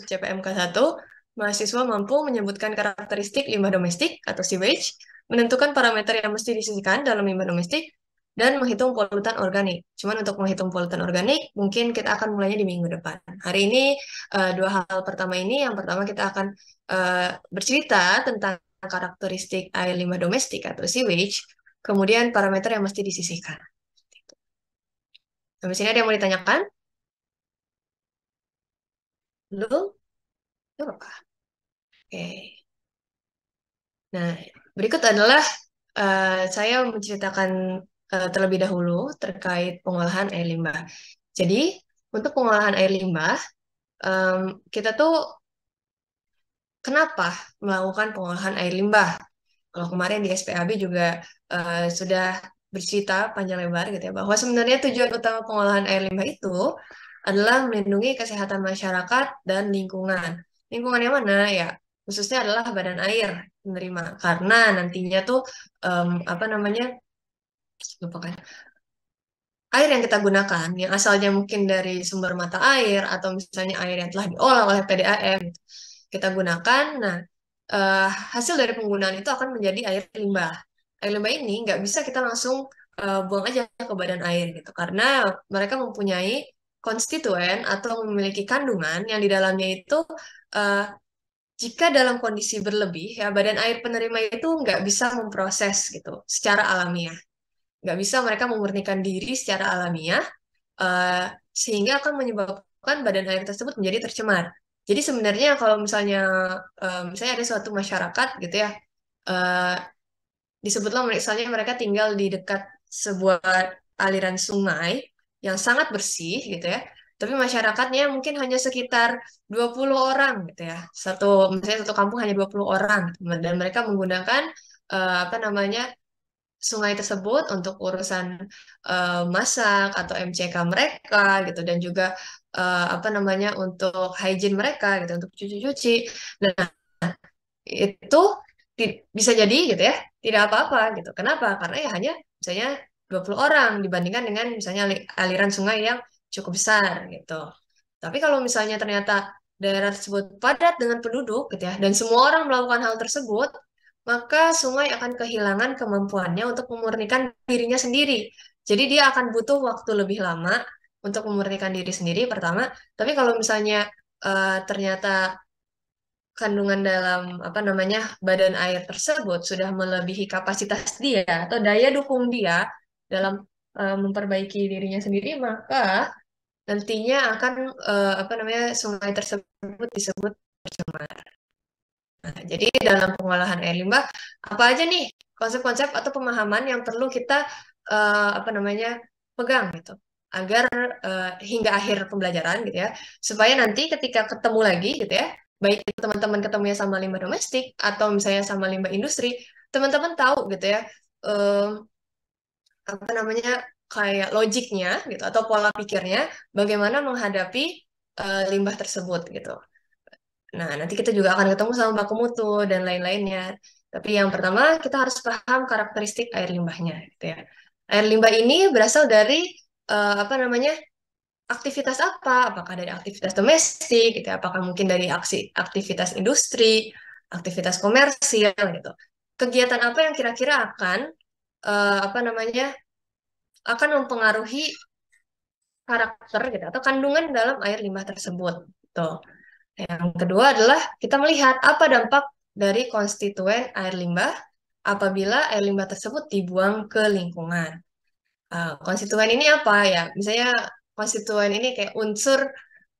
CPMK 1, mahasiswa mampu menyebutkan karakteristik limbah domestik atau sewage, menentukan parameter yang mesti disisihkan dalam limbah domestik, dan menghitung polutan organik. Cuman untuk menghitung polutan organik, mungkin kita akan mulainya di minggu depan. Hari ini, dua hal pertama ini, yang pertama kita akan bercerita tentang karakteristik air limbah domestik atau sewage, kemudian parameter yang mesti disisihkan. Sampai sini ada yang mau ditanyakan? Belum? Belum, Kak? Oke. Nah, berikut adalah saya menceritakan terlebih dahulu terkait pengolahan air limbah. Jadi, untuk pengolahan air limbah, em, kita tuh kenapa melakukan pengolahan air limbah? Kalau kemarin di SPAB juga sudah bercerita panjang lebar gitu ya, bahwa sebenarnya tujuan utama pengolahan air limbah itu adalah melindungi kesehatan masyarakat dan lingkungan. Lingkungan yang mana ya? Khususnya adalah badan air penerima. Karena nantinya tuh apa namanya? Lupa kan? Air yang kita gunakan, yang asalnya mungkin dari sumber mata air atau misalnya air yang telah diolah oleh PDAM, kita gunakan. Nah, hasil dari penggunaan itu akan menjadi air limbah. Air limbah ini nggak bisa kita langsung buang aja ke badan air gitu, karena mereka mempunyai konstituen atau memiliki kandungan yang di dalamnya itu eh, jika dalam kondisi berlebih ya badan air penerima itu nggak bisa memproses gitu secara alamiah, nggak bisa mereka memurnikan diri secara alamiah, eh, sehingga akan menyebabkan badan air tersebut menjadi tercemar. Jadi sebenarnya kalau misalnya ada suatu masyarakat gitu ya, eh, disebutlah misalnya mereka tinggal di dekat sebuah aliran sungai yang sangat bersih gitu ya, tapi masyarakatnya mungkin hanya sekitar 20 orang gitu ya. Misalnya satu kampung hanya 20 orang gitu. Dan mereka menggunakan apa namanya sungai tersebut untuk urusan masak atau MCK mereka gitu, dan juga apa namanya untuk hygiene mereka gitu, untuk cuci-cuci. Nah, itu bisa jadi gitu ya, tidak apa-apa gitu. Kenapa? Karena ya hanya misalnya 20 orang dibandingkan dengan misalnya aliran sungai yang cukup besar gitu. Tapi kalau misalnya ternyata daerah tersebut padat dengan penduduk gitu ya, dan semua orang melakukan hal tersebut, maka sungai akan kehilangan kemampuannya untuk memurnikan dirinya sendiri. Jadi dia akan butuh waktu lebih lama untuk memurnikan diri sendiri pertama. Tapi kalau misalnya ternyata kandungan dalam apa namanya badan air tersebut sudah melebihi kapasitas dia atau daya dukung dia dalam memperbaiki dirinya sendiri, maka nantinya akan apa namanya sungai tersebut disebut tercemar. Nah, jadi dalam pengolahan air limbah apa aja nih konsep-konsep atau pemahaman yang perlu kita apa namanya pegang gitu agar hingga akhir pembelajaran gitu ya, supaya nanti ketika ketemu lagi gitu ya, baik itu teman-teman ketemunya sama limbah domestik atau misalnya sama limbah industri, teman-teman tahu gitu ya eh, apa namanya kayak logiknya gitu atau pola pikirnya bagaimana menghadapi limbah tersebut gitu. Nah, nanti kita juga akan ketemu sama baku mutu dan lain-lainnya. Tapi yang pertama, kita harus paham karakteristik air limbahnya, gitu ya. Air limbah ini berasal dari apa namanya aktivitas apa? Apakah dari aktivitas domestik, gitu ya? Apakah mungkin dari aktivitas industri, aktivitas komersil, gitu. Kegiatan apa yang kira-kira akan apa namanya akan mempengaruhi karakter gitu atau kandungan dalam air limbah tersebut. Gitu. Yang kedua adalah kita melihat apa dampak dari konstituen air limbah apabila air limbah tersebut dibuang ke lingkungan. Konstituen ini apa ya? Misalnya konstituen ini kayak unsur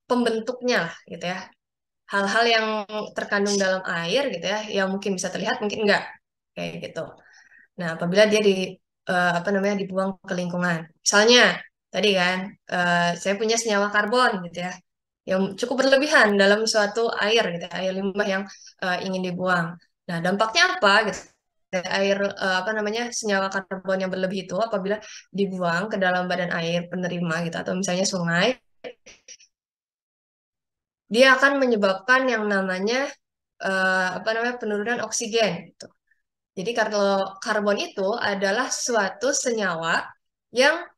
pembentuknya lah gitu ya. Hal-hal yang terkandung dalam air gitu ya, yang mungkin bisa terlihat, mungkin enggak. Kayak gitu. Nah, apabila dia apa namanya dibuang ke lingkungan. Misalnya tadi kan saya punya senyawa karbon gitu ya yang cukup berlebihan dalam suatu air gitu, air limbah yang ingin dibuang. Nah, dampaknya apa gitu? Air apa namanya senyawa karbon yang berlebih itu apabila dibuang ke dalam badan air penerima gitu atau misalnya sungai, dia akan menyebabkan yang namanya apa namanya penurunan oksigen gitu. Jadi kalau karbon itu adalah suatu senyawa yang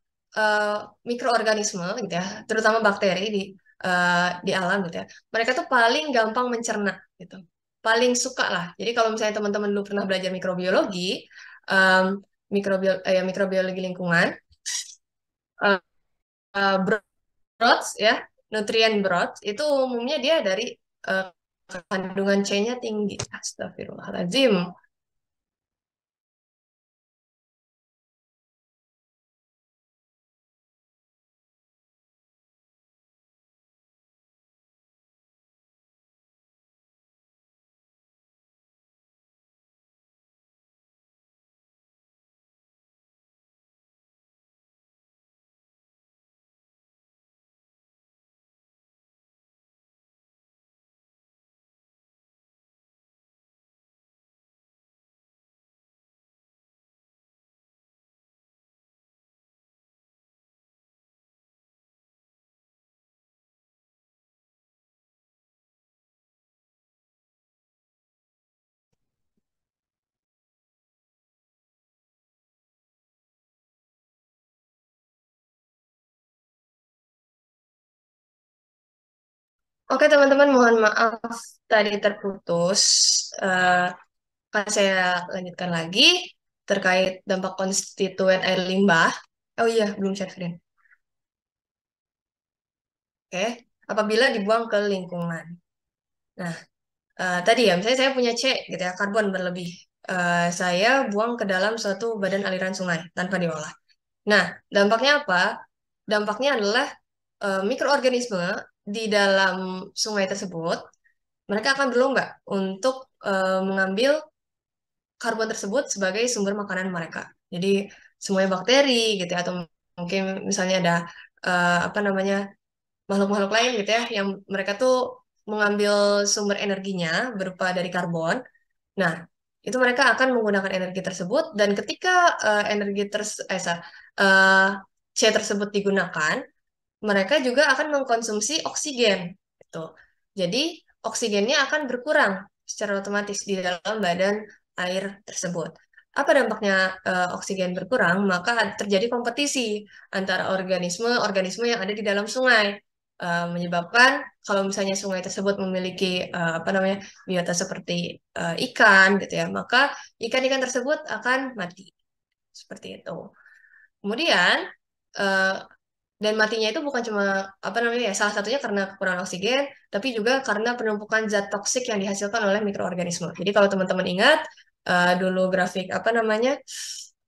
mikroorganisme gitu ya, terutama bakteri di alam gitu ya, mereka tuh paling gampang mencerna gitu, paling suka lah. Jadi kalau misalnya teman-teman dulu pernah belajar mikrobiologi, em, ya, mikrobiologi lingkungan, eh, broth ya, nutrien broth itu umumnya dia dari eh, kandungan C-nya tinggi. Astagfirullahaladzim. Oke teman-teman, mohon maaf tadi terputus. Eh, Akan saya lanjutkan lagi terkait dampak konstituen air limbah. Oh iya, belum share screen. Oke, apabila dibuang ke lingkungan. Nah, tadi ya, misalnya saya punya C gitu ya, karbon berlebih. Saya buang ke dalam suatu badan aliran sungai tanpa diolah. Nah, dampaknya apa? Dampaknya adalah mikroorganisme di dalam sungai tersebut, mereka akan berlomba untuk mengambil karbon tersebut sebagai sumber makanan mereka. Jadi semuanya bakteri gitu ya, atau mungkin misalnya ada apa namanya makhluk-makhluk lain gitu ya, yang mereka tuh mengambil sumber energinya berupa dari karbon. Nah, itu mereka akan menggunakan energi tersebut dan ketika energi eh, C tersebut digunakan, mereka juga akan mengkonsumsi oksigen gitu. Jadi oksigennya akan berkurang secara otomatis di dalam badan air tersebut. Apa dampaknya oksigen berkurang? Maka terjadi kompetisi antara organisme-organisme yang ada di dalam sungai. Menyebabkan kalau misalnya sungai tersebut memiliki apa namanya biota seperti ikan gitu ya, maka ikan-ikan tersebut akan mati seperti itu. Kemudian eh, dan matinya itu bukan cuma apa namanya ya, salah satunya karena kekurangan oksigen, tapi juga karena penumpukan zat toksik yang dihasilkan oleh mikroorganisme. Jadi kalau teman-teman ingat dulu grafik apa namanya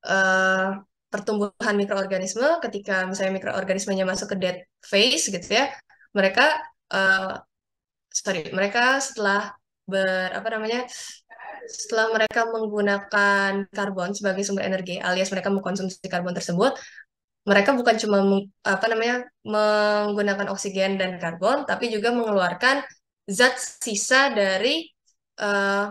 eh, pertumbuhan mikroorganisme, ketika misalnya mikroorganismenya masuk ke dead phase gitu ya, mereka eh, mereka setelah apa namanya setelah mereka menggunakan karbon sebagai sumber energi alias mereka mengkonsumsi karbon tersebut, mereka bukan cuma apa namanya menggunakan oksigen dan karbon, tapi juga mengeluarkan zat sisa dari eh,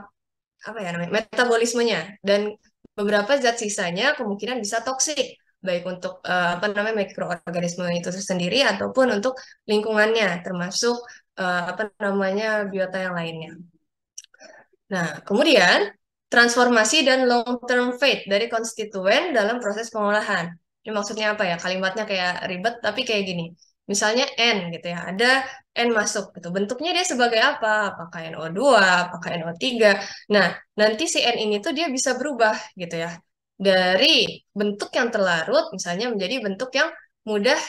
apa ya namanya metabolismenya dan beberapa zat sisanya kemungkinan bisa toksik baik untuk apa namanya mikroorganisme itu sendiri ataupun untuk lingkungannya termasuk apa namanya biota yang lainnya. Nah, kemudian transformasi dan long-term fate dari konstituen dalam proses pengolahan. Ini maksudnya apa ya? Kalimatnya kayak ribet, tapi kayak gini. Misalnya N gitu ya, ada N masuk gitu. Bentuknya dia sebagai apa? Apakah NO2, apakah NO3. Nah, nanti si N ini tuh dia bisa berubah gitu ya. Dari bentuk yang terlarut misalnya menjadi bentuk yang mudah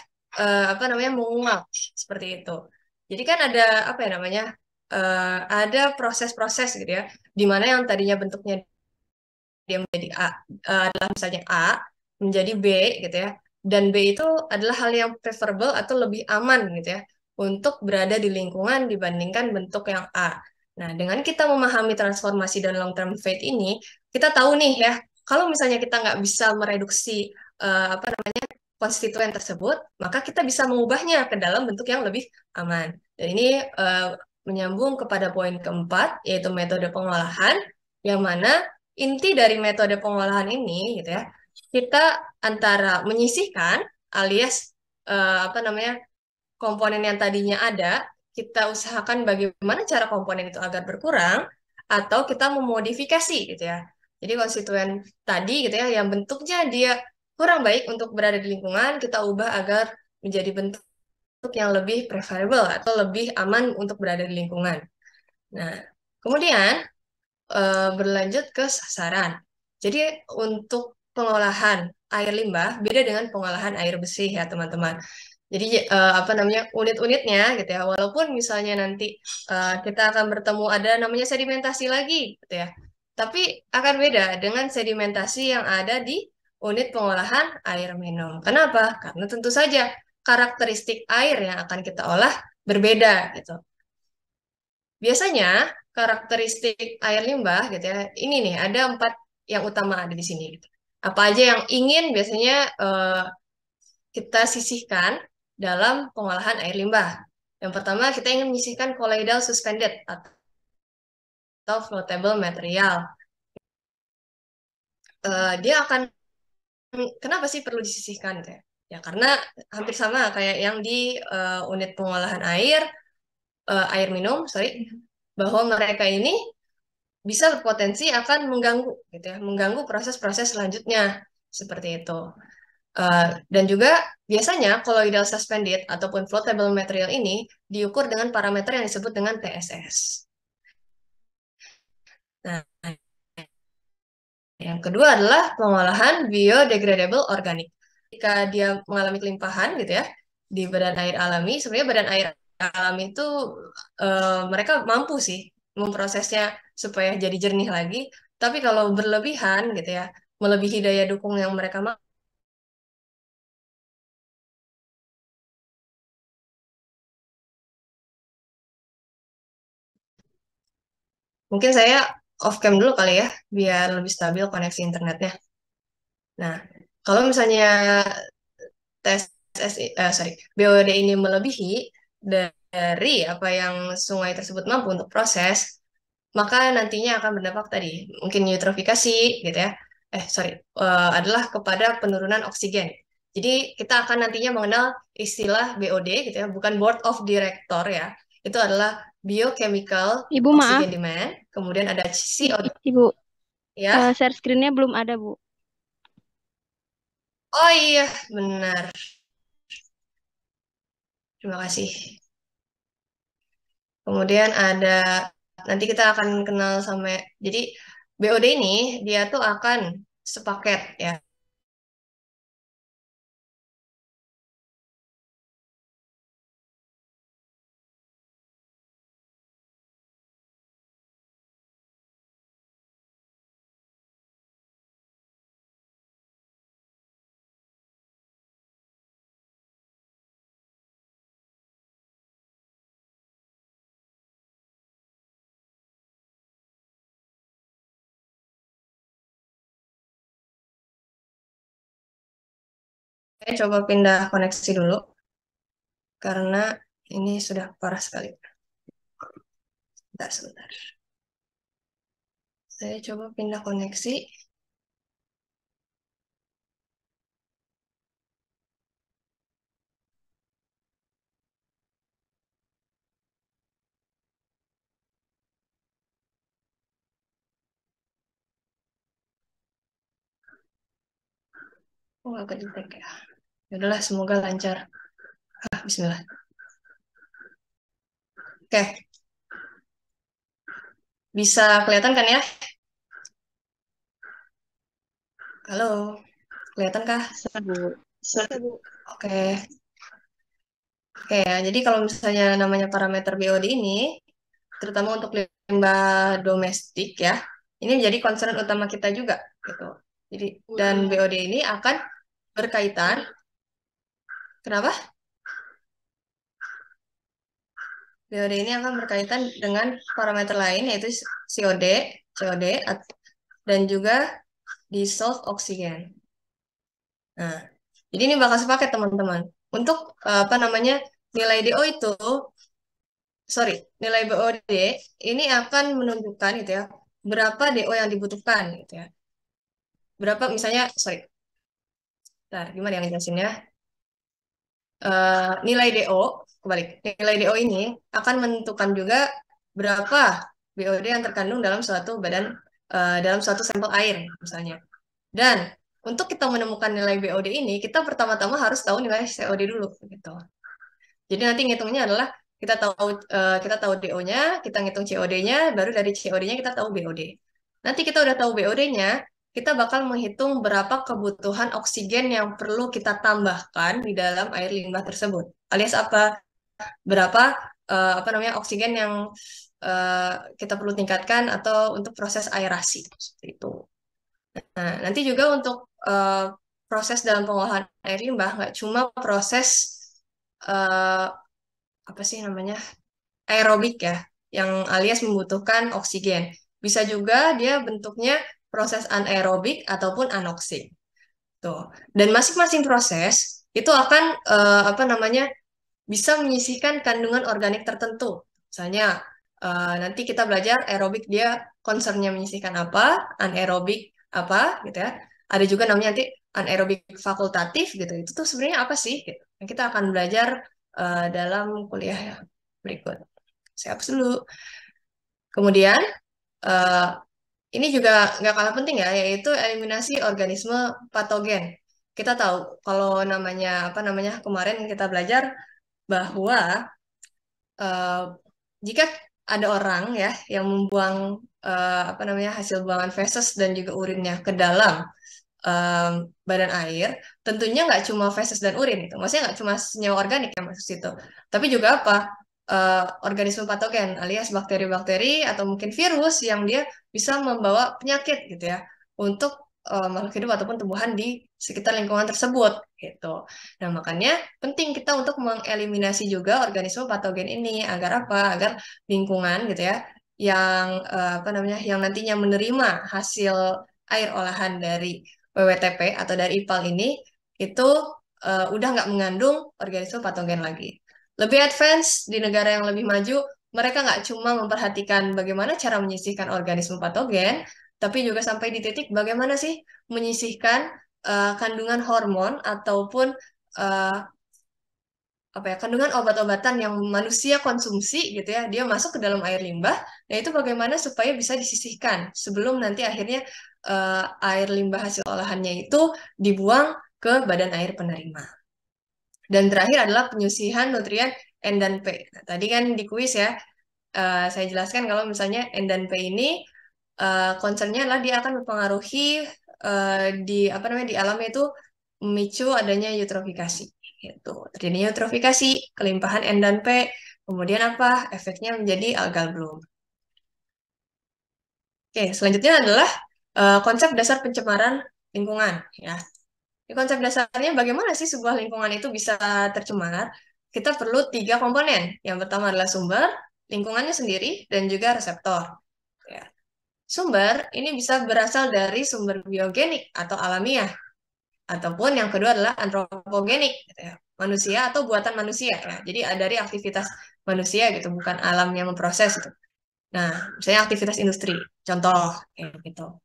apa namanya menguap seperti itu. Jadi kan ada apa ya namanya? Ada proses-proses gitu ya di mana yang tadinya bentuknya dia menjadi A, adalah misalnya A menjadi B gitu ya. Dan B itu adalah hal yang preferable atau lebih aman gitu ya untuk berada di lingkungan dibandingkan bentuk yang A. Nah, dengan kita memahami transformasi dan long term fate ini, kita tahu nih ya, kalau misalnya kita nggak bisa mereduksi apa namanya konstituen tersebut, maka kita bisa mengubahnya ke dalam bentuk yang lebih aman. Dan ini menyambung kepada poin keempat, yaitu metode pengolahan, yang mana inti dari metode pengolahan ini gitu ya, kita antara menyisihkan alias apa namanya komponen yang tadinya ada, kita usahakan bagaimana cara komponen itu agar berkurang atau kita memodifikasi gitu ya. Jadi konstituen tadi gitu ya yang bentuknya dia kurang baik untuk berada di lingkungan, kita ubah agar menjadi bentuk yang lebih preferable atau lebih aman untuk berada di lingkungan. Nah, kemudian berlanjut ke sasaran. Jadi untuk pengolahan air limbah beda dengan pengolahan air bersih ya teman-teman. Jadi apa namanya unit-unitnya gitu ya. Walaupun misalnya nanti kita akan bertemu ada namanya sedimentasi lagi gitu ya. Tapi akan beda dengan sedimentasi yang ada di unit pengolahan air minum. Kenapa? Karena tentu saja karakteristik air yang akan kita olah berbeda gitu. Biasanya karakteristik air limbah gitu ya. Ini nih ada 4 yang utama ada di sini gitu. Apa aja yang ingin biasanya kita sisihkan dalam pengolahan air limbah. Yang pertama kita ingin menyisihkan colloidal suspended atau floatable material. Dia akan kenapa sih perlu disisihkan gitu ya? Ya karena hampir sama kayak yang di unit pengolahan air minum, sorry, bahwa mereka ini bisa berpotensi akan mengganggu gitu ya, mengganggu proses-proses selanjutnya seperti itu. Dan juga biasanya colloidal suspended ataupun floatable material ini diukur dengan parameter yang disebut dengan TSS. Nah, yang kedua adalah pengolahan biodegradable organik. Jika dia mengalami kelimpahan gitu ya di badan air alami, sebenarnya badan air alami itu mereka mampu sih memprosesnya supaya jadi jernih lagi. Tapi kalau berlebihan gitu ya, melebihi daya dukung yang mereka mampu, mungkin saya off cam dulu kali ya, biar lebih stabil koneksi internetnya. Nah, kalau misalnya tes sorry, BOD ini melebihi dari apa yang sungai tersebut mampu untuk proses, maka nantinya akan berdampak tadi, mungkin eutrofikasi gitu ya. Sorry, adalah kepada penurunan oksigen. Jadi kita akan nantinya mengenal istilah BOD gitu ya, bukan Board of Director ya. Itu adalah Biochemical Ibu maaf, Oxygen Demand, kemudian ada CO2 Ibu, ya. share screen-nya belum ada, Bu. Oh iya, benar. Terima kasih. Kemudian ada nanti kita akan kenal sama jadi BOD ini dia tuh akan sepaket ya. Saya coba pindah koneksi dulu karena ini sudah parah sekali. Sebentar, sebentar. Saya coba pindah koneksi. Oh, agak jelek ya. Yaudahlah, semoga lancar. Bismillah. Oke, bisa kelihatan kan ya? Halo, kelihatan kah? Bisa, Bu. Bisa, Bu. Oke, oke ya. Jadi kalau misalnya namanya parameter BOD ini, terutama untuk limbah domestik ya, ini jadi concern utama kita juga gitu. Jadi dan BOD ini akan berkaitan. Kenapa? BOD ini akan berkaitan dengan parameter lain yaitu COD, COD dan juga dissolved oxygen. Nah, jadi ini bakal sepaket teman-teman. Untuk apa namanya nilai DO itu, sorry, nilai BOD ini akan menunjukkan gitu ya berapa DO yang dibutuhkan gitu ya. Berapa misalnya, sorry, bentar, gimana yang jelasinnya? Nilai DO, kebalik, nilai DO ini akan menentukan juga berapa BOD yang terkandung dalam suatu dalam suatu sampel air misalnya. Dan untuk kita menemukan nilai BOD ini, kita pertama-tama harus tahu nilai COD dulu gitu. Jadi nanti ngitungnya adalah kita tahu DO-nya, kita ngitung COD-nya, baru dari COD-nya kita tahu BOD. Nanti kita udah tahu BOD-nya, kita bakal menghitung berapa kebutuhan oksigen yang perlu kita tambahkan di dalam air limbah tersebut. Alias berapa apa namanya oksigen yang eh, kita perlu tingkatkan atau untuk proses aerasi seperti itu. Nah, nanti juga untuk proses dalam pengolahan air limbah nggak cuma proses eh, apa sih namanya aerobik ya, yang alias membutuhkan oksigen. Bisa juga dia bentuknya proses anaerobik ataupun anoksik. Tuh. Dan masing-masing proses itu akan apa namanya bisa menyisihkan kandungan organik tertentu. Misalnya nanti kita belajar aerobik dia concernnya menyisihkan apa, anaerobik apa gitu ya. Ada juga namanya nanti anaerobik fakultatif gitu. Itu tuh sebenarnya apa sih? Gitu. Nah, kita akan belajar dalam kuliah berikut. Saya hapus dulu. Kemudian eh, ini juga nggak kalah penting ya, yaitu eliminasi organisme patogen. Kita tahu kalau namanya apa namanya kemarin kita belajar bahwa eh, jika ada orang ya yang membuang apa namanya hasil buangan feses dan juga urinnya ke dalam em, badan air, tentunya nggak cuma feses dan urin itu, maksudnya nggak cuma senyawa organik yang masuk situ, tapi juga apa organisme patogen alias bakteri-bakteri atau mungkin virus yang dia bisa membawa penyakit gitu ya untuk makhluk hidup ataupun tumbuhan di sekitar lingkungan tersebut gitu. Nah, makanya penting kita untuk mengeliminasi juga organisme patogen ini agar apa? Agar lingkungan gitu ya yang apa namanya yang nantinya menerima hasil air olahan dari WWTP atau dari IPAL ini itu udah nggak mengandung organisme patogen lagi. Lebih advance di negara yang lebih maju, mereka nggak cuma memperhatikan bagaimana cara menyisihkan organisme patogen, tapi juga sampai di titik bagaimana sih menyisihkan kandungan hormon ataupun eh, apa ya kandungan obat-obatan yang manusia konsumsi gitu ya dia masuk ke dalam air limbah. Nah itu bagaimana supaya bisa disisihkan sebelum nanti akhirnya air limbah hasil olahannya itu dibuang ke badan air penerima. Dan terakhir adalah penyisihan nutrien N dan P. Nah, tadi kan di kuis ya saya jelaskan kalau misalnya N dan P ini concernnya adalah dia akan mempengaruhi di apa namanya di alamnya itu memicu adanya eutrofikasi. Gitu. Terjadinya eutrofikasi, kelimpahan N dan P, kemudian apa? Efeknya menjadi algal bloom. Oke, selanjutnya adalah konsep dasar pencemaran lingkungan. Ya, di konsep dasarnya bagaimana sih sebuah lingkungan itu bisa tercemar? Kita perlu tiga komponen. Yang pertama adalah sumber, lingkungannya sendiri, dan juga reseptor. Ya. Sumber ini bisa berasal dari sumber biogenik atau alamiah, ataupun yang kedua adalah antropogenik, gitu ya. Manusia atau buatan manusia. Ya. Jadi dari aktivitas manusia gitu, bukan alam yang memproses gitu. Nah, misalnya aktivitas industri, contoh kayak gitu.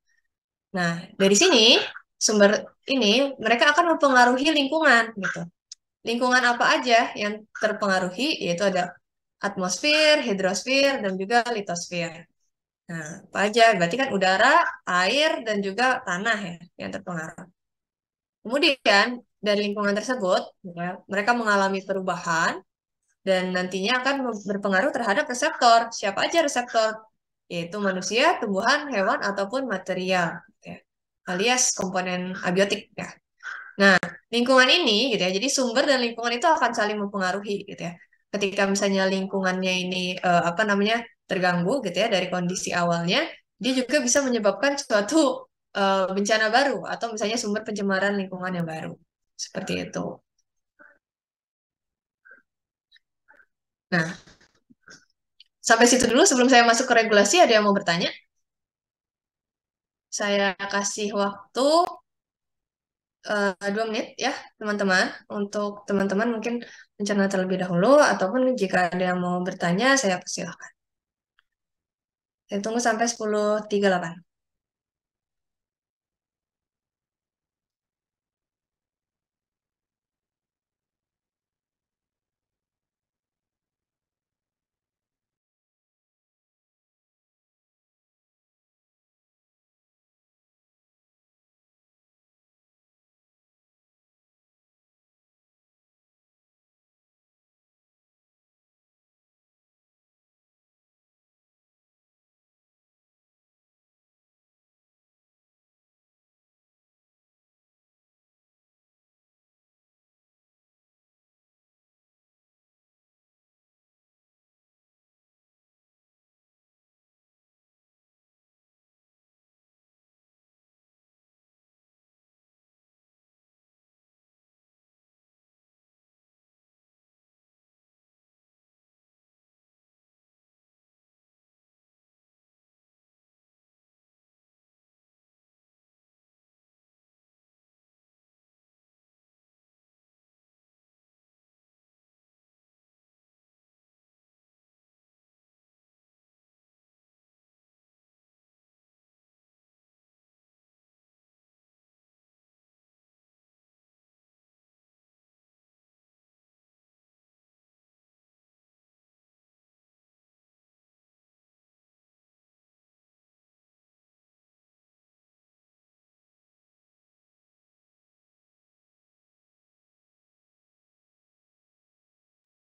Nah, dari sini sumber ini mereka akan mempengaruhi lingkungan gitu. Lingkungan apa aja yang terpengaruhi yaitu ada atmosfer, hidrosfer, dan juga litosfer. Nah, apa aja? Berarti kan udara, air, dan juga tanah ya yang terpengaruh. Kemudian dari lingkungan tersebut, ya, mereka mengalami perubahan dan nantinya akan berpengaruh terhadap reseptor. Siapa aja reseptor? Yaitu manusia, tumbuhan, hewan, ataupun material. Ya. Alias komponen abiotik. Ya. Nah, lingkungan ini gitu ya. Jadi sumber dan lingkungan itu akan saling mempengaruhi gitu ya. Ketika misalnya lingkungannya ini apa namanya terganggu gitu ya dari kondisi awalnya, dia juga bisa menyebabkan suatu bencana baru atau misalnya sumber pencemaran lingkungan yang baru. Seperti itu. Nah, sampai situ dulu sebelum saya masuk ke regulasi, ada yang mau bertanya? Saya kasih waktu 2 menit ya, teman-teman. Untuk teman-teman mungkin mencerna terlebih dahulu, ataupun jika ada yang mau bertanya, saya persilahkan. Saya tunggu sampai 10.38.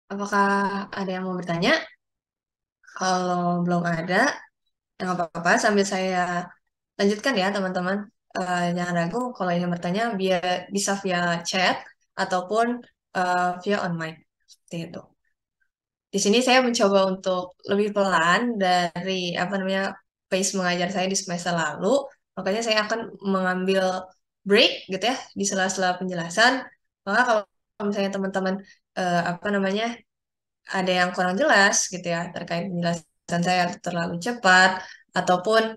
Apakah ada yang mau bertanya? Kalau belum ada, ya nggak apa-apa. Sambil saya lanjutkan ya, teman-teman. Jangan ragu kalau ingin bertanya, bisa via chat ataupun via on mic. Seperti itu. Di sini saya mencoba untuk lebih pelan dari apa namanya pace mengajar saya di semester lalu. Makanya saya akan mengambil break gitu ya di sela-sela penjelasan. Maka kalau misalnya teman-teman apa namanya ada yang kurang jelas gitu ya terkait penjelasan saya terlalu cepat ataupun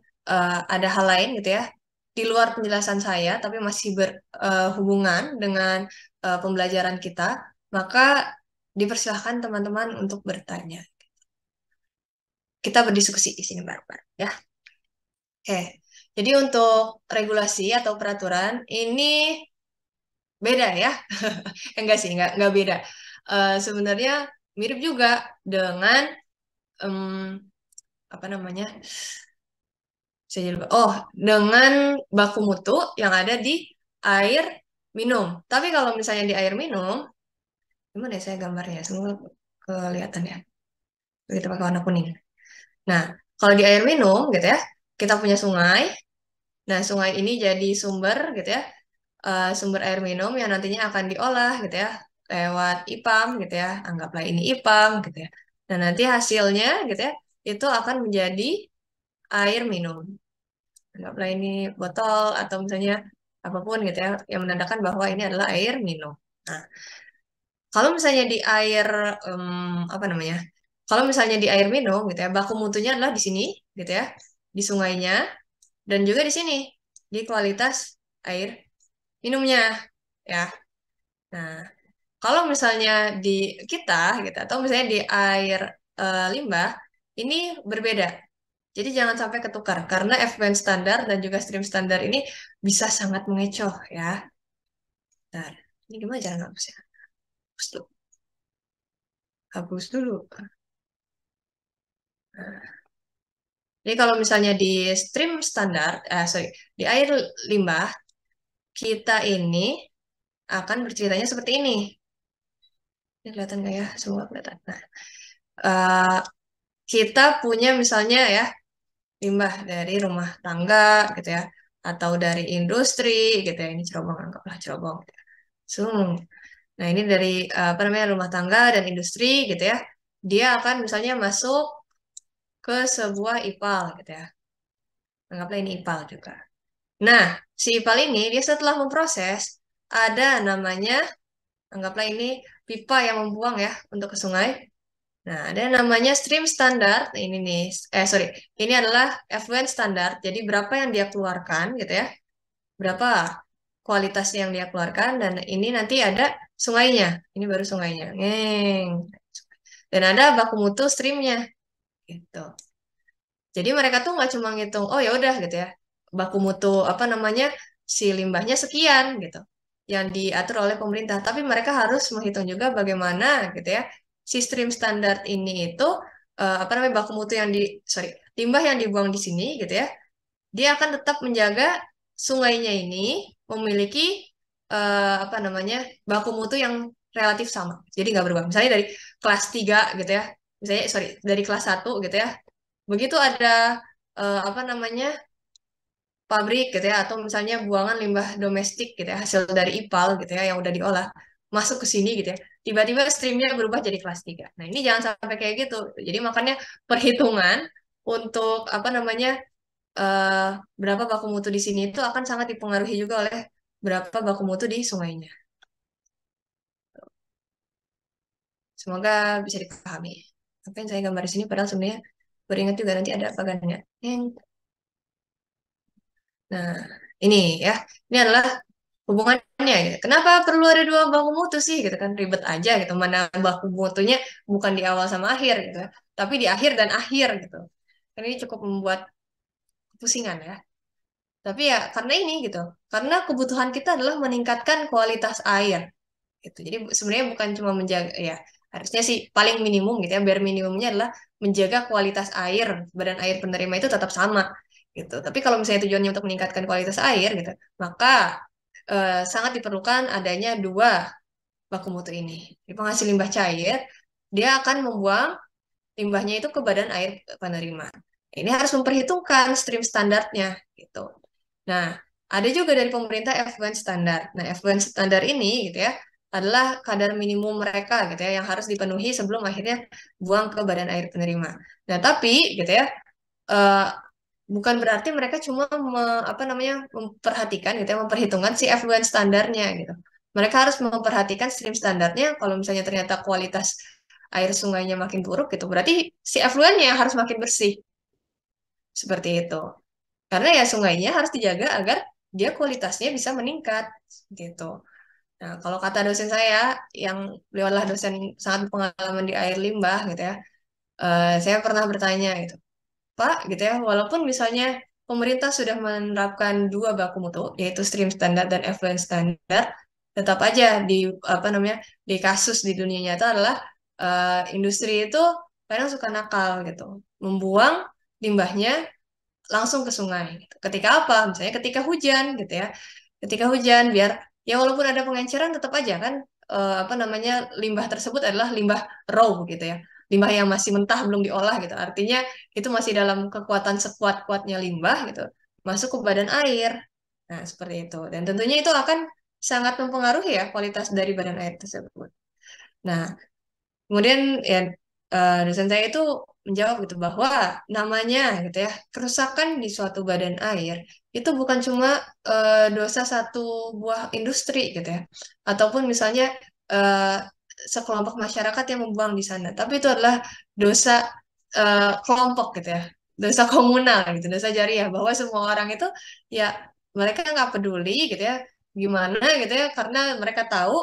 ada hal lain gitu ya di luar penjelasan saya tapi masih berhubungan dengan pembelajaran kita, maka dipersilahkan teman-teman untuk bertanya. Kita berdiskusi di sini bareng-bareng ya. Oke. Jadi untuk regulasi atau peraturan ini beda ya. Enggak sih, enggak beda. Sebenarnya mirip juga dengan em, apa namanya? Saya jadi lupa. Oh, dengan baku mutu yang ada di air minum. Tapi kalau misalnya di air minum, gimana ya saya gambarnya? Semoga kelihatan ya. Kita pakai warna kuning. Nah, kalau di air minum gitu ya, kita punya sungai. Nah, sungai ini jadi sumber gitu ya, sumber air minum yang nantinya akan diolah gitu ya, lewat IPAM gitu ya. Anggaplah ini IPAM gitu ya. Nah, nanti hasilnya gitu ya, itu akan menjadi air minum. Anggaplah ini botol atau misalnya apapun gitu ya, yang menandakan bahwa ini adalah air minum. Nah, kalau misalnya di air apa namanya? Kalau misalnya di air minum gitu ya, baku mutunya adalah di sini gitu ya, di sungainya dan juga di sini di kualitas air minumnya ya. Nah, kalau misalnya di kita gitu atau misalnya di air limbah ini berbeda. Jadi jangan sampai ketukar karena effluent standar dan juga stream standar ini bisa sangat mengecoh ya. Bentar. Ini gimana cara ngapusnya? Hapus dulu. Hapus dulu. Nah, jadi kalau misalnya di stream standar, sorry, di air limbah, kita ini akan berceritanya seperti ini. Ini kelihatan nggak ya? Semua kelihatan. Nah, eh, kita punya misalnya ya, limbah dari rumah tangga gitu ya, atau dari industri gitu ya. Ini cerobong, anggaplah cerobong. Gitu ya. Nah, ini dari apa namanya rumah tangga dan industri gitu ya. Dia akan misalnya masuk ke sebuah IPAL gitu ya. Anggaplah ini IPAL juga. Nah, si IPAL ini dia setelah memproses ada namanya anggaplah ini pipa yang membuang ya untuk ke sungai. Nah, ada namanya stream standar. Nah, ini nih, sorry, ini adalah effluent standar. Jadi berapa yang dia keluarkan gitu ya, berapa kualitasnya yang dia keluarkan dan ini nanti ada sungainya. Ini baru sungainya. Ngeng. Dan ada baku mutu streamnya gitu. Jadi mereka tuh nggak cuma ngitung, oh ya udah gitu ya, baku mutu apa namanya si limbahnya sekian gitu, yang diatur oleh pemerintah. Tapi mereka harus menghitung juga bagaimana gitu ya, si stream standar ini itu apa namanya baku mutu yang sorry, limbah yang dibuang di sini gitu ya, dia akan tetap menjaga sungainya ini memiliki apa namanya baku mutu yang relatif sama. Jadi nggak berubah. Misalnya dari kelas 3 gitu ya, misalnya sorry dari kelas 1 gitu ya. Begitu ada apa namanya pabrik gitu ya atau misalnya buangan limbah domestik gitu ya hasil dari IPAL gitu ya yang udah diolah masuk ke sini gitu ya. Tiba-tiba streamnya berubah jadi kelas 3. Nah, ini jangan sampai kayak gitu. Jadi makanya perhitungan untuk apa namanya eh, berapa baku mutu di sini itu akan sangat dipengaruhi juga oleh berapa baku mutu di sungainya. Semoga bisa dipahami. Apa yang saya gambar di sini padahal sebenarnya beringat juga nanti ada pagannya. Nah, ini ya, ini adalah hubungannya gitu. Kenapa perlu ada dua baku mutu sih gitu kan ribet aja gitu. Mana baku mutunya bukan di awal sama akhir gitu, tapi di akhir dan akhir gitu. Kan ini cukup membuat pusingan ya. Tapi ya karena ini gitu, karena kebutuhan kita adalah meningkatkan kualitas air gitu. Jadi sebenarnya bukan cuma menjaga ya, harusnya sih paling minimum gitu ya, bare minimumnya adalah menjaga kualitas air, badan air penerima itu tetap sama gitu. Tapi kalau misalnya tujuannya untuk meningkatkan kualitas air gitu, maka sangat diperlukan adanya dua baku mutu ini. Di penghasil limbah cair dia akan membuang limbahnya itu ke badan air penerima. Ini harus memperhitungkan stream standarnya gitu. Nah, ada juga dari pemerintah effluent standar. Nah, effluent standar ini gitu ya adalah kadar minimum mereka gitu ya yang harus dipenuhi sebelum akhirnya buang ke badan air penerima. Nah, tapi gitu ya eh, bukan berarti mereka cuma apa namanya memperhatikan gitu ya memperhitungkan si effluent standarnya gitu. Mereka harus memperhatikan stream standarnya. Kalau misalnya ternyata kualitas air sungainya makin buruk gitu, berarti si effluentnya yang harus makin bersih seperti itu. Karena ya sungainya harus dijaga agar dia kualitasnya bisa meningkat gitu. Nah, kalau kata dosen saya yang beliau adalah dosen sangat pengalaman di air limbah gitu ya, saya pernah bertanya gitu, Pak, gitu ya, walaupun misalnya pemerintah sudah menerapkan dua baku mutu, yaitu stream standard dan effluent standard, tetap aja di apa namanya di kasus di dunia nyata adalah industri itu kadang suka nakal gitu, membuang limbahnya langsung ke sungai. Gitu. Ketika apa? Misalnya ketika hujan gitu ya. Ketika hujan biar ya walaupun ada pengenceran tetap aja kan apa namanya limbah tersebut adalah limbah raw gitu ya. Limbah yang masih mentah belum diolah gitu. Artinya itu masih dalam kekuatan sekuat-kuatnya limbah gitu. Masuk ke badan air. Nah, seperti itu. Dan tentunya itu akan sangat mempengaruhi ya kualitas dari badan air tersebut. Nah, kemudian ya dosen saya itu menjawab gitu bahwa namanya gitu ya kerusakan di suatu badan air itu bukan cuma dosa satu buah industri gitu ya ataupun misalnya eh, sekelompok masyarakat yang membuang di sana, tapi itu adalah dosa kelompok gitu ya, dosa komunal gitu, dosa jariah bahwa semua orang itu ya mereka nggak peduli gitu ya gimana gitu ya karena mereka tahu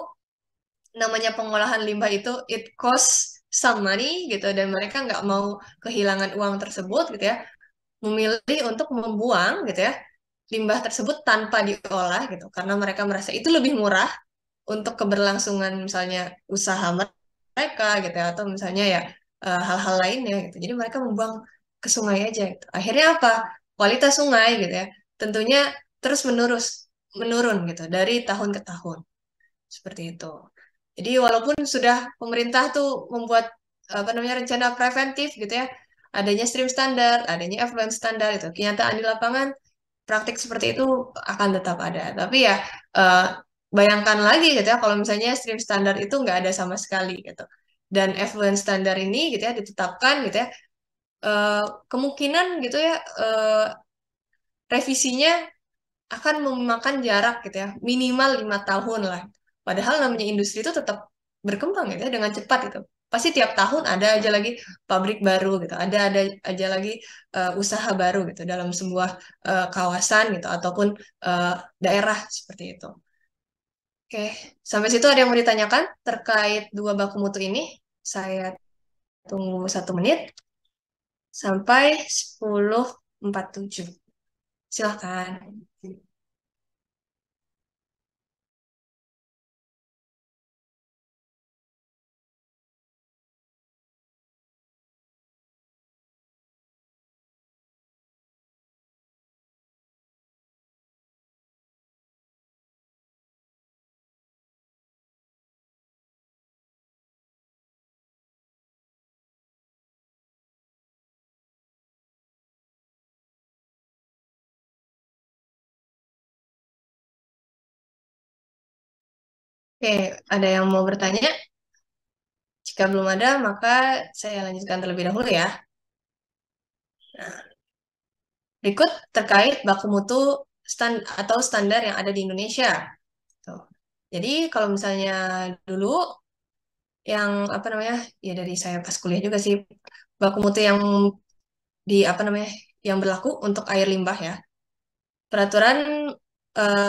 namanya pengolahan limbah itu it cost some money gitu dan mereka nggak mau kehilangan uang tersebut gitu ya memilih untuk membuang gitu ya limbah tersebut tanpa diolah gitu karena mereka merasa itu lebih murah untuk keberlangsungan misalnya usaha mereka gitu ya atau misalnya ya hal-hal lainnya gitu jadi mereka membuang ke sungai aja gitu. Akhirnya apa kualitas sungai gitu ya tentunya terus menurun gitu dari tahun ke tahun seperti itu. Jadi walaupun sudah pemerintah tuh membuat apa namanya rencana preventif gitu ya, adanya stream standar, adanya effluent standar itu, kenyataan di lapangan praktik seperti itu akan tetap ada. Tapi ya eh, bayangkan lagi gitu ya kalau misalnya stream standar itu nggak ada sama sekali gitu. Dan effluent standar ini gitu ya ditetapkan gitu ya, eh, kemungkinan gitu ya revisinya akan memakan jarak gitu ya, minimal 5 tahun lah. Padahal namanya industri itu tetap berkembang gitu ya dengan cepat gitu. Pasti tiap tahun ada aja lagi pabrik baru gitu, ada aja lagi usaha baru gitu dalam sebuah kawasan gitu ataupun eh, daerah seperti itu. Oke, sampai situ ada yang mau ditanyakan terkait dua baku mutu ini? Saya tunggu 1 menit sampai 10:47. Silakan. Oke, ada yang mau bertanya? Jika belum ada, maka saya lanjutkan terlebih dahulu ya. Nah, berikut terkait baku mutu atau standar yang ada di Indonesia. Tuh. Jadi kalau misalnya dulu yang apa namanya, ya dari saya pas kuliah juga sih, baku mutu yang di apa namanya, yang berlaku untuk air limbah ya. Peraturan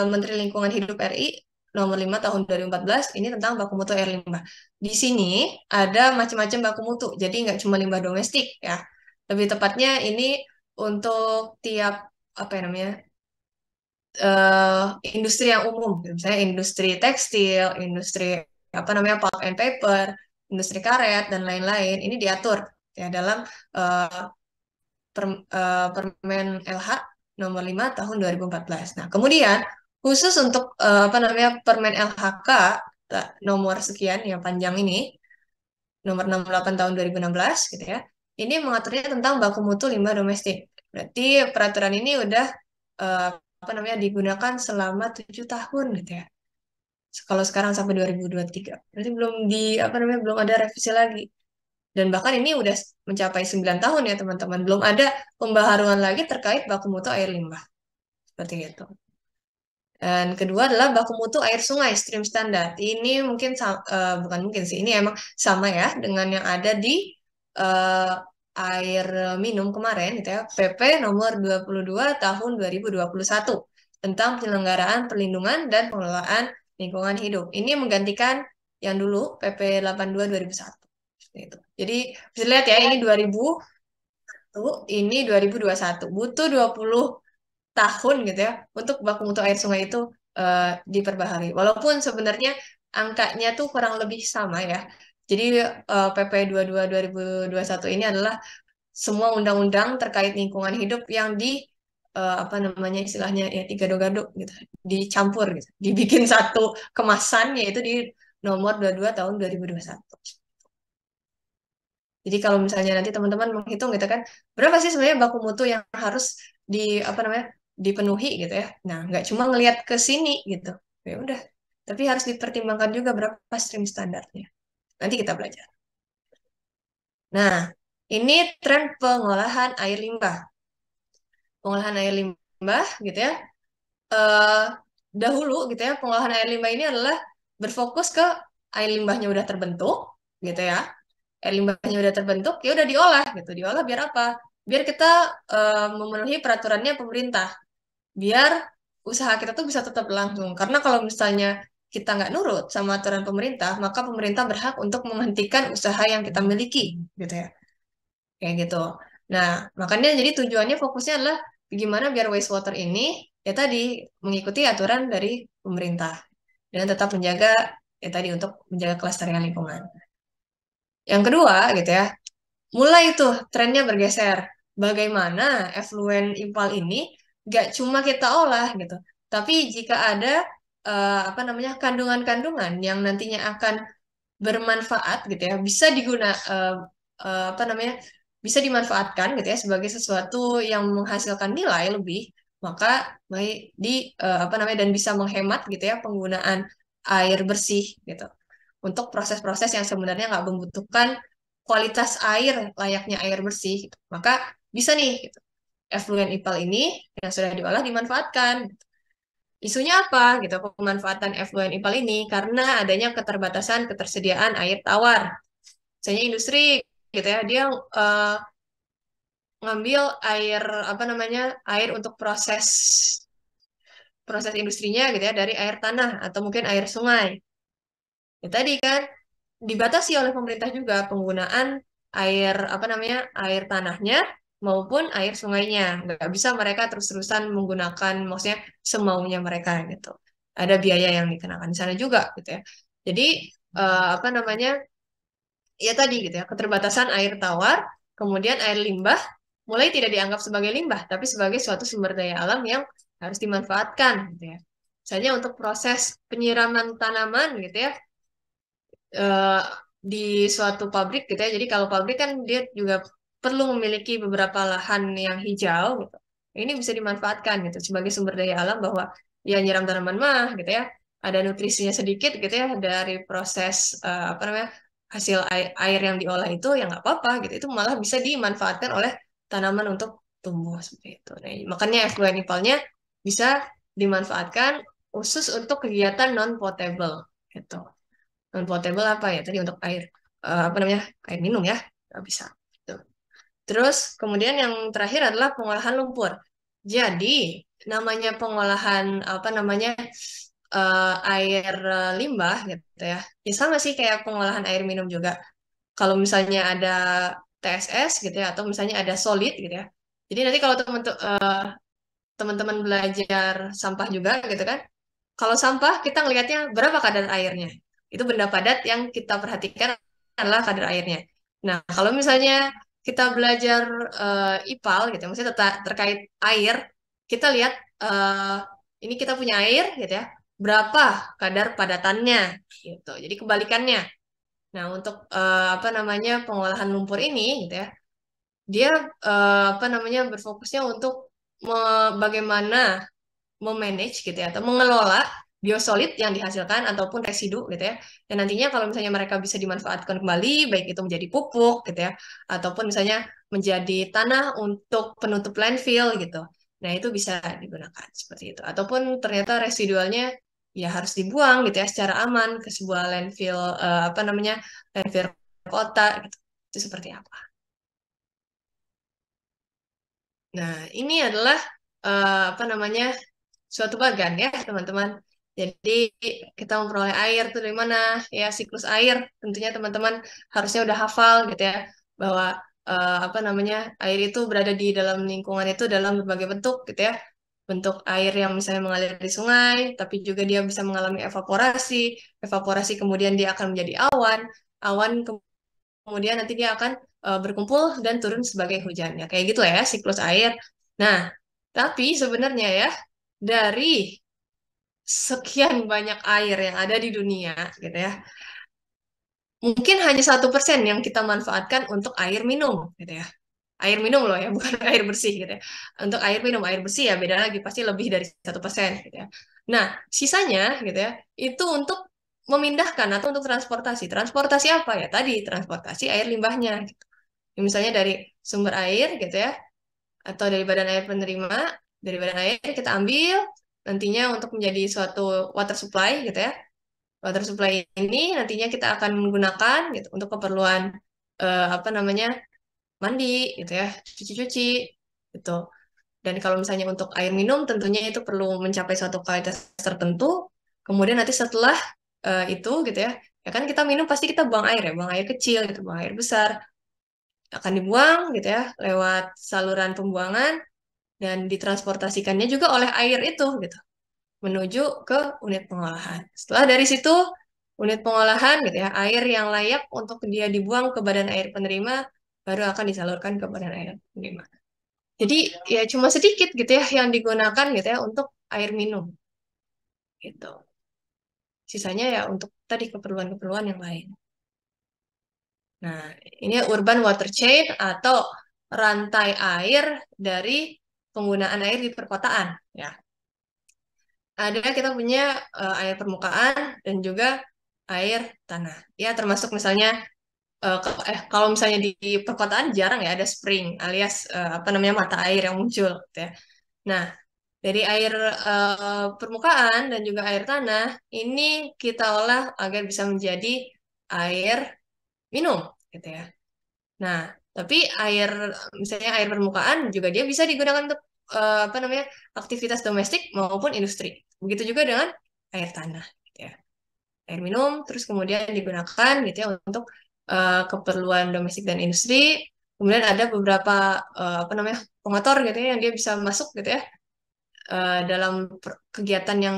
Menteri Lingkungan Hidup RI nomor 5 tahun 2014 ini tentang baku mutu air limbah. Di sini ada macam-macam baku mutu, jadi nggak cuma limbah domestik ya. Lebih tepatnya ini untuk tiap apa ya namanya eh, industri yang umum, misalnya industri tekstil, industri apa namanya pulp and paper, industri karet dan lain-lain. Ini diatur ya dalam eh, Permen LH nomor 5 tahun 2014. Nah, kemudian khusus untuk apa namanya Permen LHK nomor sekian yang panjang ini. nomor 68 tahun 2016 gitu ya. Ini mengaturnya tentang baku mutu limbah domestik. Berarti peraturan ini udah eh, apa namanya digunakan selama 7 tahun gitu ya. Kalau sekarang sampai 2023. Berarti belum di apa namanya belum ada revisi lagi. Dan bahkan ini udah mencapai 9 tahun ya teman-teman. Belum ada pembaharuan lagi terkait baku mutu air limbah. Seperti itu. Dan kedua adalah baku mutu air sungai stream standar. Ini mungkin bukan mungkin sih, ini emang sama ya dengan yang ada di eh, air minum kemarin gitu ya. PP nomor 22 tahun 2021 tentang penyelenggaraan perlindungan dan pengelolaan lingkungan hidup. Ini menggantikan yang dulu PP 82 2001. Seperti itu. Jadi bisa lihat ya ini 2001, ini 2021. Butuh 20 tahun gitu ya untuk baku mutu air sungai itu diperbaharui. Walaupun sebenarnya angkanya tuh kurang lebih sama ya. Jadi PP 22 2021 ini adalah semua undang-undang terkait lingkungan hidup yang di apa namanya istilahnya ya tiga gado gitu, dicampur gitu, dibikin satu kemasan yaitu di nomor 22 tahun 2021. Jadi kalau misalnya nanti teman-teman menghitung gitu kan, berapa sih sebenarnya baku mutu yang harus di apa namanya dipenuhi gitu ya. Nah, nggak cuma ngelihat ke sini gitu. Ya udah, tapi harus dipertimbangkan juga berapa stream standarnya. Nanti kita belajar. Nah, ini tren pengolahan air limbah. Pengolahan air limbah gitu ya. Eh dahulu gitu ya, pengolahan air limbah ini adalah berfokus ke air limbahnya udah terbentuk gitu ya, air limbahnya udah terbentuk, ya udah diolah gitu. Diolah biar apa? Biar kita memenuhi peraturannya pemerintah. Biar usaha kita tuh bisa tetap berlangsung. Karena kalau misalnya kita nggak nurut sama aturan pemerintah, maka pemerintah berhak untuk menghentikan usaha yang kita miliki, gitu ya. Kayak gitu. Nah, makanya jadi tujuannya fokusnya adalah gimana biar wastewater ini ya tadi mengikuti aturan dari pemerintah dan tetap menjaga ya tadi untuk menjaga kelestarian lingkungan. Yang kedua gitu ya, mulai tuh trennya bergeser. Bagaimana effluent IPAL ini gak cuma kita olah gitu, tapi jika ada apa namanya kandungan-kandungan yang nantinya akan bermanfaat gitu ya, bisa apa namanya bisa dimanfaatkan gitu ya sebagai sesuatu yang menghasilkan nilai lebih, maka baik apa namanya dan bisa menghemat gitu ya penggunaan air bersih gitu untuk proses-proses yang sebenarnya nggak membutuhkan kualitas air layaknya air bersih gitu. Maka bisa nih gitu, efluen IPAL ini yang sudah diolah dimanfaatkan. Isunya apa gitu pemanfaatan efluen IPAL ini karena adanya keterbatasan ketersediaan air tawar. Misalnya industri gitu ya, dia eh, ngambil air apa namanya air untuk proses proses industrinya gitu ya dari air tanah atau mungkin air sungai. Ya, tadi kan dibatasi oleh pemerintah juga penggunaan air apa namanya air tanahnya maupun air sungainya. Nggak bisa mereka terus-terusan menggunakan maksudnya semaunya mereka gitu. Ada biaya yang dikenakan di sana juga gitu ya. Jadi apa namanya ya tadi gitu ya keterbatasan air tawar, kemudian air limbah mulai tidak dianggap sebagai limbah tapi sebagai suatu sumber daya alam yang harus dimanfaatkan gitu ya. Misalnya untuk proses penyiraman tanaman gitu ya eh, di suatu pabrik gitu ya. Jadi kalau pabrik kan dia juga perlu memiliki beberapa lahan yang hijau gitu. Ini bisa dimanfaatkan gitu sebagai sumber daya alam bahwa ya nyiram tanaman mah gitu ya. Ada nutrisinya sedikit gitu ya dari proses apa namanya hasil air yang diolah itu yang nggak apa-apa gitu. Itu malah bisa dimanfaatkan oleh tanaman untuk tumbuh seperti itu. Nah, makanya effluent nipalnya bisa dimanfaatkan khusus untuk kegiatan non potable gitu. Non potable apa ya tadi untuk air apa namanya air minum ya nggak bisa. Tuh. Terus kemudian yang terakhir adalah pengolahan lumpur. Jadi namanya pengolahan apa namanya air limbah gitu ya. Ya sama sih kayak pengolahan air minum juga. Kalau misalnya ada TSS gitu ya atau misalnya ada solid gitu ya. Jadi nanti kalau teman-teman belajar sampah juga gitu kan. Kalau sampah kita ngelihatnya berapa kadar airnya. Itu benda padat yang kita perhatikan adalah kadar airnya. Nah, kalau misalnya kita belajar IPAL gitu, maksudnya terkait air, kita lihat eh, ini kita punya air gitu ya, berapa kadar padatannya gitu. Jadi kebalikannya. Nah, untuk apa namanya pengolahan lumpur ini gitu ya, dia apa namanya berfokusnya untuk bagaimana memanage gitu ya atau mengelola biosolid yang dihasilkan ataupun residu gitu ya. Dan nantinya kalau misalnya mereka bisa dimanfaatkan kembali, baik itu menjadi pupuk gitu ya, ataupun misalnya menjadi tanah untuk penutup landfill gitu. Nah, itu bisa digunakan seperti itu. Ataupun ternyata residualnya ya harus dibuang gitu ya secara aman ke sebuah landfill apa namanya landfill kota gitu. Itu seperti apa? Nah, ini adalah apa namanya suatu bagan ya teman-teman. Jadi kita memperoleh air tuh dari mana? Ya siklus air. Tentunya teman-teman harusnya udah hafal gitu ya bahwa apa namanya air itu berada di dalam lingkungan itu dalam berbagai bentuk gitu ya. Bentuk air yang misalnya mengalir di sungai, tapi juga dia bisa mengalami evaporasi. Evaporasi kemudian dia akan menjadi awan. Awan kemudian nanti dia akan berkumpul dan turun sebagai hujan. Ya kayak gitu lah ya siklus air. Nah, tapi sebenarnya ya dari sekian banyak air yang ada di dunia, gitu ya, mungkin hanya 1% yang kita manfaatkan untuk air minum, gitu ya. Air minum loh ya, bukan air bersih, gitu ya. Untuk air minum, air bersih ya beda lagi, pasti lebih dari 1%, gitu ya. Nah, sisanya, gitu ya, itu untuk memindahkan atau untuk transportasi. Transportasi apa ya? Tadi, transportasi air limbahnya. Gitu. Misalnya dari sumber air, gitu ya, atau dari badan air penerima, dari badan air kita ambil nantinya untuk menjadi suatu water supply gitu ya. Water supply ini nantinya kita akan menggunakan gitu untuk keperluan apa namanya mandi gitu ya, cuci-cuci gitu. Dan kalau misalnya untuk air minum tentunya itu perlu mencapai suatu kualitas tertentu. Kemudian nanti setelah itu gitu ya, ya kan kita minum pasti kita buang air ya, buang air kecil gitu, buang air besar akan dibuang gitu ya lewat saluran pembuangan dan ditransportasikannya juga oleh air itu gitu menuju ke unit pengolahan. Setelah dari situ unit pengolahan gitu ya air yang layak untuk dia dibuang ke badan air penerima baru akan disalurkan ke badan air penerima. Jadi ya cuma sedikit gitu ya yang digunakan gitu ya untuk air minum gitu. Sisanya ya untuk tadi keperluan-keperluan yang lain. Nah, ini urban water chain atau rantai air dari penggunaan air di perkotaan ya. Ada kita punya air permukaan dan juga air tanah. Ya, termasuk misalnya kalau misalnya di perkotaan jarang ya ada spring alias apa namanya mata air yang muncul gitu ya. Nah, dari air permukaan dan juga air tanah ini kita olah agar bisa menjadi air minum gitu ya. Nah, tapi air misalnya air permukaan juga dia bisa digunakan untuk apa namanya aktivitas domestik maupun industri. Begitu juga dengan air tanah, gitu ya. Air minum terus kemudian digunakan gitu ya untuk keperluan domestik dan industri. Kemudian ada beberapa apa namanya pengotor gitu ya yang dia bisa masuk gitu ya dalam kegiatan yang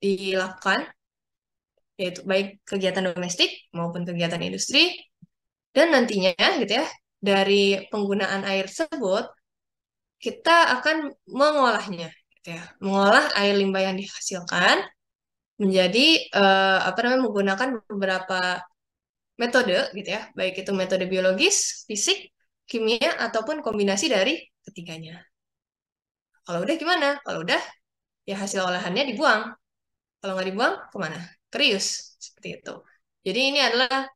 dilakukan yaitu baik kegiatan domestik maupun kegiatan industri dan nantinya gitu ya dari penggunaan air tersebut kita akan mengolahnya gitu ya. Mengolah air limbah yang dihasilkan menjadi apa namanya menggunakan beberapa metode gitu ya, baik itu metode biologis, fisik, kimia ataupun kombinasi dari ketiganya. Kalau udah gimana? Kalau udah ya hasil olahannya dibuang. Kalau nggak dibuang kemana? Ke rius seperti itu. Jadi ini adalah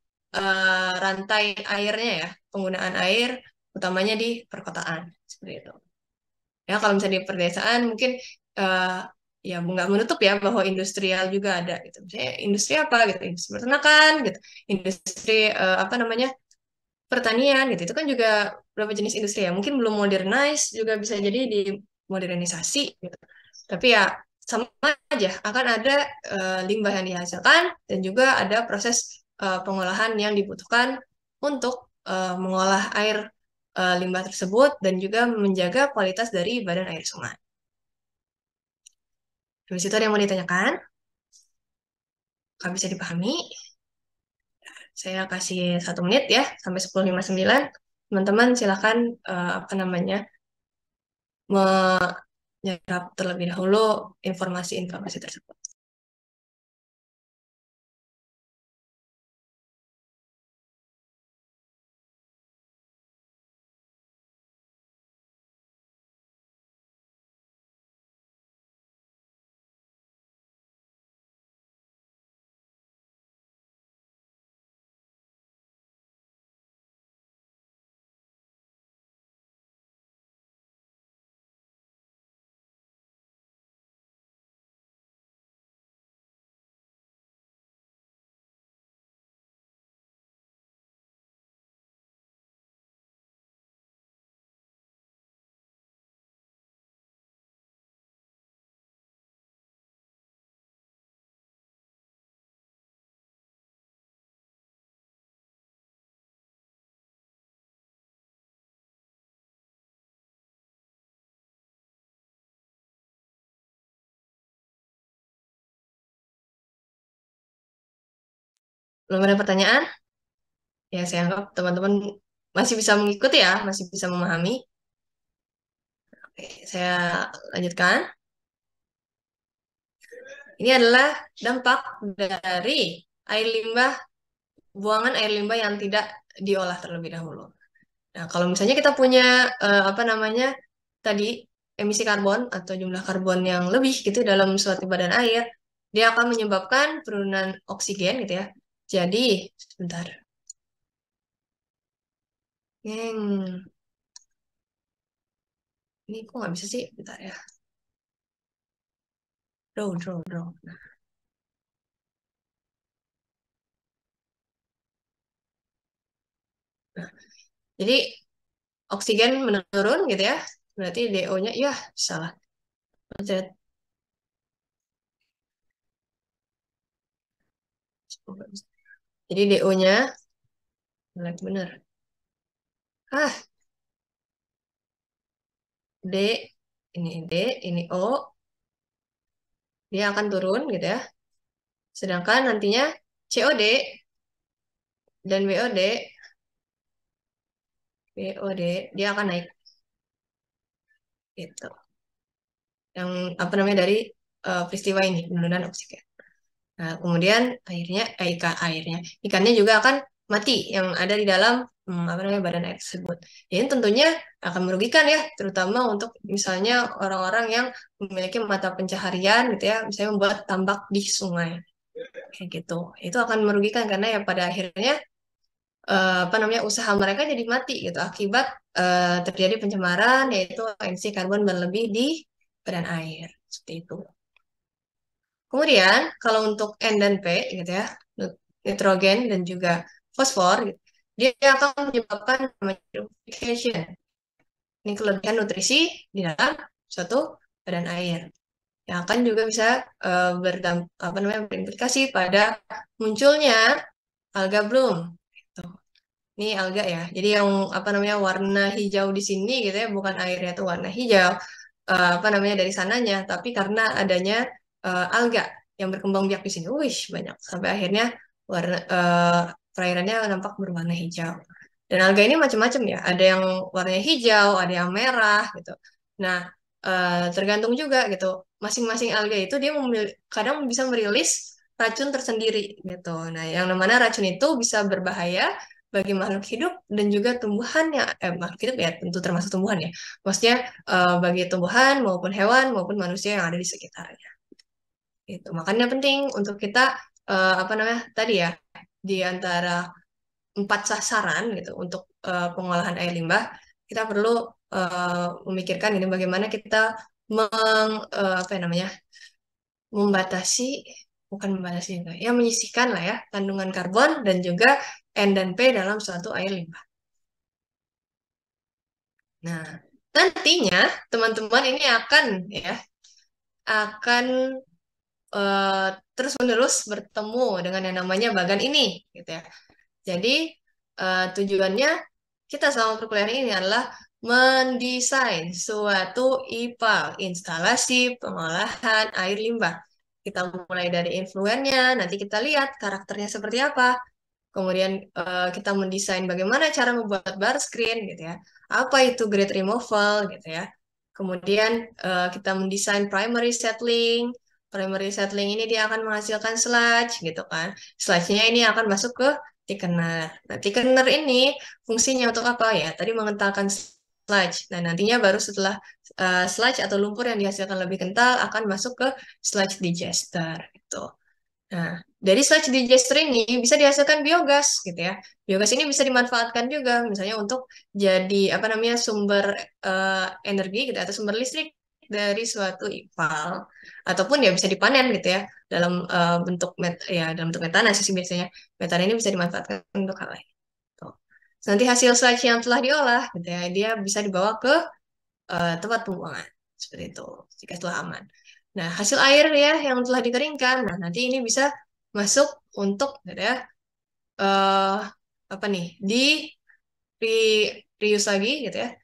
rantai airnya ya, penggunaan air utamanya di perkotaan seperti itu. Ya, kalau misalnya di pedesaan mungkin eh, ya nggak menutup ya bahwa industrial juga ada gitu. Misalnya industri apa gitu, industri peternakan gitu, industri apa namanya pertanian gitu. Itu kan juga berapa jenis industri ya. Mungkin belum modernize juga bisa jadi di modernisasi gitu. Tapi ya sama aja akan ada limbah yang dihasilkan dan juga ada proses pengolahan yang dibutuhkan untuk mengolah air limbah tersebut dan juga menjaga kualitas dari badan air sungai. Habis itu ada yang mau ditanyakan? Kalau bisa dipahami? Saya kasih 1 menit ya, sampai 10.59. Teman-teman silakan apa namanya menyerap terlebih dahulu informasi-informasi tersebut. Belum ada pertanyaan? Ya, saya anggap teman-teman masih bisa mengikuti ya, masih bisa memahami. Oke, saya lanjutkan. Ini adalah dampak dari air limbah, buangan air limbah yang tidak diolah terlebih dahulu. Nah, kalau misalnya kita punya apa namanya tadi emisi karbon atau jumlah karbon yang lebih gitu dalam suatu badan air, dia akan menyebabkan penurunan oksigen gitu ya. Jadi, sebentar. Hmm, ini kok nggak bisa sih? Bentar ya. Draw. Nah, jadi oksigen menurun gitu ya. Berarti DO-nya, ya salah. Jadi DO-nya, benar. Ah, D, D, ini O, dia akan turun gitu ya. Sedangkan nantinya COD dan BOD, dia akan naik gitu. Yang apa namanya dari peristiwa ini, penurunan oksigen. Nah, kemudian ikannya juga akan mati yang ada di dalam apa namanya badan air tersebut. Ini tentunya akan merugikan ya, terutama untuk misalnya orang-orang yang memiliki mata pencaharian gitu ya, misalnya membuat tambak di sungai kayak gitu. Itu akan merugikan karena ya pada akhirnya apa namanya usaha mereka jadi mati gitu akibat terjadi pencemaran yaitu emisi karbon berlebih di badan air seperti itu. Kemudian kalau untuk N dan P gitu ya, nitrogen dan juga fosfor, gitu, dia akan menyebabkan namanya eutrophication. Ini kelebihan nutrisi di dalam suatu badan air yang akan juga bisa apa namanya berimplikasi pada munculnya alga bloom. Gitu. Ini alga ya. Jadi yang apa namanya warna hijau di sini gitu ya, bukan airnya tuh warna hijau, apa namanya dari sananya, tapi karena adanya alga yang berkembang biak di sini. Wih, banyak. Sampai akhirnya warna perairannya nampak berwarna hijau. Dan alga ini macam-macam ya. Ada yang warnanya hijau, ada yang merah gitu. Nah, tergantung juga gitu. Masing-masing alga itu dia kadang bisa merilis racun tersendiri gitu. Nah, yang mana racun itu bisa berbahaya bagi makhluk hidup dan juga tumbuhan yang makhluk hidup ya tentu termasuk tumbuhan ya. Maksudnya bagi tumbuhan maupun hewan maupun manusia yang ada di sekitarnya. Itu makanya penting untuk kita apa namanya tadi ya di antara 4 sasaran gitu untuk pengolahan air limbah kita perlu memikirkan ini bagaimana kita apa ya namanya membatasi bukan membatasi juga ya menyisihkan lah ya kandungan karbon dan juga N dan P dalam suatu air limbah. Nah, nantinya teman-teman ini akan eh, terus-menerus bertemu dengan yang namanya bagan ini, gitu ya. Jadi tujuannya kita selama perkuliahan ini adalah mendesain suatu IPAL, instalasi pengolahan air limbah. Kita mulai dari influennya, nanti kita lihat karakternya seperti apa. Kemudian kita mendesain bagaimana cara membuat bar screen gitu ya. Apa itu grid removal gitu ya. Kemudian kita mendesain primary settling. Primary settling ini dia akan menghasilkan sludge gitu kan. Sludge-nya ini akan masuk ke thickener. Nah, thickener ini fungsinya untuk apa ya? Tadi mengentalkan sludge. Nah, nantinya baru setelah sludge atau lumpur yang dihasilkan lebih kental akan masuk ke sludge digester gitu. Nah, dari sludge digester ini bisa dihasilkan biogas gitu ya. Biogas ini bisa dimanfaatkan juga misalnya untuk jadi apa namanya sumber energi gitu atau sumber listrik dari suatu IPAL ataupun ya bisa dipanen gitu ya dalam bentuk dalam bentuk metana sih biasanya. Metana ini bisa dimanfaatkan untuk hal lain. Tuh. Nanti hasil sludge yang telah diolah gitu ya, dia bisa dibawa ke tempat pembuangan seperti itu jika telah aman. Nah, hasil air ya yang telah dikeringkan, nah nanti ini bisa masuk untuk gitu ya eh apa nih di reuse lagi gitu ya,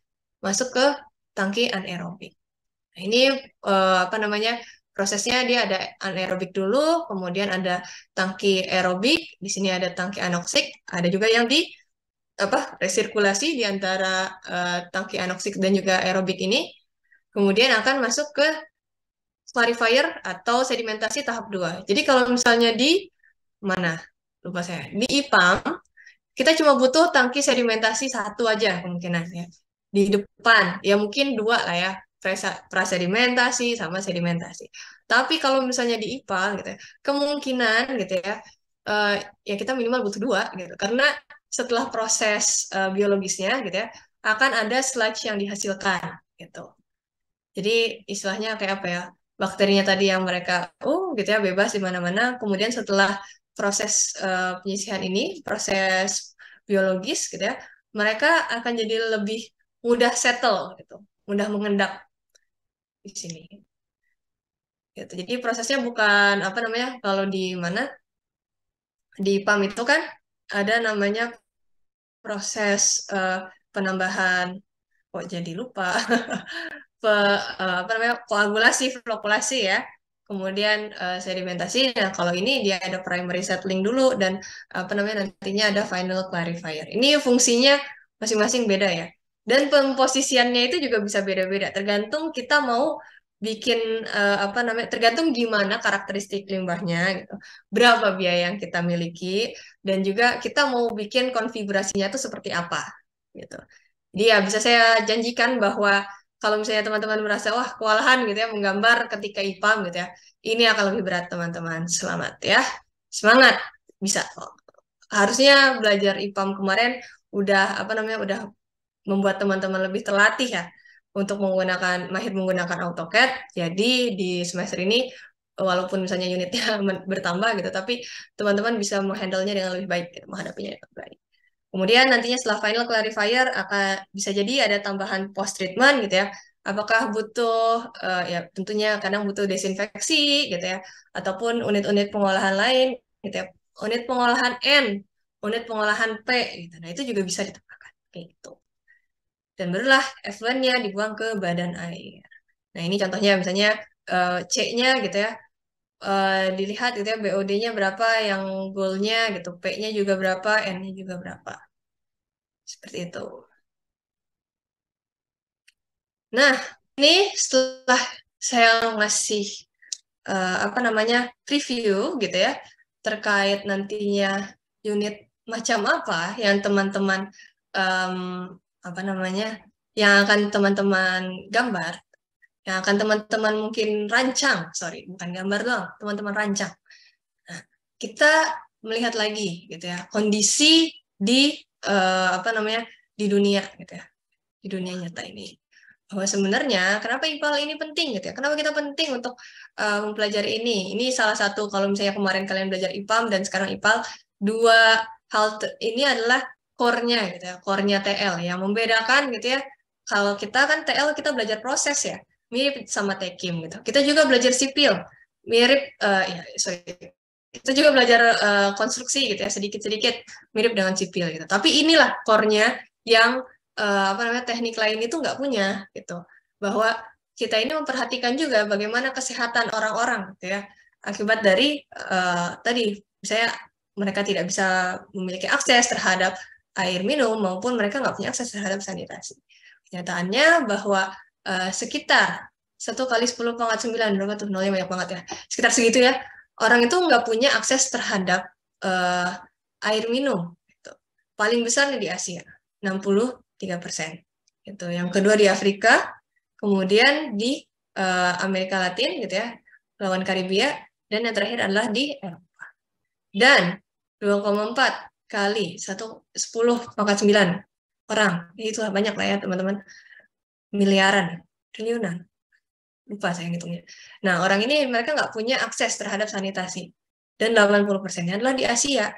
masuk ke tangki anaerobik. Nah, ini apa namanya Prosesnya dia ada anaerobik dulu, kemudian ada tangki aerobik, di sini ada tangki anoksik, ada juga yang di apa resirkulasi di antara tangki anoksik dan juga aerobik ini, kemudian akan masuk ke clarifier atau sedimentasi tahap 2. Jadi kalau misalnya di mana? Lupa saya. Di IPAM, kita cuma butuh tangki sedimentasi satu aja kemungkinan ya. Di depan, ya mungkin dua lah ya. Prasedimentasi sama sedimentasi. Tapi kalau misalnya di IPA gitu ya, kemungkinan gitu ya, eh, ya kita minimal butuh dua gitu. Karena setelah proses biologisnya gitu ya, akan ada sludge yang dihasilkan gitu. Jadi istilahnya kayak apa ya? Bakterinya tadi yang mereka gitu ya bebas di mana-mana. Kemudian setelah proses penyisihan ini, proses biologis gitu ya, mereka akan jadi lebih mudah settle gitu, mudah mengendap di sini. Gitu. Jadi prosesnya bukan apa namanya kalau di mana di PAM itu kan ada namanya proses penambahan kok jadi lupa apa namanya koagulasi, flokulasi ya. Kemudian sedimentasi. Nah, kalau ini dia ada primary settling dulu dan apa namanya nantinya ada final clarifier. Ini fungsinya masing-masing beda ya. Dan pemposisiannya itu juga bisa beda-beda. Tergantung kita mau bikin apa namanya, tergantung gimana karakteristik limbahnya gitu. Berapa biaya yang kita miliki dan juga kita mau bikin konfigurasinya itu seperti apa gitu. Jadi ya bisa saya janjikan bahwa kalau misalnya teman-teman merasa wah kewalahan gitu ya menggambar ketika IPAM gitu ya, ini akan lebih berat teman-teman. Selamat ya, semangat bisa. Harusnya belajar IPAM kemarin udah apa namanya udah membuat teman-teman lebih terlatih ya untuk menggunakan mahir menggunakan AutoCAD. Jadi di semester ini walaupun misalnya unitnya bertambah gitu, tapi teman-teman bisa menghandle-nya dengan lebih baik, gitu, menghadapinya dengan baik. Kemudian nantinya setelah final clarifier akan bisa jadi ada tambahan post treatment gitu ya. Apakah butuh ya tentunya kadang butuh desinfeksi gitu ya ataupun unit-unit pengolahan lain gitu ya. Unit pengolahan N, unit pengolahan P gitu. Nah, itu juga bisa ditambahkan kayak gitu. Dan barulah effluentnya dibuang ke badan air. Nah, ini contohnya misalnya C-nya gitu ya. Dilihat gitu ya BOD-nya berapa yang goal-nya gitu, P-nya juga berapa, N-nya juga berapa. Seperti itu. Nah, ini setelah saya ngasih apa namanya review gitu ya terkait nantinya unit macam apa yang teman-teman em, apa namanya yang akan teman-teman gambar, yang akan teman-teman mungkin rancang, sorry bukan gambar doang, teman-teman rancang. Nah, kita melihat lagi gitu ya kondisi di apa namanya di dunia gitu ya di dunia nyata ini bahwa sebenarnya kenapa IPAL ini penting gitu ya. Kenapa kita penting untuk mempelajari ini? Ini salah satu kalau misalnya kemarin kalian belajar IPAM dan sekarang IPAL, dua hal ini adalah core-nya gitu ya, core-nya TL yang membedakan gitu ya. Kalau kita kan TL kita belajar proses ya, mirip sama Tekim gitu. Kita juga belajar sipil, mirip ya sorry. Kita juga belajar konstruksi gitu ya, sedikit-sedikit mirip dengan sipil gitu. Tapi inilah core-nya yang apa namanya teknik lain itu nggak punya gitu bahwa kita ini memperhatikan juga bagaimana kesehatan orang-orang gitu ya akibat dari tadi misalnya mereka tidak bisa memiliki akses terhadap air minum maupun mereka nggak punya akses terhadap sanitasi. Kenyataannya bahwa sekitar 1 kali 10⁻⁹ berapa tuh nolnya banyak banget ya sekitar segitu ya orang itu nggak punya akses terhadap uh, air minum gitu. Paling besar di Asia 63%. Gitu. Yang kedua di Afrika, kemudian di Amerika Latin gitu ya, lawan Karibia, dan yang terakhir adalah di Eropa. Dan 2,4 kali 10⁻⁹ orang, itu banyak lah ya teman-teman, miliaran, triliunan, lupa saya ngitungnya. Nah orang ini mereka nggak punya akses terhadap sanitasi, dan 80%-nya adalah di Asia.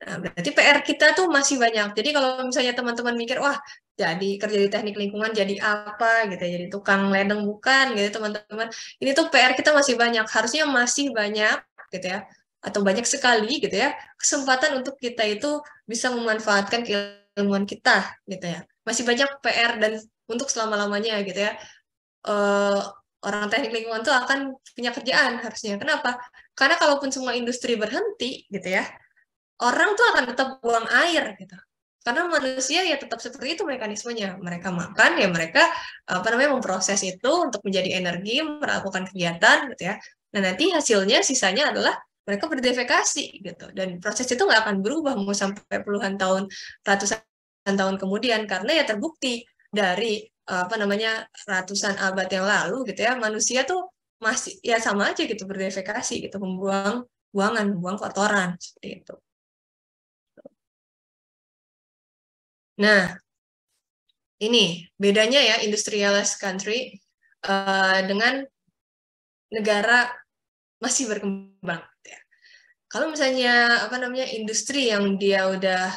Nah, berarti PR kita tuh masih banyak. Jadi kalau misalnya teman-teman mikir, wah, jadi kerja di teknik lingkungan jadi apa gitu ya, jadi tukang ledeng bukan gitu teman-teman. Ini tuh PR kita masih banyak. Harusnya masih banyak gitu ya, atau banyak sekali gitu ya, kesempatan untuk kita itu bisa memanfaatkan keilmuan kita gitu ya. Masih banyak PR dan untuk selama-lamanya gitu ya. orang teknik lingkungan tuh akan punya kerjaan harusnya. Kenapa? Karena kalaupun semua industri berhenti gitu ya, orang tuh akan tetap buang air gitu. Karena manusia ya tetap seperti itu mekanismenya. Mereka makan ya mereka apa namanya memproses itu untuk menjadi energi, melakukan kegiatan gitu ya. Nah, nanti hasilnya sisanya adalah mereka berdefekasi gitu. Dan proses itu nggak akan berubah mau sampai puluhan tahun, ratusan tahun kemudian karena ya terbukti dari apa namanya ratusan abad yang lalu gitu ya, manusia tuh masih ya sama aja gitu berdefekasi gitu, membuang buangan, membuang kotoran seperti itu. Nah, ini bedanya ya industrialized country dengan negara masih berkembang. Ya. Kalau misalnya apa namanya industri yang dia udah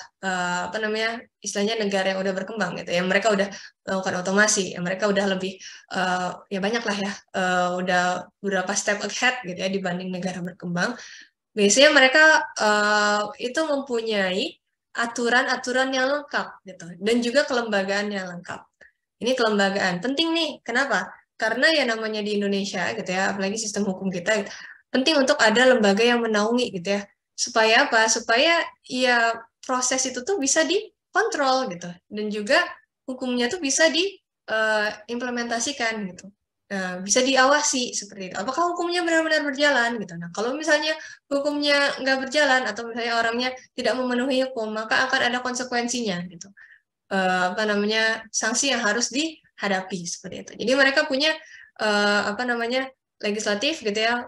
apa namanya istilahnya negara yang udah berkembang gitu ya, mereka udah melakukan otomasi, ya mereka udah lebih ya banyak lah ya, udah beberapa step ahead gitu ya dibanding negara berkembang. Biasanya mereka itu mempunyai aturan-aturan yang lengkap gitu dan juga kelembagaan yang lengkap. Ini kelembagaan penting nih. Kenapa? Karena ya namanya di Indonesia gitu ya, apalagi sistem hukum kita gitu, penting untuk ada lembaga yang menaungi gitu ya. Supaya apa? Supaya ya proses itu tuh bisa dikontrol gitu dan juga hukumnya tuh bisa diimplementasikan gitu. Nah, bisa diawasi seperti itu. Apakah hukumnya benar-benar berjalan gitu. Nah, kalau misalnya hukumnya nggak berjalan atau misalnya orangnya tidak memenuhi hukum, maka akan ada konsekuensinya gitu. Apa namanya sanksi yang harus dihadapi seperti itu. Jadi mereka punya apa namanya legislatif gitu ya,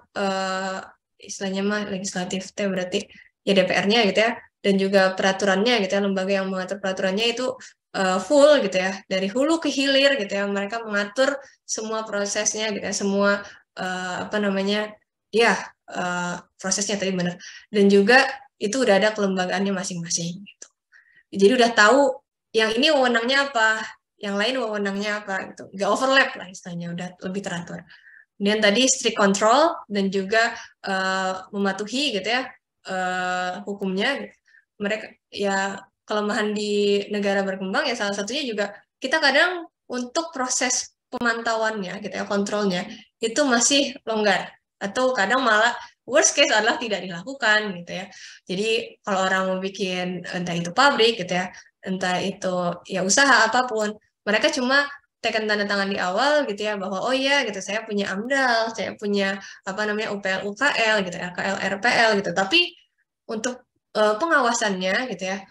istilahnya mah legislatif itu berarti ya DPR-nya gitu ya, dan juga peraturannya gitu ya, lembaga yang mengatur peraturannya itu full gitu ya, dari hulu ke hilir gitu ya, mereka mengatur semua prosesnya gitu ya, semua apa namanya ya prosesnya tadi benar, dan juga itu udah ada kelembagaannya masing-masing gitu. Jadi udah tahu yang ini wewenangnya apa, yang lain wewenangnya apa gitu. Nggak overlap lah istilahnya, udah lebih teratur. Kemudian tadi strict control dan juga mematuhi gitu ya hukumnya. Mereka ya kelemahan di negara berkembang ya salah satunya juga kita kadang untuk proses pemantauannya gitu ya kontrolnya itu masih longgar atau kadang malah worst case adalah tidak dilakukan gitu ya. Jadi kalau orang mau bikin entah itu pabrik gitu ya, entah itu ya usaha apapun, mereka cuma tekan tanda tangan di awal gitu ya bahwa oh iya gitu saya punya AMDAL, saya punya apa namanya UPL UKL gitu, RKL RPL gitu. Tapi untuk pengawasannya gitu ya,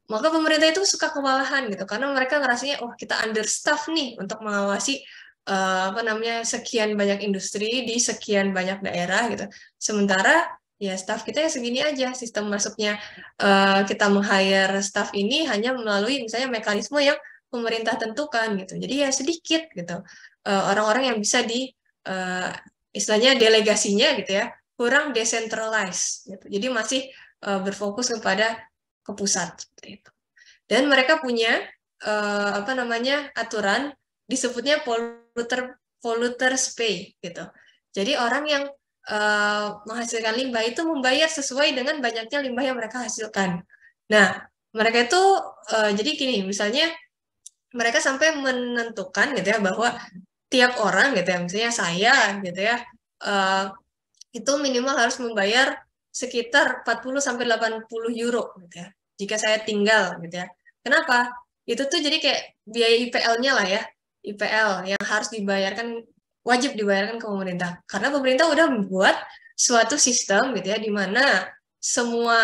maka pemerintah itu suka kewalahan gitu karena mereka ngerasanya oh kita understaff nih untuk mengawasi apa namanya sekian banyak industri di sekian banyak daerah gitu. Sementara ya staff kita ya segini aja, sistem masuknya kita meng-hire staff ini hanya melalui misalnya mekanisme yang pemerintah tentukan gitu. Jadi ya sedikit gitu orang-orang yang bisa di uh, istilahnya delegasinya gitu ya kurang decentralized gitu. Jadi masih berfokus kepada ke pusat seperti itu. Dan mereka punya apa namanya aturan disebutnya polluters pay gitu. Jadi orang yang menghasilkan limbah itu membayar sesuai dengan banyaknya limbah yang mereka hasilkan. Nah, mereka itu jadi gini, misalnya mereka sampai menentukan gitu ya bahwa tiap orang gitu ya, misalnya saya gitu ya, uh, itu minimal harus membayar sekitar 40 sampai 80 euro gitu ya. Jika saya tinggal gitu ya. Kenapa? Itu tuh jadi kayak biaya IPL-nya lah ya. IPL yang harus dibayarkan wajib dibayarkan ke pemerintah. Karena pemerintah udah membuat suatu sistem gitu ya di mana semua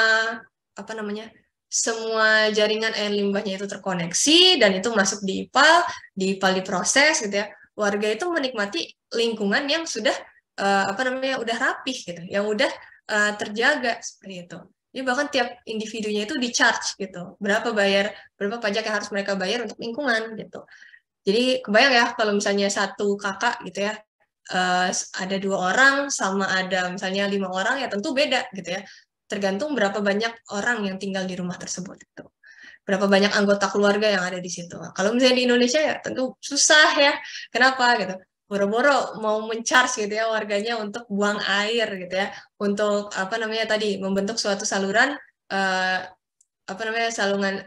apa namanya? Semua jaringan air limbahnya itu terkoneksi dan itu masuk di IPAL, diproses gitu ya. Warga itu menikmati lingkungan yang sudah apa namanya udah rapih gitu, yang udah terjaga seperti itu. Jadi bahkan tiap individunya itu di-charge gitu, berapa pajak yang harus mereka bayar untuk lingkungan gitu. Jadi kebayang ya kalau misalnya satu kakak gitu ya, ada 2 orang sama ada misalnya 5 orang ya tentu beda gitu ya. Tergantung berapa banyak orang yang tinggal di rumah tersebut gitu. Berapa banyak anggota keluarga yang ada di situ. Kalau misalnya di Indonesia ya tentu susah ya. Kenapa gitu? Boro-boro mau men-charge gitu ya warganya untuk buang air gitu ya. Untuk apa namanya tadi membentuk suatu saluran apa namanya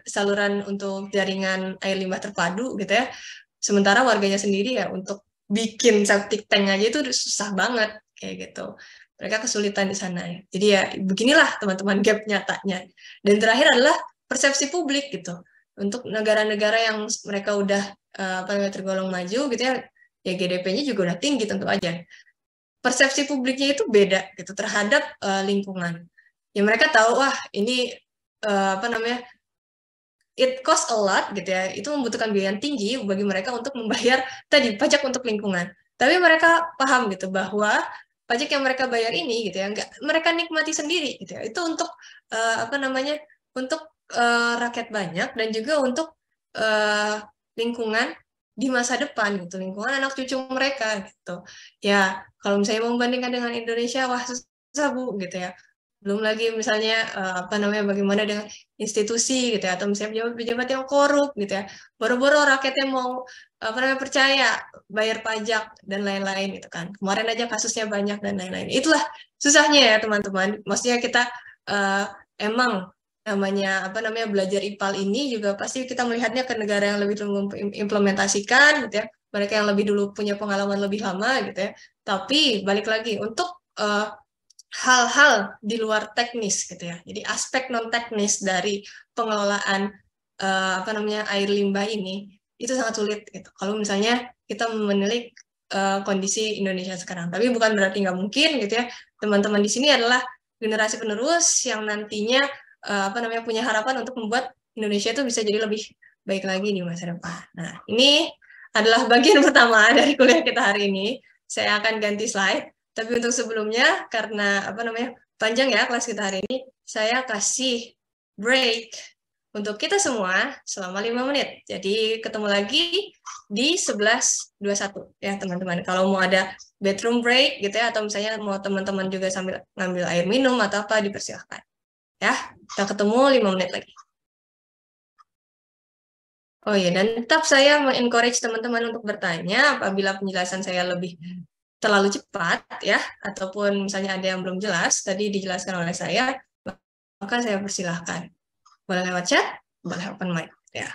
saluran untuk jaringan air limbah terpadu gitu ya. Sementara warganya sendiri ya untuk bikin septic tank aja itu udah susah banget kayak gitu. Mereka kesulitan di sana ya. Jadi ya beginilah teman-teman gap nyatanya. Dan terakhir adalah persepsi publik gitu. Untuk negara-negara yang mereka udah apa namanya tergolong maju gitu ya, ya GDP-nya juga udah tinggi tentu aja. Persepsi publiknya itu beda gitu terhadap lingkungan. Ya mereka tahu wah ini apa namanya it cost a lot gitu ya. Itu membutuhkan biaya yang tinggi bagi mereka untuk membayar tadi pajak untuk lingkungan. Tapi mereka paham gitu bahwa pajak yang mereka bayar ini gitu ya, nggak mereka nikmati sendiri gitu ya. Itu untuk apa namanya untuk rakyat banyak dan juga untuk uh, lingkungan di masa depan gitu, lingkungan anak cucu mereka gitu. Ya kalau misalnya membandingkan dengan Indonesia, wah susah Bu gitu ya. Belum lagi misalnya apa namanya bagaimana dengan institusi gitu ya, atau misalnya pejabat-pejabat yang korup gitu ya. Boro-boro rakyatnya mau apa namanya percaya bayar pajak dan lain-lain gitu kan. Kemarin aja kasusnya banyak dan lain-lain. Itulah susahnya ya teman-teman. Maksudnya kita uh, emang namanya apa namanya belajar IPAL ini juga pasti kita melihatnya ke negara yang lebih dulu mengimplementasikan gitu ya. Mereka yang lebih dulu punya pengalaman lebih lama gitu ya. Tapi balik lagi untuk hal-hal di luar teknis gitu ya. Jadi aspek non teknis dari pengelolaan apa namanya air limbah ini itu sangat sulit gitu. Kalau misalnya kita menilik kondisi Indonesia sekarang. Tapi bukan berarti nggak mungkin gitu ya. Teman-teman di sini adalah generasi penerus yang nantinya apa namanya punya harapan untuk membuat Indonesia itu bisa jadi lebih baik lagi di masa depan. Nah, ini adalah bagian pertama dari kuliah kita hari ini. Saya akan ganti slide. Tapi untuk sebelumnya, karena apa namanya panjang ya kelas kita hari ini, saya kasih break untuk kita semua selama 5 menit. Jadi ketemu lagi di 11.21 ya teman-teman. Kalau mau ada bedroom break gitu ya, atau misalnya mau teman-teman juga sambil ngambil air minum atau apa, dipersilahkan. Ya, kita ketemu 5 menit lagi. Oh iya, dan tetap saya mengencourage teman-teman untuk bertanya apabila penjelasan saya lebih terlalu cepat ya, ataupun misalnya ada yang belum jelas, tadi dijelaskan oleh saya, maka saya persilahkan. Boleh lewat chat, boleh open mic. Ya.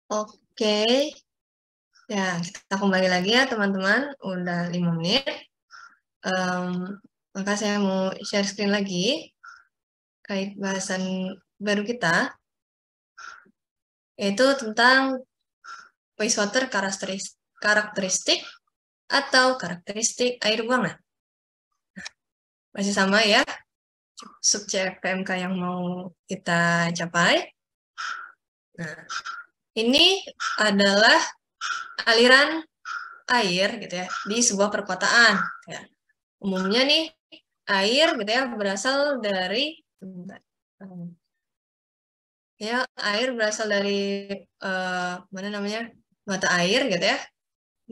Oke, ya kita kembali lagi ya teman-teman, udah 5 menit. Maka saya mau share screen lagi, kait bahasan baru kita, yaitu tentang wastewater karakteristik atau karakteristik air buangan. Masih sama ya, subjek PMK yang mau kita capai. Nah, ini adalah aliran air gitu ya di sebuah perkotaan. Ya. Umumnya nih air gitu ya berasal dari ya air berasal dari mana namanya mata air gitu ya.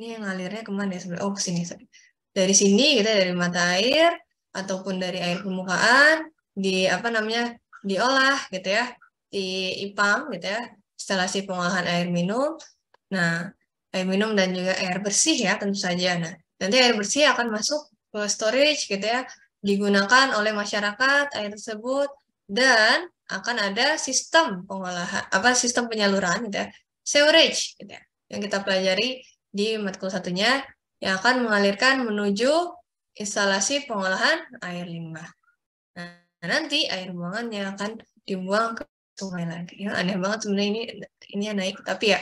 Ini yang alirnya kemana ya sebenarnya? Oh, ke sini. Dari sini gitu ya, dari mata air ataupun dari air permukaan di apa namanya diolah gitu ya, di IPAM gitu ya, instalasi pengolahan air minum. Nah, air minum dan juga air bersih ya tentu saja. Nah, nanti air bersih akan masuk ke storage gitu ya, digunakan oleh masyarakat air tersebut dan akan ada sistem pengolahan sistem penyaluran gitu ya, sewerage gitu ya, yang kita pelajari di matkul satunya yang akan mengalirkan menuju instalasi pengolahan air limbah. Nah, nanti air buangannya akan dibuang ke sungai lagi. Ya, aneh banget sebenarnya ini naik, tapi ya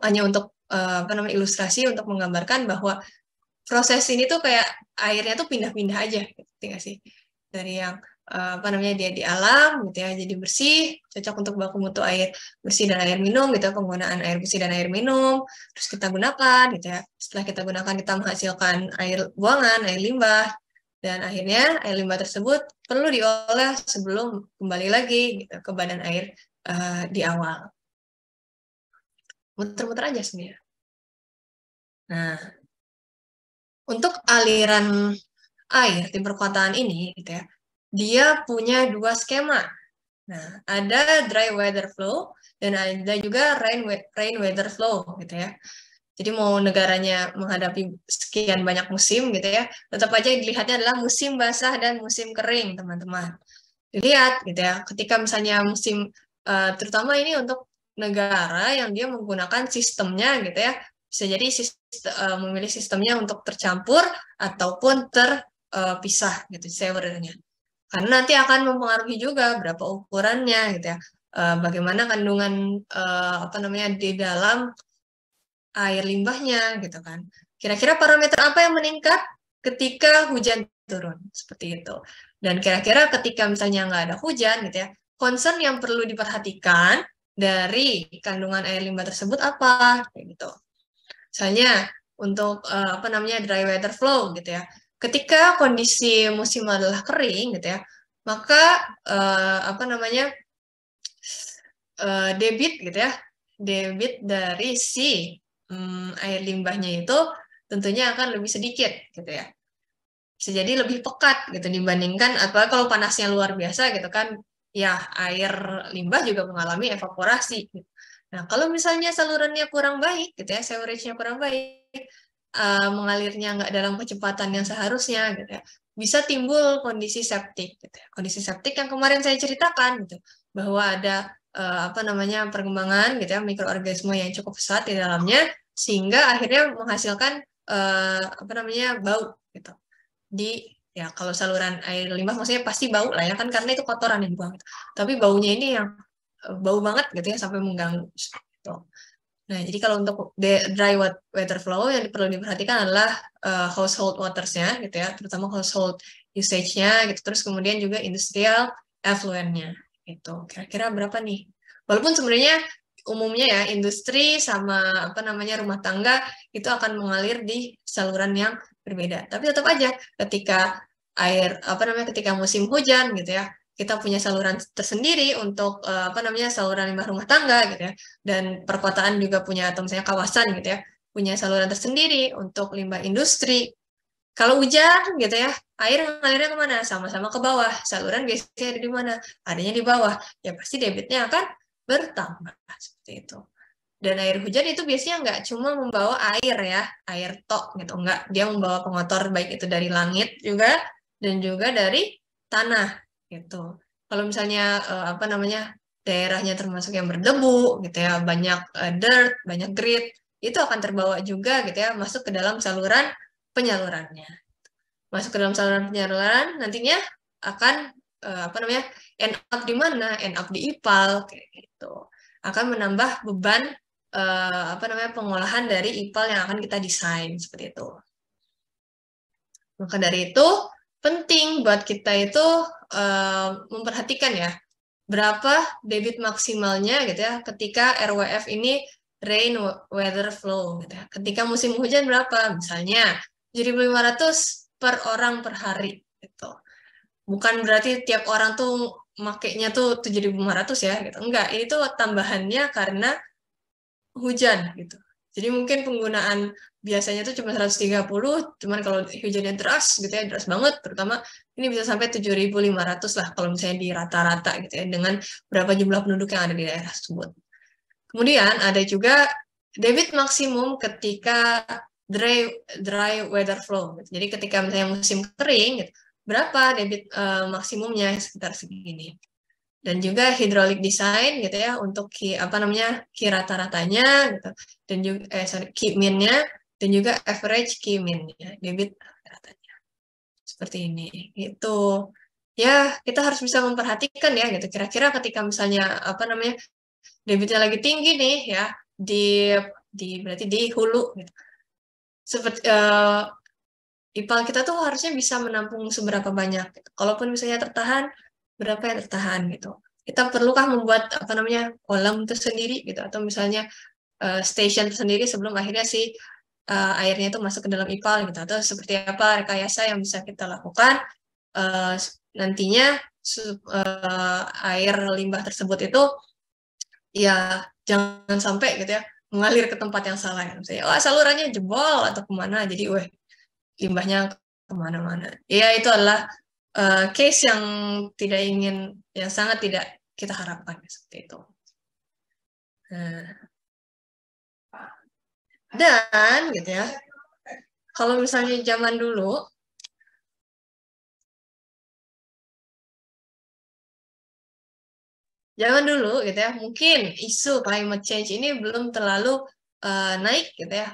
hanya untuk ilustrasi untuk menggambarkan bahwa proses ini tuh kayak airnya tuh pindah-pindah aja, gitu nggak sih? Dari yang dia di alam gitu ya, jadi bersih, cocok untuk baku mutu air bersih dan air minum gitu, penggunaan air bersih dan air minum, terus kita gunakan gitu ya. Setelah kita gunakan kita menghasilkan air buangan, air limbah, dan akhirnya air limbah tersebut perlu diolah sebelum kembali lagi gitu ke badan air di awal. Muter-muter aja sebenarnya. Nah, untuk aliran air di perkotaan ini, gitu ya, dia punya dua skema. Nah, ada dry weather flow dan ada juga rain weather flow, gitu ya. Jadi mau negaranya menghadapi sekian banyak musim, gitu ya, tetap aja dilihatnya adalah musim basah dan musim kering, teman-teman. Dilihat, gitu ya, ketika misalnya musim, terutama ini untuk negara yang dia menggunakan sistemnya, gitu ya, bisa jadi memilih sistemnya untuk tercampur ataupun terpisah gitu sewernya. Karena nanti akan mempengaruhi juga berapa ukurannya gitu ya. Bagaimana kandungan di dalam air limbahnya gitu kan. Kira-kira parameter apa yang meningkat ketika hujan turun seperti itu. Dan kira-kira ketika misalnya nggak ada hujan gitu ya, concern yang perlu diperhatikan dari kandungan air limbah tersebut apa kayak gitu. Misalnya untuk dry weather flow gitu ya. Ketika kondisi musim adalah kering gitu ya, maka debit gitu ya, debit dari si air limbahnya itu tentunya akan lebih sedikit gitu ya. Bisa jadi lebih pekat gitu dibandingkan atau kalau panasnya luar biasa gitu kan, ya air limbah juga mengalami evaporasi. Gitu. Nah, kalau misalnya salurannya kurang baik gitu ya, sewerage-nya kurang baik, mengalirnya nggak dalam kecepatan yang seharusnya gitu ya, bisa timbul kondisi septik gitu ya. Kondisi septik yang kemarin saya ceritakan gitu, bahwa ada perkembangan gitu ya mikroorganisme yang cukup pesat di dalamnya sehingga akhirnya menghasilkan bau gitu di ya kalau saluran air limbah maksudnya pasti bau lah ya kan karena itu kotoran yang dibuang gitu. Tapi baunya ini yang bau banget gitu ya sampai mengganggu gitu. Nah, jadi kalau untuk dry water flow yang perlu diperhatikan adalah household waters-nya gitu ya, terutama household usage-nya gitu, terus kemudian juga industrial effluent-nya gitu. Kira-kira berapa nih? Walaupun sebenarnya umumnya ya industri sama rumah tangga itu akan mengalir di saluran yang berbeda. Tapi tetap aja ketika ketika musim hujan gitu ya, kita punya saluran tersendiri untuk saluran limbah rumah tangga gitu ya, dan perkotaan juga punya atau misalnya kawasan gitu ya punya saluran tersendiri untuk limbah industri. Kalau hujan gitu ya, air ngalirnya kemana? Sama-sama ke bawah. Saluran biasanya ada di mana? Adanya di bawah. Ya pasti debitnya akan bertambah seperti itu. Dan air hujan itu biasanya nggak cuma membawa air ya, air tok gitu, nggak. Dia membawa pengotor baik itu dari langit juga dan juga dari tanah gitu. Kalau misalnya daerahnya termasuk yang berdebu gitu ya, banyak dirt, banyak grit, itu akan terbawa juga gitu ya masuk ke dalam saluran penyalurannya. Masuk ke dalam saluran penyaluran nantinya akan apa namanya? End up di mana? End up di IPAL kayak gitu. Akan menambah beban apa namanya? Pengolahan dari IPAL yang akan kita desain seperti itu. Maka dari itu penting buat kita itu memperhatikan ya berapa debit maksimalnya gitu ya ketika RWF ini rain weather flow gitu ya. Ketika musim hujan berapa? Misalnya 7.500 per orang per hari gitu. Bukan berarti tiap orang tuh makainya tuh 7.500 ya gitu. Enggak, ini tuh tambahannya karena hujan gitu. Jadi mungkin penggunaan biasanya tuh cuma 130, cuman kalau hujannya deras gitu ya, deras banget, terutama ini bisa sampai 7.500 lah kalau misalnya di rata-rata gitu ya, dengan berapa jumlah penduduk yang ada di daerah tersebut. Kemudian ada juga debit maksimum ketika dry weather flow. Gitu. Jadi ketika misalnya musim kering, gitu, berapa debit maksimumnya sekitar segini. Dan juga hydraulic design gitu ya untuk apa namanya key rata-ratanya gitu dan juga key min-nya dan juga average key min-nya debit ratanya seperti ini gitu ya kita harus bisa memperhatikan ya gitu kira-kira ketika misalnya apa namanya debitnya lagi tinggi nih ya berarti di hulu gitu seperti IPAL kita tuh harusnya bisa menampung seberapa banyak gitu. Kalaupun misalnya tertahan berapa yang tertahan gitu kita perlukah membuat apa namanya kolam tersendiri gitu atau misalnya station tersendiri sebelum akhirnya si airnya itu masuk ke dalam IPAL gitu atau seperti apa rekayasa yang bisa kita lakukan nantinya air limbah tersebut itu ya jangan sampai gitu ya mengalir ke tempat yang salah ya. Misalnya salurannya jebol atau kemana jadi limbahnya kemana-mana ya itu adalah case yang tidak ingin yang sangat tidak kita harapkan seperti itu. Nah, dan gitu ya, kalau misalnya zaman dulu gitu ya, mungkin isu climate change ini belum terlalu naik gitu ya,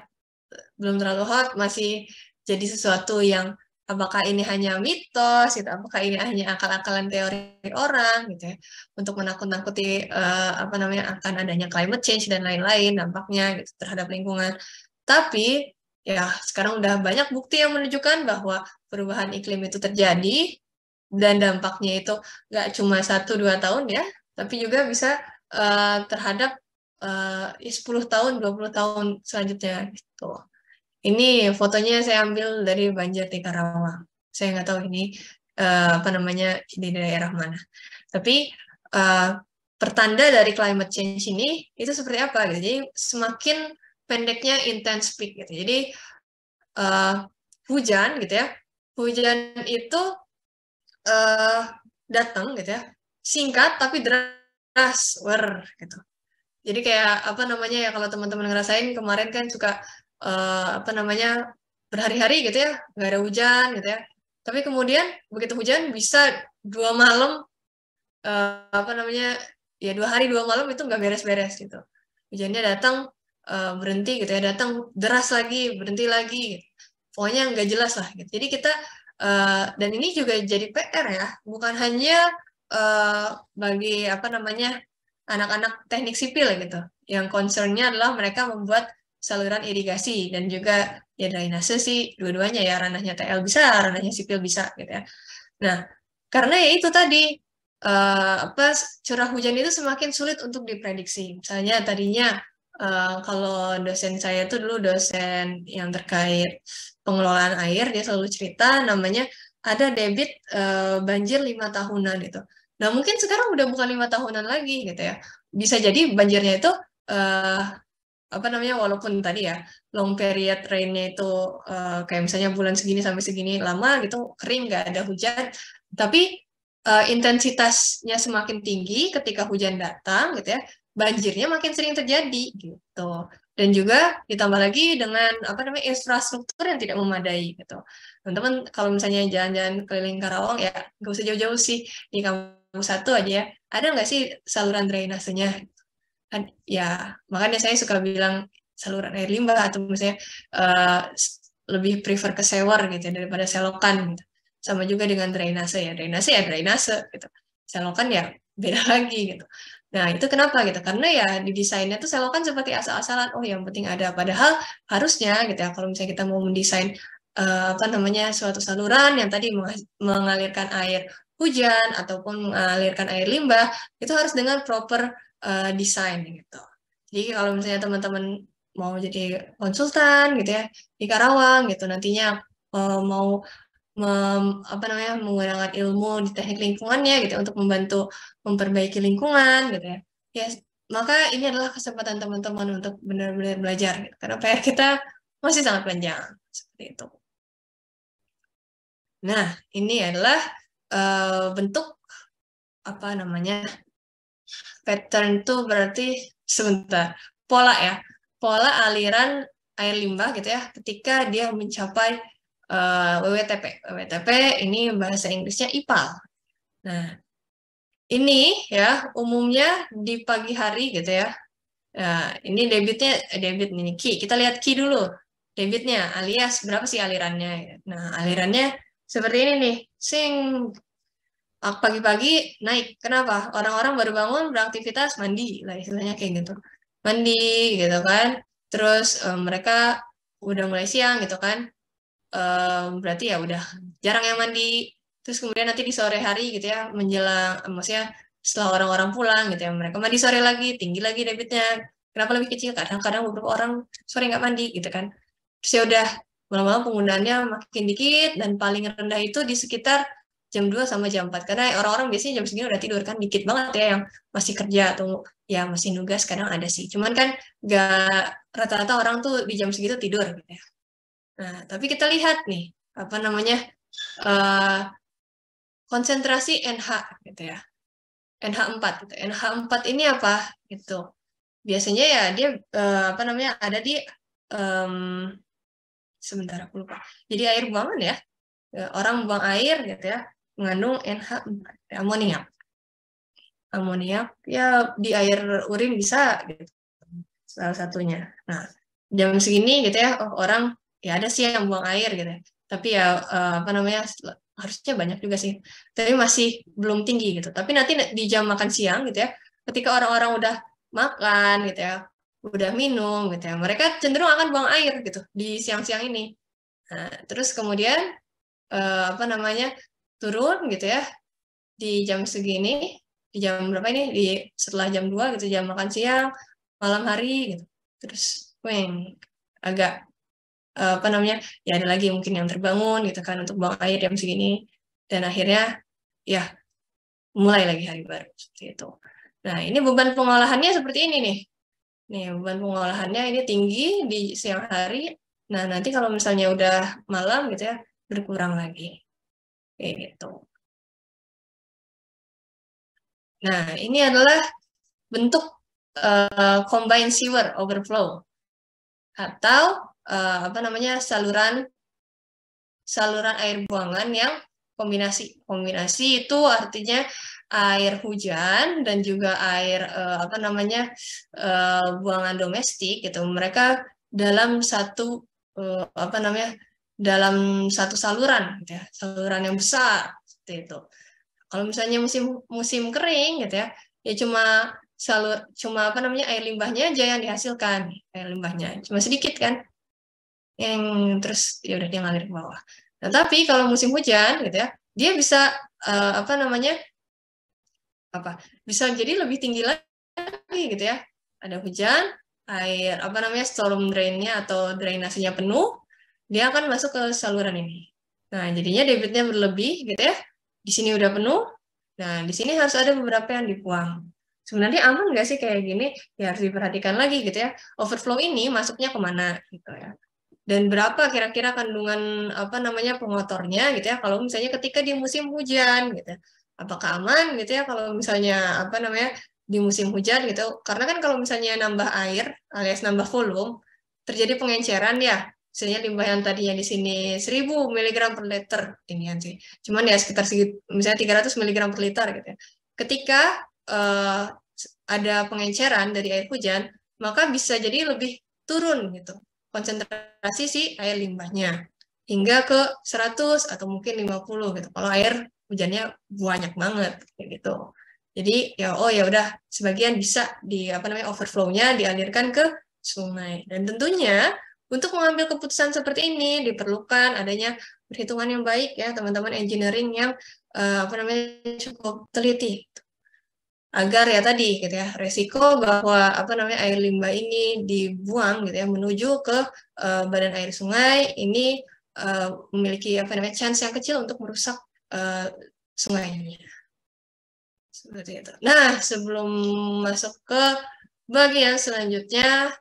belum terlalu hot, masih jadi sesuatu yang apakah ini hanya mitos gitu, apakah ini hanya akal-akalan teori orang gitu ya, untuk menakut-nakuti apa namanya akan adanya climate change dan lain-lain dampaknya gitu terhadap lingkungan. Tapi ya sekarang udah banyak bukti yang menunjukkan bahwa perubahan iklim itu terjadi dan dampaknya itu nggak cuma 1-2 tahun ya, tapi juga bisa terhadap 10 tahun, 20 tahun selanjutnya gitu. Ini fotonya saya ambil dari banjir di Karawang. Saya nggak tahu ini apa namanya di daerah mana. Tapi uh, pertanda dari climate change ini itu seperti apa gitu. Jadi semakin pendeknya intense peak gitu. Jadi uh, hujan gitu ya. Hujan itu uh, datang gitu ya. Singkat tapi deras, gitu. Jadi kayak apa namanya ya kalau teman-teman ngerasain kemarin kan suka apa namanya berhari-hari gitu ya nggak ada hujan gitu ya. Tapi kemudian begitu hujan bisa 2 malam apa namanya ya 2 hari 2 malam itu nggak beres-beres gitu. Hujannya datang berhenti gitu ya datang deras lagi berhenti lagi. Gitu. Pokoknya nggak jelas lah. Gitu. Jadi kita dan ini juga jadi PR ya bukan hanya bagi apa namanya anak-anak teknik sipil gitu. Yang concernnya adalah mereka membuat saluran irigasi dan juga ya drainase sih dua-duanya ya ranahnya TL bisa, ranahnya sipil bisa gitu ya. Nah, karena ya itu tadi apa curah hujan itu semakin sulit untuk diprediksi. Misalnya tadinya kalau dosen saya itu dulu dosen yang terkait pengelolaan air, dia selalu cerita namanya ada debit banjir 5 tahunan gitu. Nah mungkin sekarang udah bukan 5 tahunan lagi gitu ya. Bisa jadi banjirnya itu uh, apa namanya walaupun tadi ya long period rainnya itu kayak misalnya bulan segini sampai segini lama gitu kering nggak ada hujan tapi intensitasnya semakin tinggi ketika hujan datang gitu ya banjirnya makin sering terjadi gitu dan juga ditambah lagi dengan apa namanya infrastruktur yang tidak memadai gitu teman-teman kalau misalnya jalan-jalan keliling Karawang ya nggak usah jauh-jauh sih di satu aja ya, ada nggak sih saluran drainasenya? Kan ya makanya saya suka bilang saluran air limbah atau misalnya uh, lebih prefer ke sewer gitu ya, daripada selokan gitu. Sama juga dengan drainase ya, drainase ya drainase gitu. Selokan ya beda lagi gitu. Nah, itu kenapa gitu? Karena ya di desainnya tuh selokan seperti asal-asalan, oh yang penting ada. Padahal harusnya gitu ya, kalau misalnya kita mau mendesain apa namanya suatu saluran yang tadi mengalirkan air hujan ataupun mengalirkan air limbah, itu harus dengan proper desain gitu. Jadi kalau misalnya teman-teman mau jadi konsultan gitu ya di Karawang gitu nantinya mau apa namanya menggunakan ilmu di teknik lingkungannya gitu untuk membantu memperbaiki lingkungan gitu ya. Ya, maka ini adalah kesempatan teman-teman untuk benar-benar belajar gitu. Karena PR kita masih sangat panjang seperti itu. Nah, ini adalah bentuk apa namanya pattern itu berarti sebentar pola ya, pola aliran air limbah gitu ya ketika dia mencapai WWTP. WWTP ini bahasa Inggrisnya IPAL. Nah, ini ya umumnya di pagi hari gitu ya. Nah, ini debit ini Ki. Kita lihat Ki dulu. Debitnya alias berapa sih alirannya? Nah, alirannya seperti ini nih. Sing pagi-pagi naik. Kenapa? Orang-orang baru bangun beraktivitas mandi lah istilahnya kayak gitu. Mandi gitu kan. Terus mereka udah mulai siang gitu kan. Berarti ya udah jarang yang mandi. Terus kemudian nanti di sore hari gitu ya menjelang maksudnya setelah orang-orang pulang gitu ya mereka mandi sore lagi tinggi lagi debitnya. Kenapa lebih kecil? Kadang-kadang beberapa orang sore nggak mandi gitu kan. Terus ya udah lama-lama penggunaannya makin dikit dan paling rendah itu di sekitar jam 2 sama jam 4 karena orang-orang biasanya jam segini udah tidur kan dikit banget ya yang masih kerja atau ya masih nugas kadang ada sih. Cuman kan nggak rata-rata orang tuh di jam segitu tidur gitu ya. Nah, tapi kita lihat nih, apa namanya, uh, konsentrasi NH gitu ya. NH4 gitu. NH4 ini apa gitu. Biasanya ya dia apa namanya ada di um, sebentar aku lupa. Jadi air buangan ya. Orang buang air gitu ya mengandung NH4 amoniak. Amoniak ya di air urin bisa gitu. Salah satunya. Nah, jam segini gitu ya, oh, orang ya ada sih yang buang air gitu ya. Tapi ya apa namanya harusnya banyak juga sih. Tapi masih belum tinggi gitu. Tapi nanti di jam makan siang gitu ya, ketika orang-orang udah makan gitu ya, udah minum gitu ya, mereka cenderung akan buang air gitu di siang-siang ini. Nah, terus kemudian apa namanya turun gitu ya di jam segini, di jam berapa ini? Di setelah jam 2 gitu, jam makan siang, malam hari gitu. Terus weng agak apa namanya? Ya ada lagi mungkin yang terbangun gitu kan untuk buang air jam segini dan akhirnya ya mulai lagi hari baru seperti itu. Nah, ini beban pengolahannya seperti ini nih. Nih, beban pengolahannya ini tinggi di siang hari. Nah, nanti kalau misalnya udah malam gitu ya, berkurang lagi. Kayak gitu. Nah, ini adalah bentuk combined sewer overflow atau apa namanya saluran air buangan yang kombinasi. Kombinasi itu artinya air hujan dan juga air apa namanya buangan domestik gitu. Mereka dalam satu apa namanya dalam satu saluran gitu ya, saluran yang besar seperti itu. Kalau misalnya musim musim kering gitu ya, ya cuma apa namanya air limbahnya aja yang dihasilkan, air limbahnya cuma sedikit kan, yang terus ya udah dia ngalir ke bawah. Nah tapi kalau musim hujan gitu ya, dia bisa apa namanya bisa jadi lebih tinggi lagi gitu ya. Ada hujan, air apa namanya storm drainnya atau drainasenya penuh, dia akan masuk ke saluran ini. Nah jadinya debitnya berlebih gitu ya. Di sini udah penuh, nah, di sini harus ada beberapa yang dibuang. Sebenarnya aman nggak sih kayak gini? Ya harus diperhatikan lagi gitu ya. Overflow ini masuknya kemana gitu ya. Dan berapa kira-kira kandungan apa namanya pengotornya gitu ya. Kalau misalnya ketika di musim hujan gitu. Apakah aman gitu ya kalau misalnya apa namanya di musim hujan gitu. Karena kan kalau misalnya nambah air alias nambah volume terjadi pengenceran ya. Misalnya limbah yang tadinya di sini 1000 mg per liter tinggian sih. Cuman ya sekitar misalnya 300 mg per liter gitu ya. ketika eh, ada pengenceran dari air hujan, maka bisa jadi lebih turun gitu konsentrasi si air limbahnya hingga ke 100 atau mungkin 50 gitu. Kalau air hujannya banyak banget kayak gitu. Jadi ya oh ya udah sebagian bisa di apa namanya overflow-nya dialirkan ke sungai. Dan tentunya untuk mengambil keputusan seperti ini diperlukan adanya perhitungan yang baik ya teman-teman engineering yang apa namanya cukup teliti agar ya tadi gitu ya resiko bahwa apa namanya air limbah ini dibuang gitu ya menuju ke badan air sungai ini memiliki apa namanya chance yang kecil untuk merusak uh, sungainya seperti itu. Nah sebelum masuk ke bagian selanjutnya,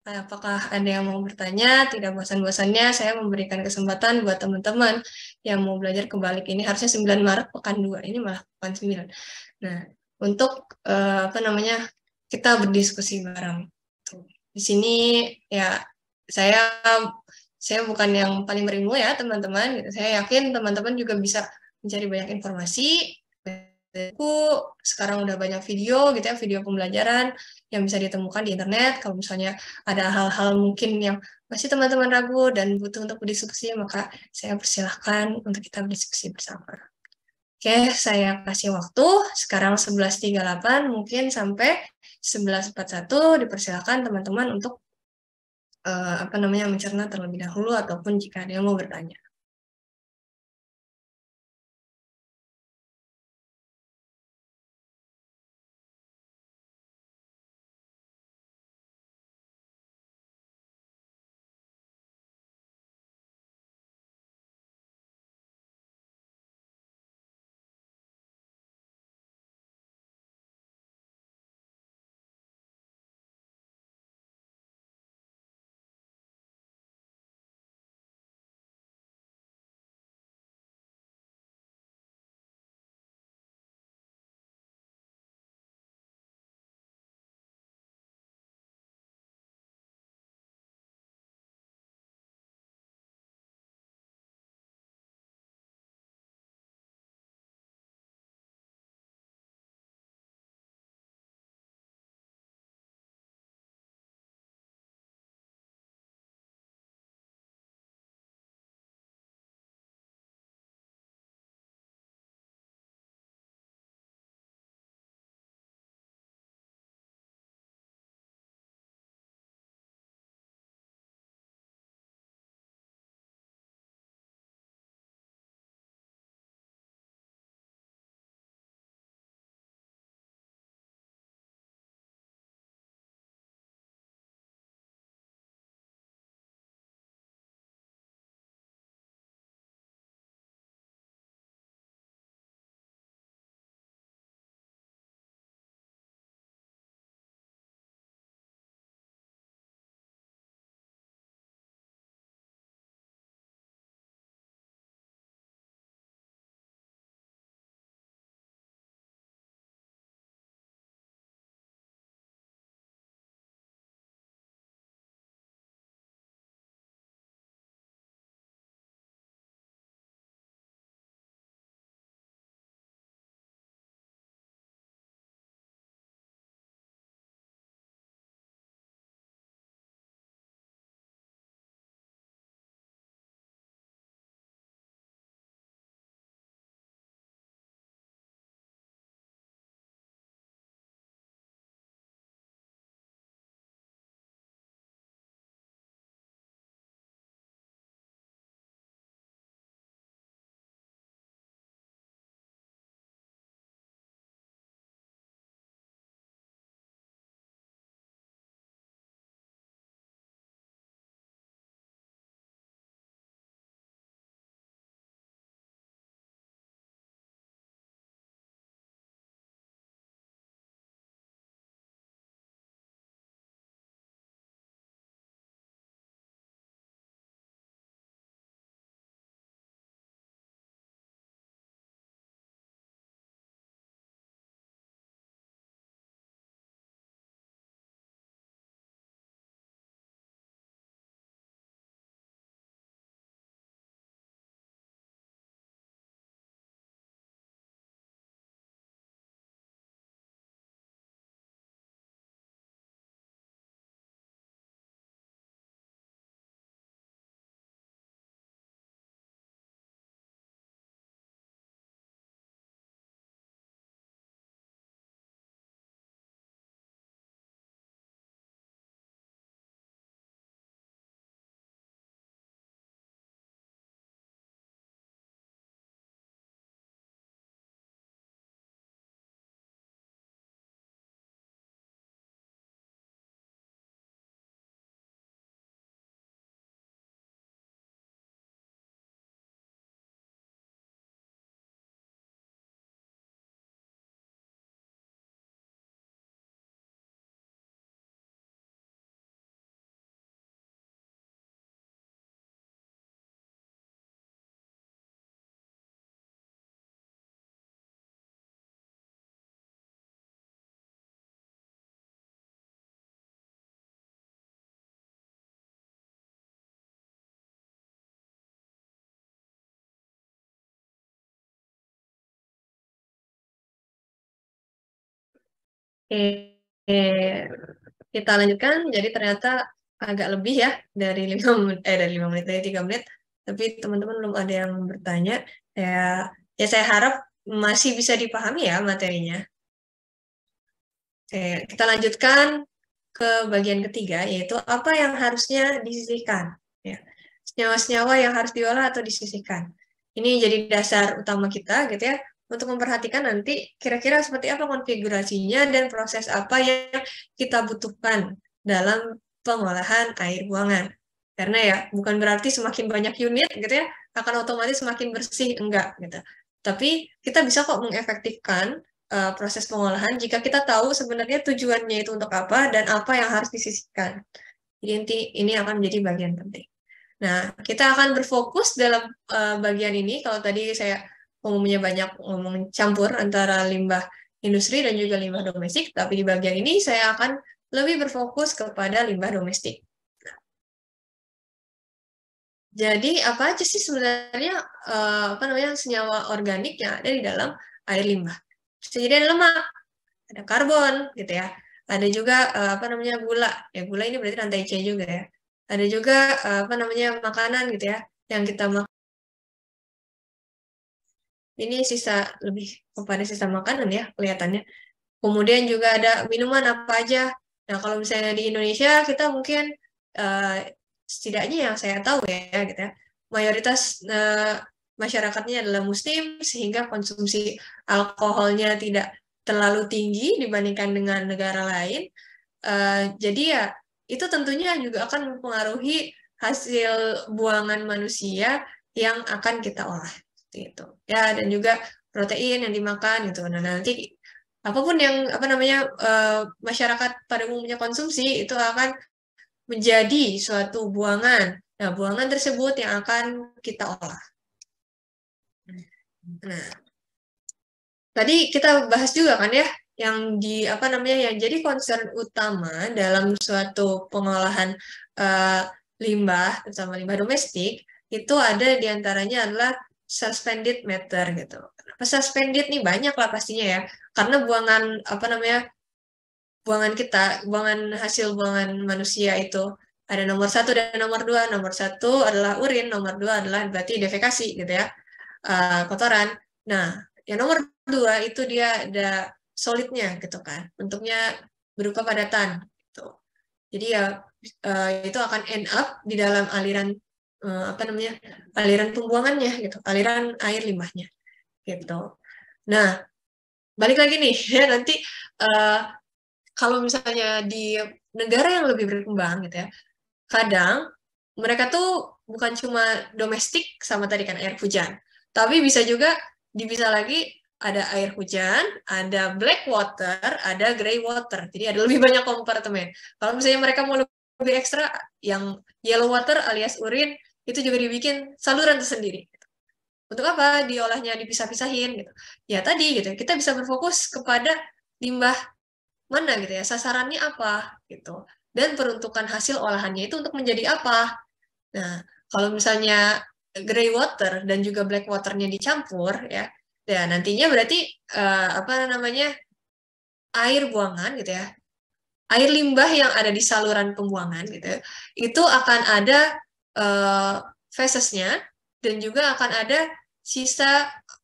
apakah ada yang mau bertanya? Tidak bosan-bosannya saya memberikan kesempatan buat teman-teman yang mau belajar kebalik ini harusnya 9 Maret pekan 2 ini malah pekan 9. Nah, untuk apa namanya? Kita berdiskusi bareng. Tuh. Di sini ya saya saya bukan yang paling berilmu ya, teman-teman gitu. Saya yakin teman-teman juga bisa mencari banyak informasi. Aku sekarang udah banyak video gitu ya, video pembelajaran yang bisa ditemukan di internet. Kalau misalnya ada hal-hal mungkin yang masih teman-teman ragu dan butuh untuk berdiskusi, maka saya persilahkan untuk kita berdiskusi bersama. Oke, saya kasih waktu sekarang 11.38 mungkin sampai 11.41 dipersilakan teman-teman untuk apa namanya mencerna terlebih dahulu ataupun jika ada yang mau bertanya. Kita lanjutkan. Jadi ternyata agak lebih ya dari 5 menit dari 3 menit. Tapi teman-teman belum ada yang bertanya. Ya saya harap masih bisa dipahami ya materinya. Oke, kita lanjutkan ke bagian ketiga, yaitu apa yang harusnya disisihkan. Ya. Senyawa-senyawa yang harus diolah atau disisihkan. Ini jadi dasar utama kita gitu ya, untuk memperhatikan nanti kira-kira seperti apa konfigurasinya dan proses apa yang kita butuhkan dalam pengolahan air buangan. Karena ya bukan berarti semakin banyak unit gitu ya, akan otomatis semakin bersih, enggak gitu. Tapi kita bisa kok mengefektifkan proses pengolahan jika kita tahu sebenarnya tujuannya itu untuk apa dan apa yang harus disisihkan. Jadi ini akan menjadi bagian penting. Nah, kita akan berfokus dalam bagian ini. Kalau tadi saya umumnya banyak ngomong campur antara limbah industri dan juga limbah domestik, tapi di bagian ini saya akan lebih berfokus kepada limbah domestik. Jadi apa aja sih sebenarnya senyawa organik yang ada di dalam air limbah? Bisa jadi ada lemak, ada karbon gitu ya. Ada juga gula. Ya gula ini berarti rantai C juga ya. Ada juga makanan gitu ya yang kita makan. Ini sisa lebih kepada sisa makanan ya kelihatannya. Kemudian juga ada minuman apa aja. Nah, kalau misalnya di Indonesia kita mungkin setidaknya yang saya tahu ya gitu ya. Mayoritas masyarakatnya adalah muslim sehingga konsumsi alkoholnya tidak terlalu tinggi dibandingkan dengan negara lain. Jadi ya itu tentunya juga akan mempengaruhi hasil buangan manusia yang akan kita olah gitu. Ya, dan juga protein yang dimakan gitu. Nah, nanti apapun yang masyarakat pada umumnya konsumsi itu akan menjadi suatu buangan. Nah, buangan tersebut yang akan kita olah. Nah, tadi kita bahas juga kan ya yang yang jadi concern utama dalam suatu pengolahan limbah, terutama limbah domestik, itu ada diantaranya adalah suspended matter gitu. Kenapa suspended nih banyak lah pastinya ya, karena buangan hasil buangan manusia itu ada nomor 1 dan nomor 2. Nomor 1 adalah urin, nomor 2 adalah berarti defekasi gitu ya, kotoran. Nah, yang nomor 2 itu dia ada solidnya gitu kan, bentuknya berupa padatan gitu. Jadi ya itu akan end up di dalam aliran aliran pembuangannya gitu, aliran air limbahnya gitu. Nah, balik lagi nih ya nanti kalau misalnya di negara yang lebih berkembang gitu ya, kadang mereka tuh bukan cuma domestik sama tadi kan air hujan, tapi bisa juga dipisah lagi, ada air hujan, ada black water, ada gray water. Jadi ada lebih banyak kompartemen. Kalau misalnya mereka mau lebih ekstra, yang yellow water alias urin, itu juga dibikin saluran tersendiri. Untuk apa? Diolahnya dipisah-pisahin gitu. Ya tadi gitu, kita bisa berfokus kepada limbah mana gitu ya, sasarannya apa gitu. Dan peruntukan hasil olahannya itu untuk menjadi apa. Nah, kalau misalnya gray water dan juga black waternya dicampur ya, ya nantinya berarti air buangan gitu ya, air limbah yang ada di saluran pembuangan gitu, itu akan ada fesesnya dan juga akan ada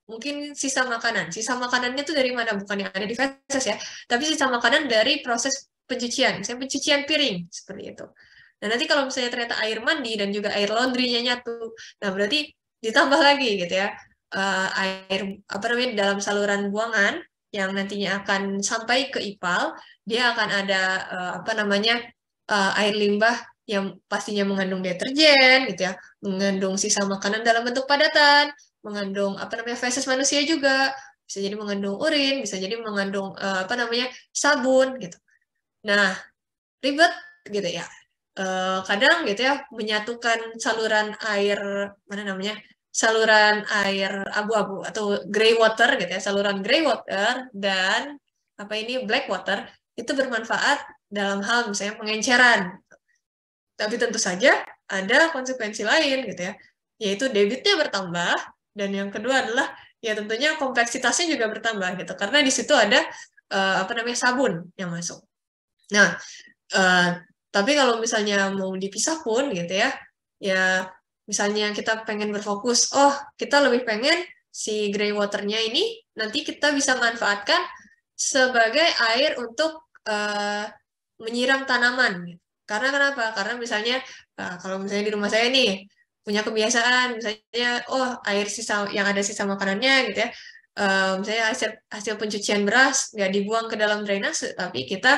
mungkin sisa makanan. Sisa makanannya itu dari mana? Bukan yang ada di feses ya, tapi sisa makanan dari proses pencucian, misalnya pencucian piring seperti itu. Nah, nanti kalau misalnya ternyata air mandi dan juga air laundry-nya nyatu, nah berarti ditambah lagi gitu ya, air dalam saluran buangan yang nantinya akan sampai ke IPAL, dia akan ada air limbah yang pastinya mengandung deterjen gitu ya, mengandung sisa makanan dalam bentuk padatan, mengandung feses manusia juga, bisa jadi mengandung urin, bisa jadi mengandung sabun gitu. Nah, ribet gitu ya. Kadang gitu ya menyatukan saluran air saluran air abu-abu atau gray water gitu ya, saluran gray water dan black water itu bermanfaat dalam hal misalnya pengenceran. Tapi tentu saja ada konsekuensi lain gitu ya, yaitu debitnya bertambah, dan yang kedua adalah ya tentunya kompleksitasnya juga bertambah gitu, karena di situ ada sabun yang masuk. Nah, tapi kalau misalnya mau dipisah pun gitu ya, ya misalnya kita pengen berfokus, oh kita lebih pengen si grey waternya ini nanti kita bisa manfaatkan sebagai air untuk menyiram tanaman. Karena kenapa? Karena misalnya kalau misalnya di rumah saya nih punya kebiasaan misalnya air sisa yang ada sisa makanannya gitu ya, misalnya hasil pencucian beras nggak dibuang ke dalam drainase tapi kita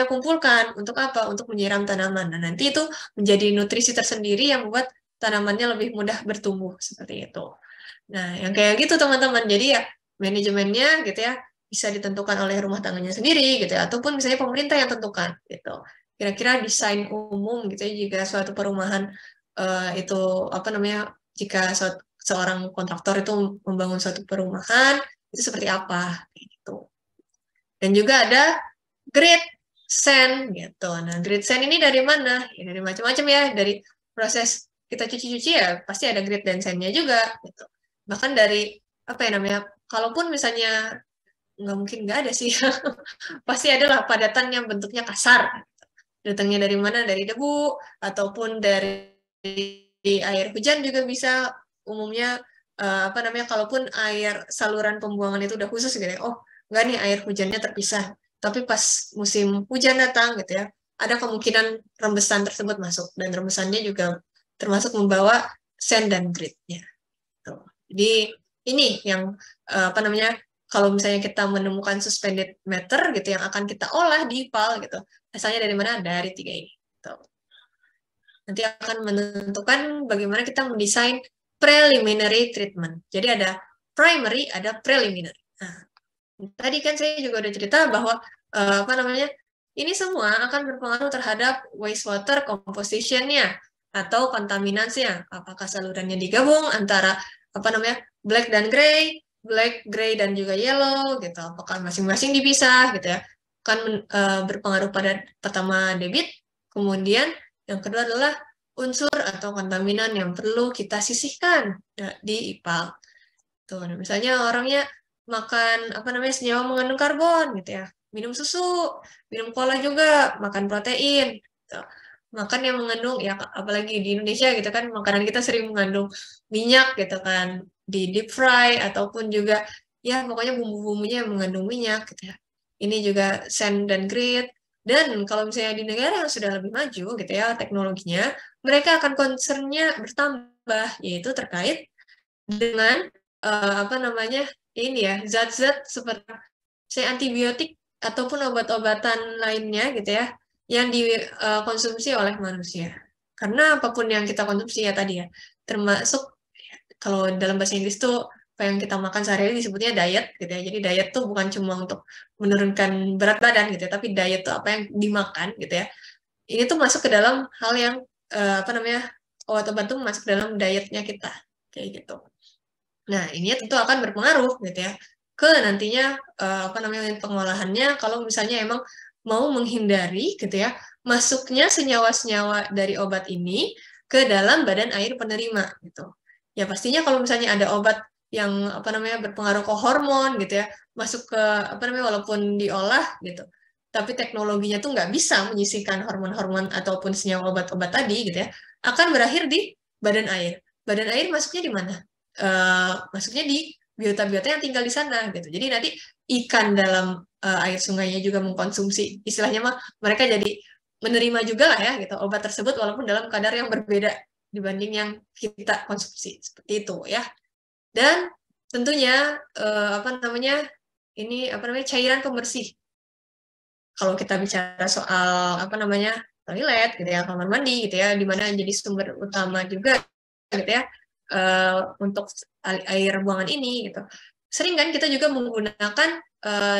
kumpulkan untuk apa? Untuk menyiram tanaman. Nah, nanti itu menjadi nutrisi tersendiri yang membuat tanamannya lebih mudah bertumbuh seperti itu. Nah, yang kayak gitu teman-teman. Jadi ya manajemennya gitu ya bisa ditentukan oleh rumah tangganya sendiri gitu ya, ataupun misalnya pemerintah yang tentukan gitu. Kira-kira desain umum gitu ya jika suatu perumahan itu jika seorang kontraktor itu membangun suatu perumahan itu seperti apa gitu. Dan juga ada grid sand gitu. Nah, grid sand ini dari mana? Ya, dari macam-macam ya, dari proses kita cuci-cuci ya pasti ada grid dan sandnya juga gitu. Bahkan dari kalaupun misalnya nggak mungkin nggak ada sih, pasti adalah padatan yang bentuknya kasar. Datangnya dari mana? Dari debu ataupun dari air hujan juga bisa. Umumnya kalaupun air saluran pembuangan itu udah khusus gitu ya, nggak nih air hujannya terpisah. Tapi pas musim hujan datang gitu ya, ada kemungkinan rembesan tersebut masuk dan rembesannya juga termasuk membawa sand dan gritnya. Jadi ini yang kalau misalnya kita menemukan suspended matter gitu yang akan kita olah di IPAL gitu, asalnya dari mana? Dari 3 ini. Gitu. Nanti akan menentukan bagaimana kita mendesain preliminary treatment. Jadi ada primary, ada preliminary. Nah, tadi kan saya juga udah cerita bahwa ini semua akan berpengaruh terhadap wastewater composition-nya atau kontaminansinya. Apakah salurannya digabung antara black dan gray, black, gray dan juga yellow gitu. Apakah masing-masing dipisah gitu ya. Akan berpengaruh pada pertama debit, kemudian yang kedua adalah unsur atau kontaminan yang perlu kita sisihkan di IPAL. Tuh, misalnya orangnya makan senyawa mengandung karbon gitu ya, minum susu, minum cola juga, makan protein, gitu. Makan yang mengandung ya apalagi di Indonesia gitu kan makanan kita sering mengandung minyak gitu kan di deep fry ataupun juga ya pokoknya bumbu-bumbunya yang mengandung minyak gitu ya. Ini juga sand dan grit. Dan kalau misalnya di negara yang sudah lebih maju gitu ya teknologinya, mereka akan concernnya bertambah yaitu terkait dengan ini ya zat-zat seperti antibiotik ataupun obat-obatan lainnya gitu ya yang dikonsumsi oleh manusia. Karena apapun yang kita konsumsi ya tadi ya, termasuk kalau dalam bahasa Inggris tuh apa yang kita makan sehari-hari disebutnya diet gitu ya. Jadi diet tuh bukan cuma untuk menurunkan berat badan gitu ya, tapi diet tuh apa yang dimakan gitu ya. Ini tuh masuk ke dalam hal yang obat-obat tuh masuk dalam dietnya kita kayak gitu. Nah, ini tentu akan berpengaruh gitu ya ke nantinya pengolahannya kalau misalnya emang mau menghindari gitu ya masuknya senyawa-senyawa dari obat ini ke dalam badan air penerima gitu. Ya pastinya kalau misalnya ada obat yang berpengaruh ke hormon gitu ya, masuk ke walaupun diolah gitu. Tapi teknologinya tuh nggak bisa menyisihkan hormon-hormon ataupun senyawa obat-obat tadi gitu ya, akan berakhir di badan air. Badan air masuknya di mana? Masuknya di biota-biota yang tinggal di sana gitu. Jadi nanti ikan dalam air sungainya juga mengkonsumsi, istilahnya mah mereka jadi menerima juga lah ya gitu obat tersebut walaupun dalam kadar yang berbeda dibanding yang kita konsumsi seperti itu ya. Dan tentunya cairan pembersih. Kalau kita bicara soal toilet gitu ya, kamar mandi gitu ya, di mana jadi sumber utama juga gitu ya untuk air buangan ini gitu. Sering kan kita juga menggunakan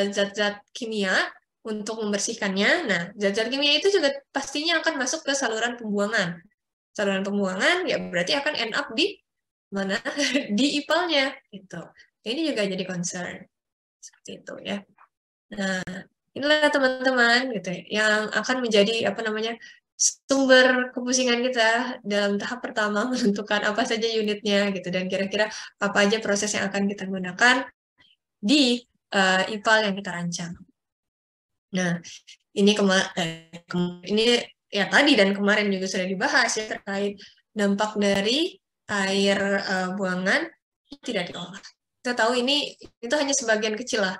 zat-zat kimia untuk membersihkannya. Nah, zat-zat kimia itu juga pastinya akan masuk ke saluran pembuangan. Saluran pembuangan ya berarti akan end up di mana? Di IPAL-nya gitu. Ini juga jadi concern. Seperti itu ya. Nah, inilah teman-teman gitu ya, yang akan menjadi sumber kepusingan kita dalam tahap pertama menentukan apa saja unitnya gitu dan kira-kira apa aja proses yang akan kita gunakan di IPAL yang kita rancang. Nah, ini ini ya tadi dan kemarin juga sudah dibahas ya terkait dampak dari air buangan tidak diolah. Kita tahu itu hanya sebagian kecil lah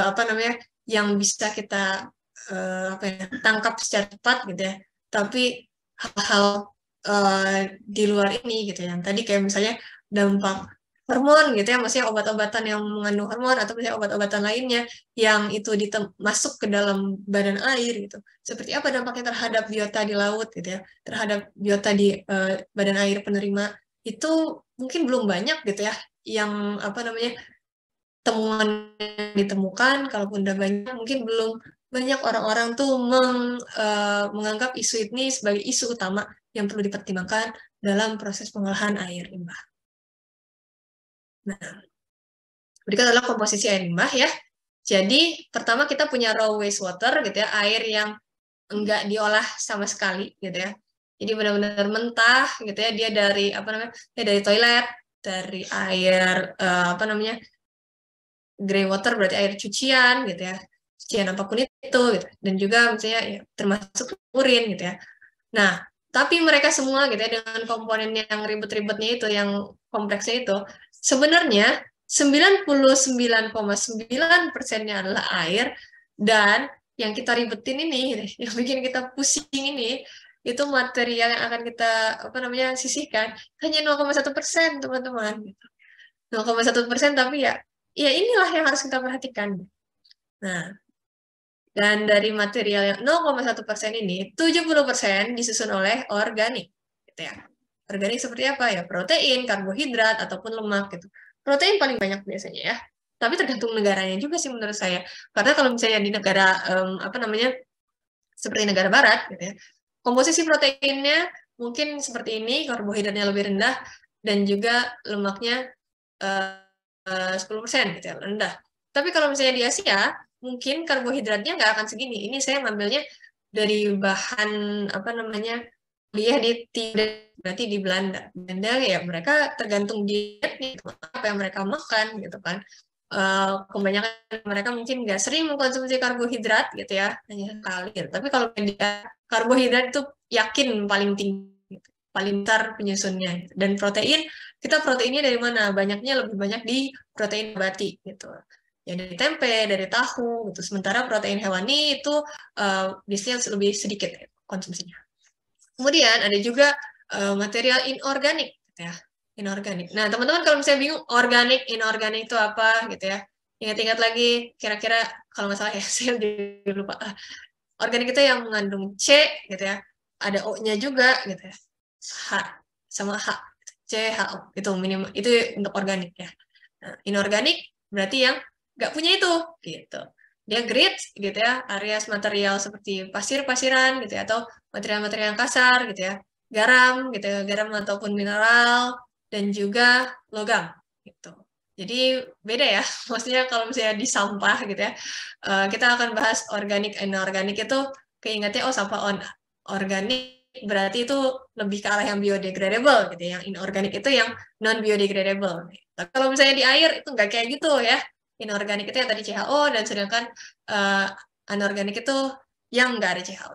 apa namanya yang bisa kita tangkap secara cepat gitu ya. Tapi hal-hal di luar ini gitu ya. Yang tadi kayak misalnya dampak hormon gitu ya, maksudnya obat-obatan yang mengandung hormon atau misalnya obat-obatan lainnya yang itu masuk ke dalam badan air gitu. Seperti apa dampaknya terhadap biota di laut gitu ya, terhadap biota di badan air penerima itu mungkin belum banyak gitu ya yang apa namanya temuan yang ditemukan, kalaupun udah banyak mungkin belum banyak orang-orang tuh menganggap isu ini sebagai isu utama yang perlu dipertimbangkan dalam proses pengolahan air limbah. Nah, berikut adalah komposisi air limbah ya. Jadi pertama kita punya raw wastewater gitu ya, air yang enggak diolah sama sekali gitu ya. Jadi benar-benar mentah gitu ya, dia dari apa namanya? Ya dari toilet, dari air apa namanya? Grey water berarti air cucian gitu ya. Cucian apapun itu gitu. Dan juga misalnya ya, termasuk urin gitu ya. Nah, tapi mereka semua gitu ya dengan komponen yang ribet-ribetnya itu, yang kompleksnya itu, sebenarnya 99,9%-nya adalah air, dan yang kita ribetin ini, yang bikin kita pusing ini, itu material yang akan kita apa namanya sisihkan hanya 0,1%, teman-teman. 0,1%, tapi ya inilah yang harus kita perhatikan. Nah, dan dari material yang 0,1% ini, 70% disusun oleh organik. Gitu ya. Organik seperti apa ya? Protein, karbohidrat, ataupun lemak. Gitu. Protein paling banyak biasanya ya. Tapi tergantung negaranya juga sih menurut saya. Karena kalau misalnya di negara, apa namanya, seperti negara barat, gitu ya, komposisi proteinnya mungkin seperti ini, karbohidratnya lebih rendah, dan juga lemaknya 10% gitu ya, rendah. Tapi kalau misalnya di Asia, mungkin karbohidratnya nggak akan segini. Ini saya ngambilnya dari bahan apa namanya kuliah di berarti di Belanda. Belanda ya mereka tergantung diet nih, apa yang mereka makan gitu kan. Kebanyakan mereka mungkin nggak sering mengkonsumsi karbohidrat gitu ya, hanya sekali. Gitu. Tapi kalau dia karbohidrat itu yakin paling tinggi, gitu, paling besar penyusunnya. Dan protein, kita proteinnya dari mana? Banyaknya lebih banyak di protein nabati gitu. Ya dari tempe, dari tahu gitu. Sementara protein hewani itu biasanya lebih sedikit ya, konsumsinya. Kemudian ada juga material inorganik gitu ya. Inorganik. Nah, teman-teman kalau misalnya bingung organik, inorganik itu apa gitu ya. Ingat-ingat lagi kira-kira kalau nggak salah ya, saya jadi lupa. Organik itu yang mengandung C gitu ya. Ada O-nya juga gitu ya. H sama H. CHO itu minimal itu untuk organik ya. Nah, inorganik berarti yang nggak punya itu gitu. Dia grit gitu ya, areas material seperti pasir-pasiran gitu ya, atau material-material yang kasar gitu ya, garam gitu ya, garam ataupun mineral, dan juga logam gitu. Jadi beda ya, maksudnya kalau misalnya di sampah gitu ya, kita akan bahas organik, inorganik itu keingatnya oh sampah organik berarti itu lebih ke arah yang biodegradable gitu ya. Yang inorganik itu yang non biodegradable. Tapi kalau misalnya di air itu nggak kayak gitu ya. Inorganik itu yang tadi CHO, dan sedangkan anorganik itu yang nggak ada CHO.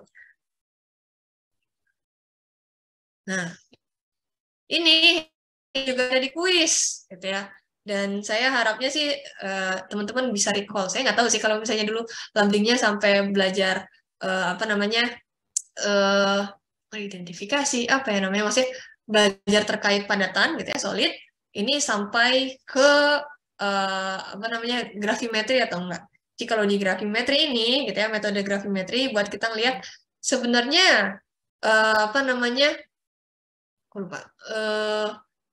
Nah, ini juga ada di kuis gitu ya. Dan saya harapnya sih teman-teman bisa recall. Saya nggak tahu sih kalau misalnya dulu lambingnya sampai belajar apa namanya identifikasi apa ya namanya, maksudnya belajar terkait padatan gitu ya, solid ini sampai ke apa namanya grafimetri atau enggak. Jadi kalau di grafimetri ini gitu ya, metode grafimetri buat kita ngelihat sebenarnya apa namanya, aku lupa,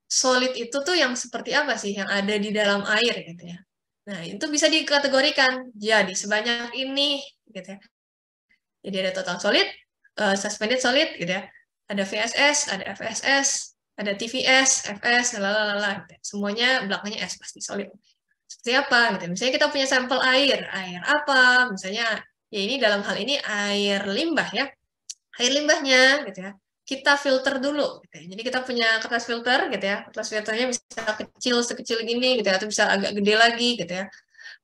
solid itu tuh yang seperti apa sih yang ada di dalam air gitu ya. Nah, itu bisa dikategorikan jadi sebanyak ini gitu ya. Jadi ada total solid, suspended solid gitu ya. Ada VSS, ada FSS, ada TVS, FS, lalala. Gitu. Semuanya belakangnya S pasti solid. Seperti apa gitu. Misalnya kita punya sampel air, air apa? Misalnya ya ini dalam hal ini air limbah ya. Air limbahnya gitu ya. Kita filter dulu gitu ya. Jadi kita punya kertas filter gitu ya. Kertas filternya bisa kecil sekecil gini gitu ya, atau bisa agak gede lagi gitu ya.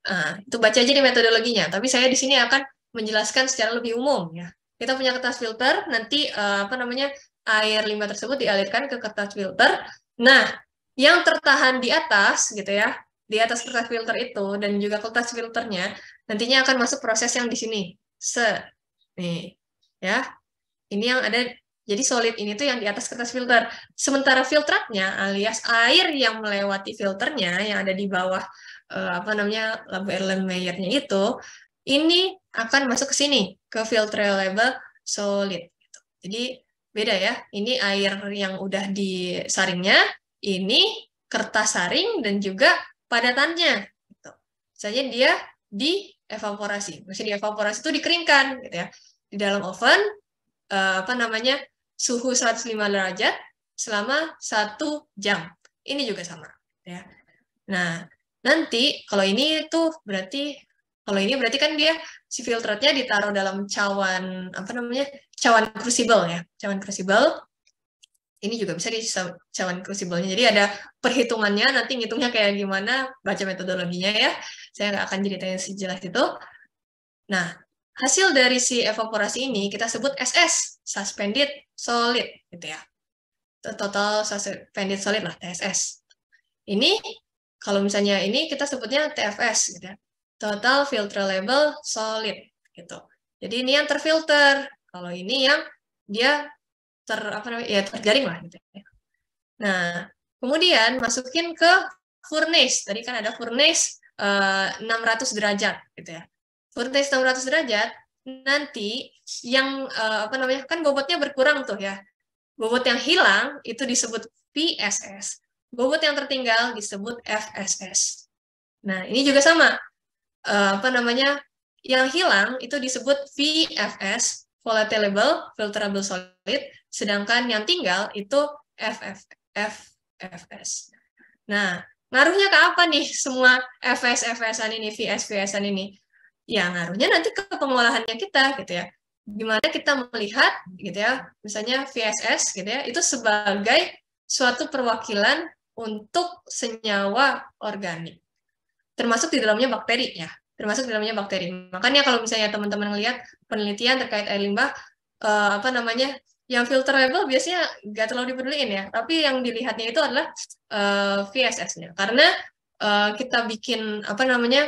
Nah, itu baca aja di metodologinya. Tapi saya di sini akan menjelaskan secara lebih umum ya. Kita punya kertas filter, nanti apa namanya air limbah tersebut dialirkan ke kertas filter. Nah, yang tertahan di atas gitu ya, di atas kertas filter itu dan juga kertas filternya nantinya akan masuk proses yang di sini. Nih, ya. Ini yang ada, jadi solid ini tuh yang di atas kertas filter. Sementara filtratnya alias air yang melewati filternya yang ada di bawah apa namanya Erlenmeyer-nya itu, ini akan masuk ke sini ke filtrable solid. Jadi beda ya. Ini air yang udah disaringnya, ini kertas saring dan juga padatannya. Gitu. Misalnya dia dievaporasi. Maksudnya dievaporasi itu dikeringkan, gitu ya. Di dalam oven apa namanya suhu 105 derajat selama 1 jam. Ini juga sama ya. Nah, nanti kalau ini tuh berarti kan dia si filtratnya ditaruh dalam cawan apa namanya? Cawan crucible ya. Cawan crucible. Ini juga bisa di cawan crucible-nya. Jadi ada perhitungannya, nanti ngitungnya kayak gimana, baca metodologinya ya. Saya nggak akan ceritain sejelas itu. Nah, hasil dari si evaporasi ini kita sebut SS, suspended solid, gitu ya. Total suspended solid lah, TSS. Ini, kalau misalnya ini kita sebutnya TFS, gitu ya. Total filterable solid, gitu. Jadi ini yang terfilter, kalau ini yang dia terjaring lah, gitu ya. Nah, kemudian masukin ke furnace. Tadi kan ada furnace 600 derajat, gitu ya. Furnace 600 derajat, nanti yang apa namanya kan bobotnya berkurang tuh ya. Bobot yang hilang itu disebut VSS. Bobot yang tertinggal disebut FSS. Nah, ini juga sama. Apa namanya? Yang hilang itu disebut VFS, volatile filterable solid, sedangkan yang tinggal itu FFS. Nah, ngaruhnya ke apa nih semua FS-FS-an ini, VS-VS-an ini? Ya, ngaruhnya nanti ke pengolahannya kita, gitu ya. Gimana kita melihat, gitu ya, misalnya VSS, gitu ya, itu sebagai suatu perwakilan untuk senyawa organik. Termasuk di dalamnya bakteri, ya. Termasuk di dalamnya bakteri. Makanya kalau misalnya teman-teman melihat penelitian terkait air limbah, apa namanya, yang filterable biasanya nggak terlalu dipeduliin ya, tapi yang dilihatnya itu adalah VSS-nya. Karena kita bikin apa namanya,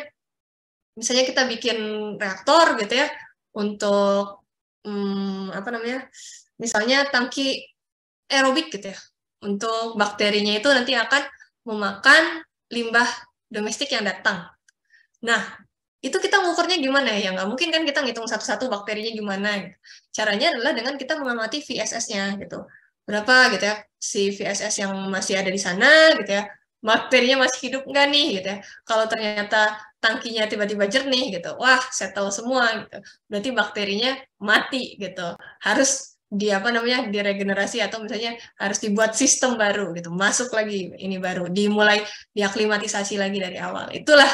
misalnya kita bikin reaktor gitu ya untuk apa namanya, misalnya tangki aerobik gitu ya. Untuk bakterinya itu nanti akan memakan limbah domestik yang datang. Nah, itu kita ngukurnya gimana ya? Nggak mungkin kan kita ngitung satu-satu bakterinya gimana. Gitu. Caranya adalah dengan kita mengamati VSS-nya gitu. Berapa gitu ya si VSS yang masih ada di sana gitu ya. Bakterinya masih hidup nggak nih gitu ya. Kalau ternyata tangkinya tiba-tiba jernih gitu, wah settle semua gitu. Berarti bakterinya mati gitu. Harus di apa namanya diregenerasi atau misalnya harus dibuat sistem baru gitu. Masuk lagi ini baru, dimulai diaklimatisasi lagi dari awal. Itulah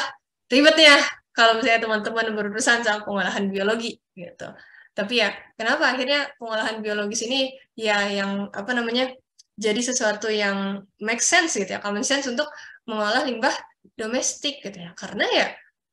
ribetnya kalau misalnya teman-teman berurusan sama pengolahan biologi gitu. Tapi ya kenapa akhirnya pengolahan biologis ini ya yang apa namanya jadi sesuatu yang make sense gitu ya, common sense untuk mengolah limbah domestik gitu ya. Karena ya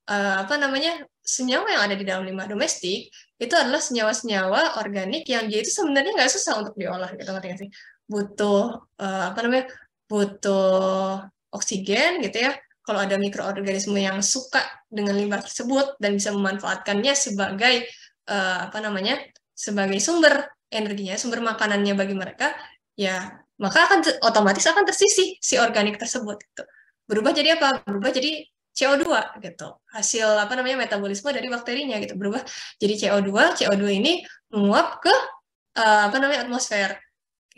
apa namanya senyawa yang ada di dalam limbah domestik itu adalah senyawa-senyawa organik yang dia itu sebenarnya nggak susah untuk diolah gitu, ngerti nggak sih? Butuh apa namanya butuh oksigen gitu ya, kalau ada mikroorganisme yang suka dengan limbah tersebut dan bisa memanfaatkannya sebagai apa namanya sebagai sumber energinya, sumber makanannya bagi mereka, ya maka otomatis akan tersisih si organik tersebut. Gitu. Berubah jadi apa? Berubah jadi CO2 gitu. Hasil apa namanya metabolisme dari bakterinya gitu berubah jadi CO2. CO2 ini menguap ke apa namanya atmosfer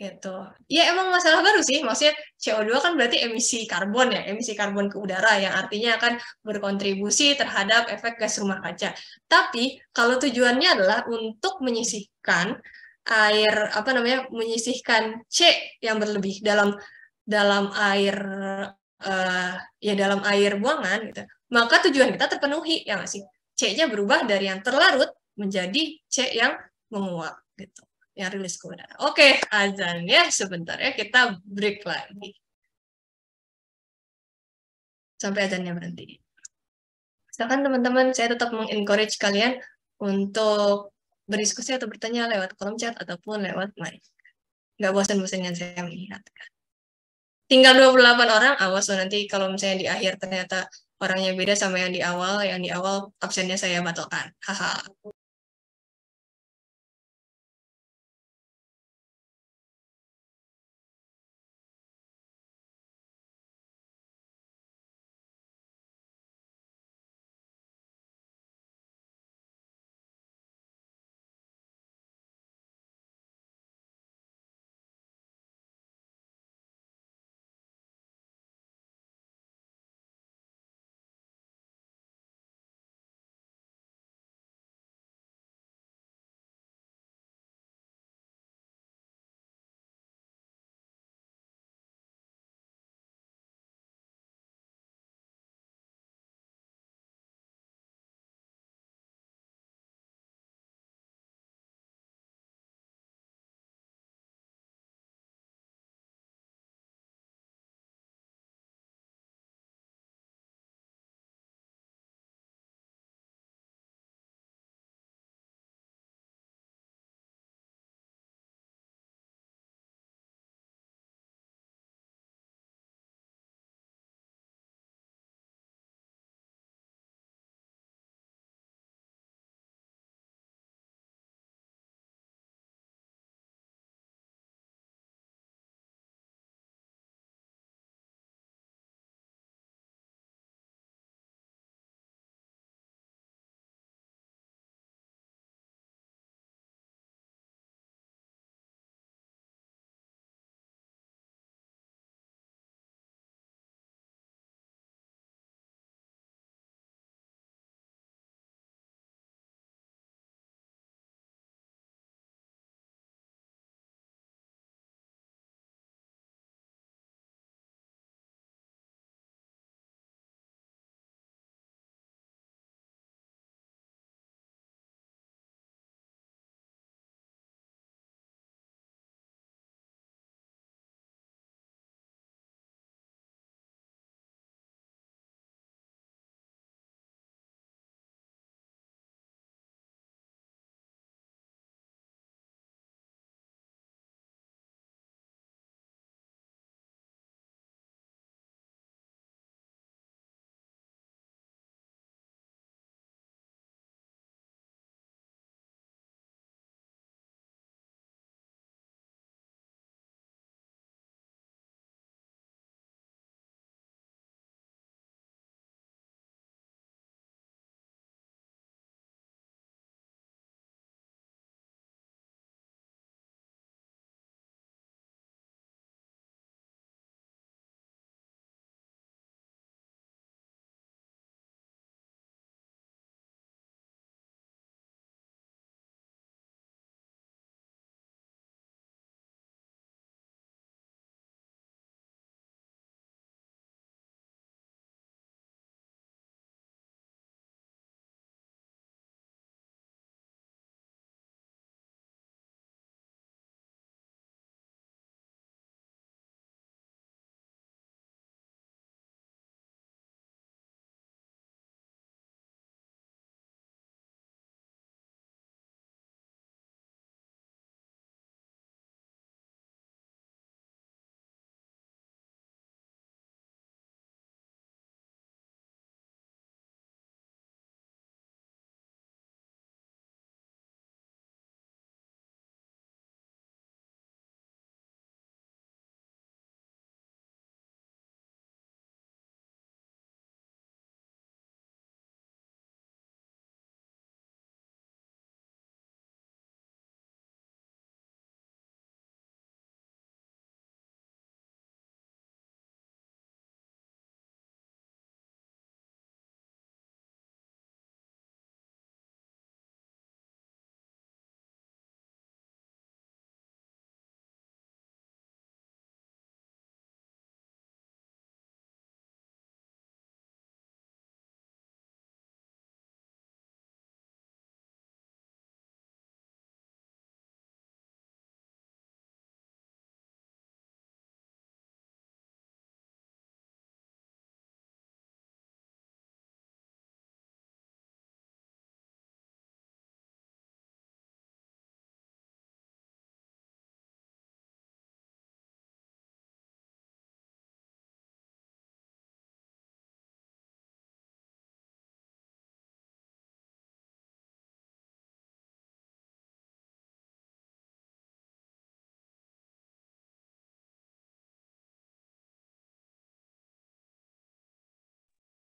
gitu. Ya emang masalah baru sih, maksudnya CO2 kan berarti emisi karbon ya, emisi karbon ke udara yang artinya akan berkontribusi terhadap efek gas rumah kaca. Tapi kalau tujuannya adalah untuk menyisihkan air apa namanya, menyisihkan C yang berlebih dalam air ya dalam air buangan gitu. Maka tujuan kita terpenuhi ya nggak sih? C-nya berubah dari yang terlarut menjadi C yang menguap gitu yang rilis ke udara. Oke, azan ya sebentar ya kita break lagi sampai azannya berhenti. Misalkan teman-teman, saya tetap mengencourage kalian untuk berdiskusi atau bertanya lewat kolom chat ataupun lewat mic. Nggak bosan-bosannya saya melihat. Tinggal 28 orang, awas loh nanti kalau misalnya di akhir ternyata orangnya beda sama yang di awal absennya saya batalkan. Haha.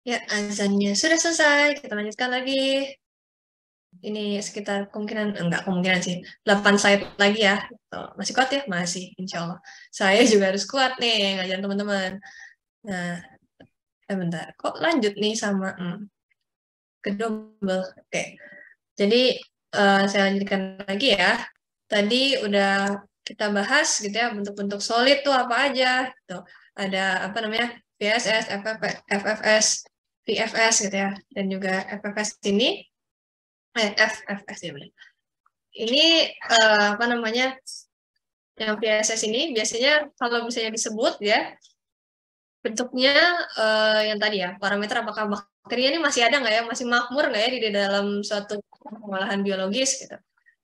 Ya, azannya sudah selesai. Kita lanjutkan lagi. Ini sekitar enggak kemungkinan sih, 8 slide lagi ya. Tuh, masih kuat ya? Masih, insya Allah. Saya juga harus kuat nih, ngajarin teman-teman. Nah, bentar. Kok lanjut nih sama ke double? Oke. Jadi, saya lanjutkan lagi ya. Tadi udah kita bahas gitu ya, bentuk-bentuk solid tuh apa aja. Tuh, ada apa namanya? VSS, FFS, VFS gitu ya. Dan juga FFS ini, FFS ya benar. Ini apa namanya? Yang VSS ini biasanya kalau misalnya disebut ya, bentuknya yang tadi ya, parameter apakah bakterinya ini masih ada nggak ya, masih makmur nggak ya di dalam suatu pengolahan biologis gitu.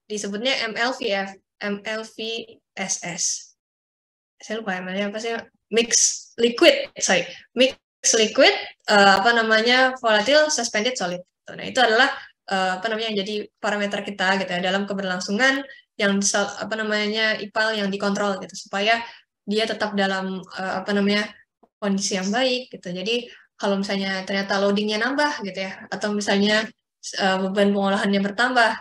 Disebutnya MLVF, MLVSS. Saya lupa ML-nya apa sih? Mix liquid, mix liquid, apa namanya, volatile suspended solid. Nah, itu adalah apa namanya, jadi parameter kita gitu ya dalam keberlangsungan yang apa namanya IPAL yang dikontrol gitu supaya dia tetap dalam apa namanya kondisi yang baik gitu. Jadi kalau misalnya ternyata loadingnya nambah gitu ya, atau misalnya beban pengolahannya bertambah,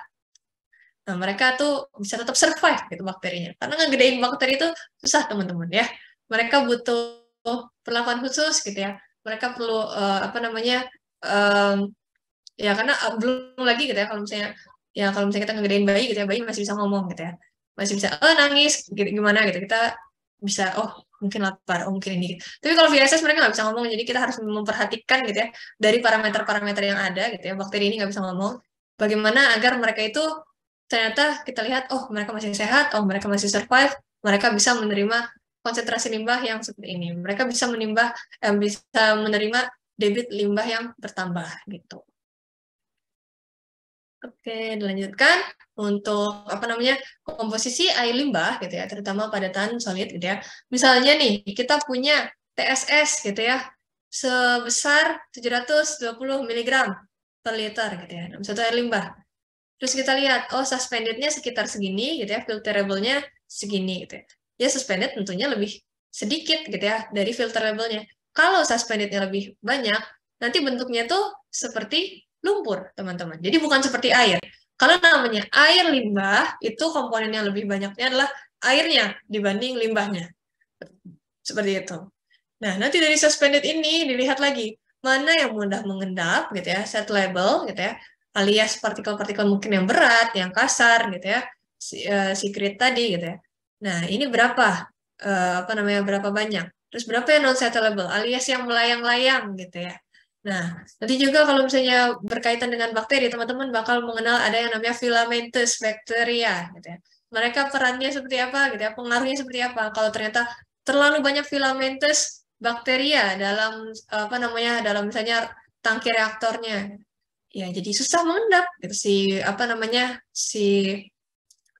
nah mereka tuh bisa tetap survive gitu bakterinya. Karena ngegedein bakteri itu susah teman-teman ya. Mereka butuh perlakuan khusus gitu ya. Mereka perlu apa namanya um, ya karena belum lagi gitu ya kalau misalnya kita ngegedein bayi gitu ya, bayi masih bisa ngomong gitu ya, masih bisa nangis gitu, gimana gitu kita bisa mungkin lapar, mungkin ini gitu. Tapi kalau VSS mereka nggak bisa ngomong, jadi kita harus memperhatikan gitu ya dari parameter-parameter yang ada gitu ya, bakteri ini nggak bisa ngomong, bagaimana agar mereka itu ternyata kita lihat mereka masih sehat, mereka masih survive, mereka bisa menerima konsentrasi limbah yang seperti ini, mereka bisa bisa menerima debit limbah yang bertambah gitu. Oke, dilanjutkan untuk apa namanya komposisi air limbah gitu ya, terutama padatan solid gitu ya. Misalnya nih kita punya TSS gitu ya, sebesar 720 mg per liter gitu ya, dalam satu air limbah. Terus kita lihat, suspendednya sekitar segini gitu ya, filterable-nya segini gitu ya. Ya suspended tentunya lebih sedikit gitu ya dari filterable-nya. Kalau suspendednya lebih banyak, nanti bentuknya tuh seperti lumpur, teman-teman. Jadi bukan seperti air. Kalau namanya air limbah, itu komponen yang lebih banyaknya adalah airnya dibanding limbahnya. Seperti itu. Nah, nanti dari suspended ini dilihat lagi, mana yang mudah mengendap, gitu ya, set label, gitu ya, alias partikel-partikel mungkin yang berat, yang kasar, gitu ya, secret tadi, gitu ya. Nah, ini berapa, apa namanya, berapa banyak. Terus berapa yang non-settleable, alias yang melayang-layang, gitu ya. Nah, nanti juga kalau misalnya berkaitan dengan bakteri, teman-teman bakal mengenal ada yang namanya filamentous bacteria, gitu ya. Mereka perannya seperti apa, gitu ya, pengaruhnya seperti apa. Kalau ternyata terlalu banyak filamentous bakteria dalam apa namanya dalam misalnya tangki reaktornya, ya jadi susah mengendap gitu si apa namanya si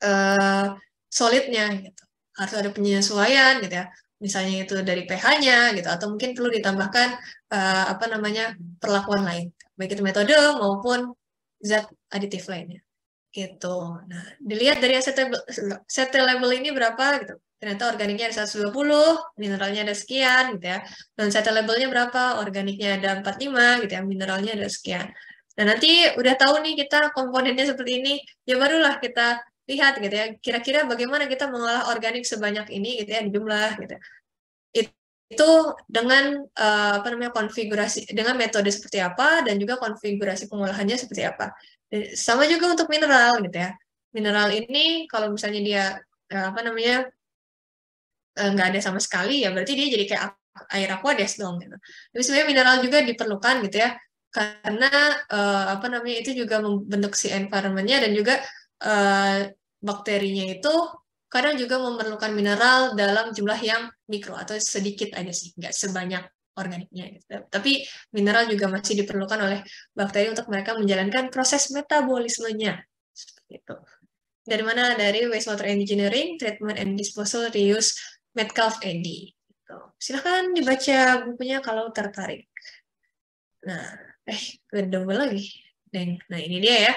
uh, solidnya gitu, harus ada penyesuaian gitu ya, misalnya itu dari pH-nya gitu, atau mungkin perlu ditambahkan apa namanya perlakuan lain, baik itu metode maupun zat aditif lainnya gitu. Nah, dilihat dari set level ini berapa gitu. Ternyata organiknya ada 120, mineralnya ada sekian gitu ya. Dan set levelnya berapa? Organiknya ada 45 gitu ya, mineralnya ada sekian. Nah, nanti udah tahu nih kita komponennya seperti ini, ya barulah kita lihat gitu ya, kira-kira bagaimana kita mengolah organik sebanyak ini gitu ya, di jumlah gitu. Itu dengan apa namanya konfigurasi dengan metode seperti apa dan juga konfigurasi pengolahannya seperti apa. Sama juga untuk mineral gitu ya. Mineral ini kalau misalnya dia apa namanya nggak ada sama sekali, ya berarti dia jadi kayak air aqueous dong gitu. Tapi sebenarnya mineral juga diperlukan gitu ya, karena apa namanya itu juga membentuk si environment-nya, dan juga bakterinya itu kadang juga memerlukan mineral dalam jumlah yang mikro atau sedikit aja sih, nggak sebanyak organiknya gitu. Tapi mineral juga masih diperlukan oleh bakteri untuk mereka menjalankan proses metabolismenya seperti itu. Dari mana? Dari wastewater engineering, treatment and disposal, reuse, Metcalf Eddy. Gitu. Silahkan dibaca bukunya kalau tertarik. Nah, kedua lagi. Nah, ini dia ya.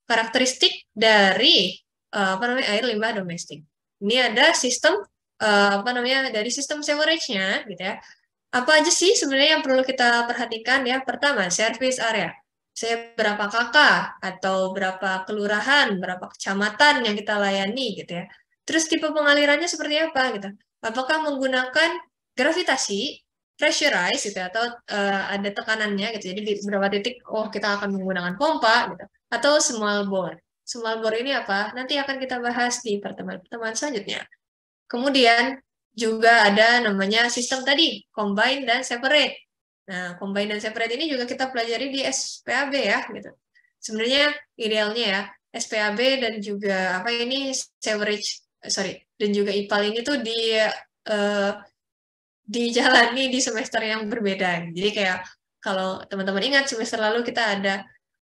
Karakteristik dari apa namanya air limbah domestik. Ini ada sistem apa namanya dari sistem sewerage-nya gitu ya. Apa aja sih sebenarnya yang perlu kita perhatikan ya? Pertama, service area. Saya berapa kakak atau berapa kelurahan, berapa kecamatan yang kita layani gitu ya. Terus tipe pengalirannya seperti apa gitu. Apakah menggunakan gravitasi, pressurize gitu atau ada tekanannya gitu. Jadi di beberapa titik oh kita akan menggunakan pompa gitu atau small bore. Small bore ini apa? Nanti akan kita bahas di pertemuan-pertemuan selanjutnya. Kemudian juga ada namanya sistem tadi, combine dan separate. Nah, combine dan separate ini juga kita pelajari di SPAB ya, gitu. Sebenarnya idealnya ya, SPAB dan juga apa ini sewerage, dan juga IPAL ini tuh uh, dijalani di semester yang berbeda. Jadi kayak kalau teman-teman ingat semester lalu kita ada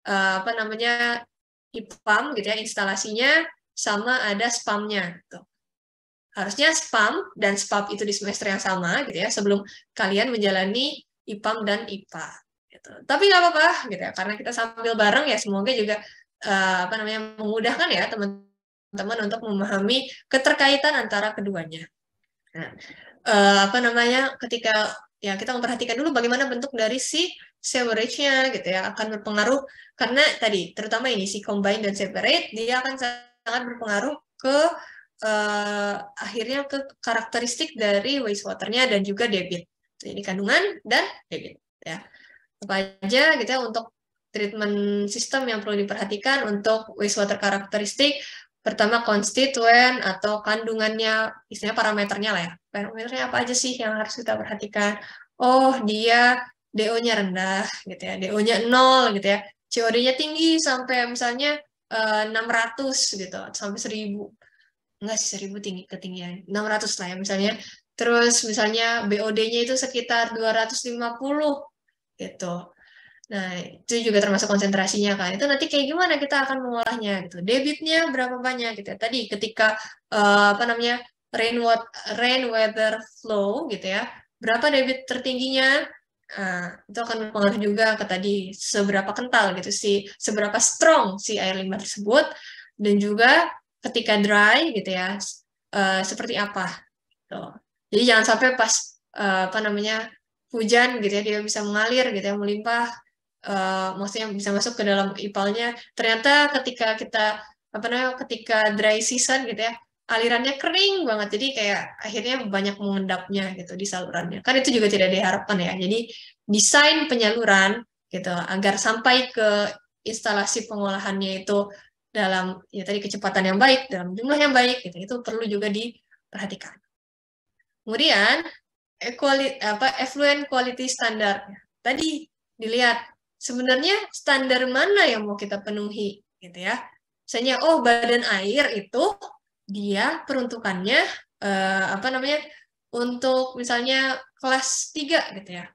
apa namanya IPAM gitu ya, instalasinya sama ada spam-nya. Gitu. Harusnya spam dan SPAP itu di semester yang sama gitu ya sebelum kalian menjalani IPAM dan IPA gitu. Tapi nggak apa-apa gitu ya karena kita sambil bareng ya semoga juga apa namanya memudahkan ya teman-teman untuk memahami keterkaitan antara keduanya. Nah, apa namanya ketika ya kita memperhatikan dulu bagaimana bentuk dari si sewerage-nya gitu ya akan berpengaruh karena tadi terutama ini si combine dan separate dia akan sangat berpengaruh ke akhirnya ke karakteristik dari wastewater-nya dan juga debit. Jadi kandungan dan debit ya. Apa aja gitu ya untuk treatment sistem yang perlu diperhatikan untuk wastewater karakteristik. Pertama konstituen atau kandungannya, istilahnya parameternya lah ya. Parameternya apa aja sih yang harus kita perhatikan? Oh, dia DO-nya rendah gitu ya. DO-nya 0 gitu ya. COD-nya tinggi sampai misalnya 600 gitu sampai 1000. Enggak sih 1000 tinggi ketinggian. 600 lah ya misalnya. Terus misalnya BOD-nya itu sekitar 250 gitu. Nah, itu juga termasuk konsentrasinya kan. Itu nanti kayak gimana kita akan mengolahnya gitu. Debitnya berapa banyak gitu ya. Tadi ketika apa namanya rain weather flow gitu ya. Berapa debit tertingginya? Itu akan berpengaruh juga ke tadi seberapa kental gitu sih, seberapa strong si air limbah tersebut dan juga ketika dry gitu ya seperti apa. Gitu. Jadi jangan sampai pas apa namanya hujan gitu ya dia bisa mengalir gitu ya melimpah maksudnya bisa masuk ke dalam ipalnya. Ternyata ketika kita apa namanya ketika dry season gitu ya alirannya kering banget jadi kayak akhirnya banyak mengendapnya gitu di salurannya. Kan itu juga tidak diharapkan ya. Jadi desain penyaluran gitu agar sampai ke instalasi pengolahannya itu dalam ya tadi kecepatan yang baik dalam jumlah yang baik gitu itu perlu juga diperhatikan. Kemudian effluent quality standard. Tadi dilihat sebenarnya standar mana yang mau kita penuhi gitu ya. Misalnya oh badan air itu dia peruntukannya apa namanya untuk misalnya kelas 3 gitu ya.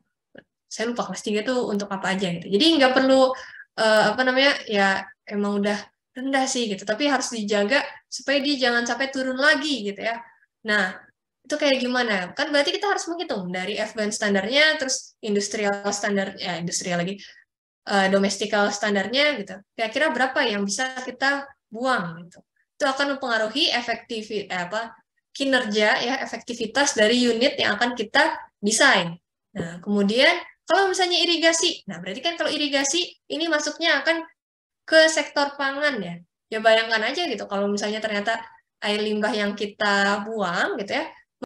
Saya lupa kelas 3 itu untuk apa aja gitu. Jadi nggak perlu apa namanya ya emang udah rendah sih gitu, tapi harus dijaga supaya dia jangan sampai turun lagi gitu ya. Nah, itu kayak gimana? Kan berarti kita harus menghitung dari FBN standarnya, terus industrial standar, ya industrial lagi, domestikal standarnya gitu. Kira-kira berapa yang bisa kita buang gitu. Itu akan mempengaruhi kinerja ya efektivitas dari unit yang akan kita desain. Nah, kemudian kalau misalnya irigasi, nah berarti kan kalau irigasi ini masuknya akan ke sektor pangan ya. Ya bayangkan aja gitu kalau misalnya ternyata air limbah yang kita buang gitu ya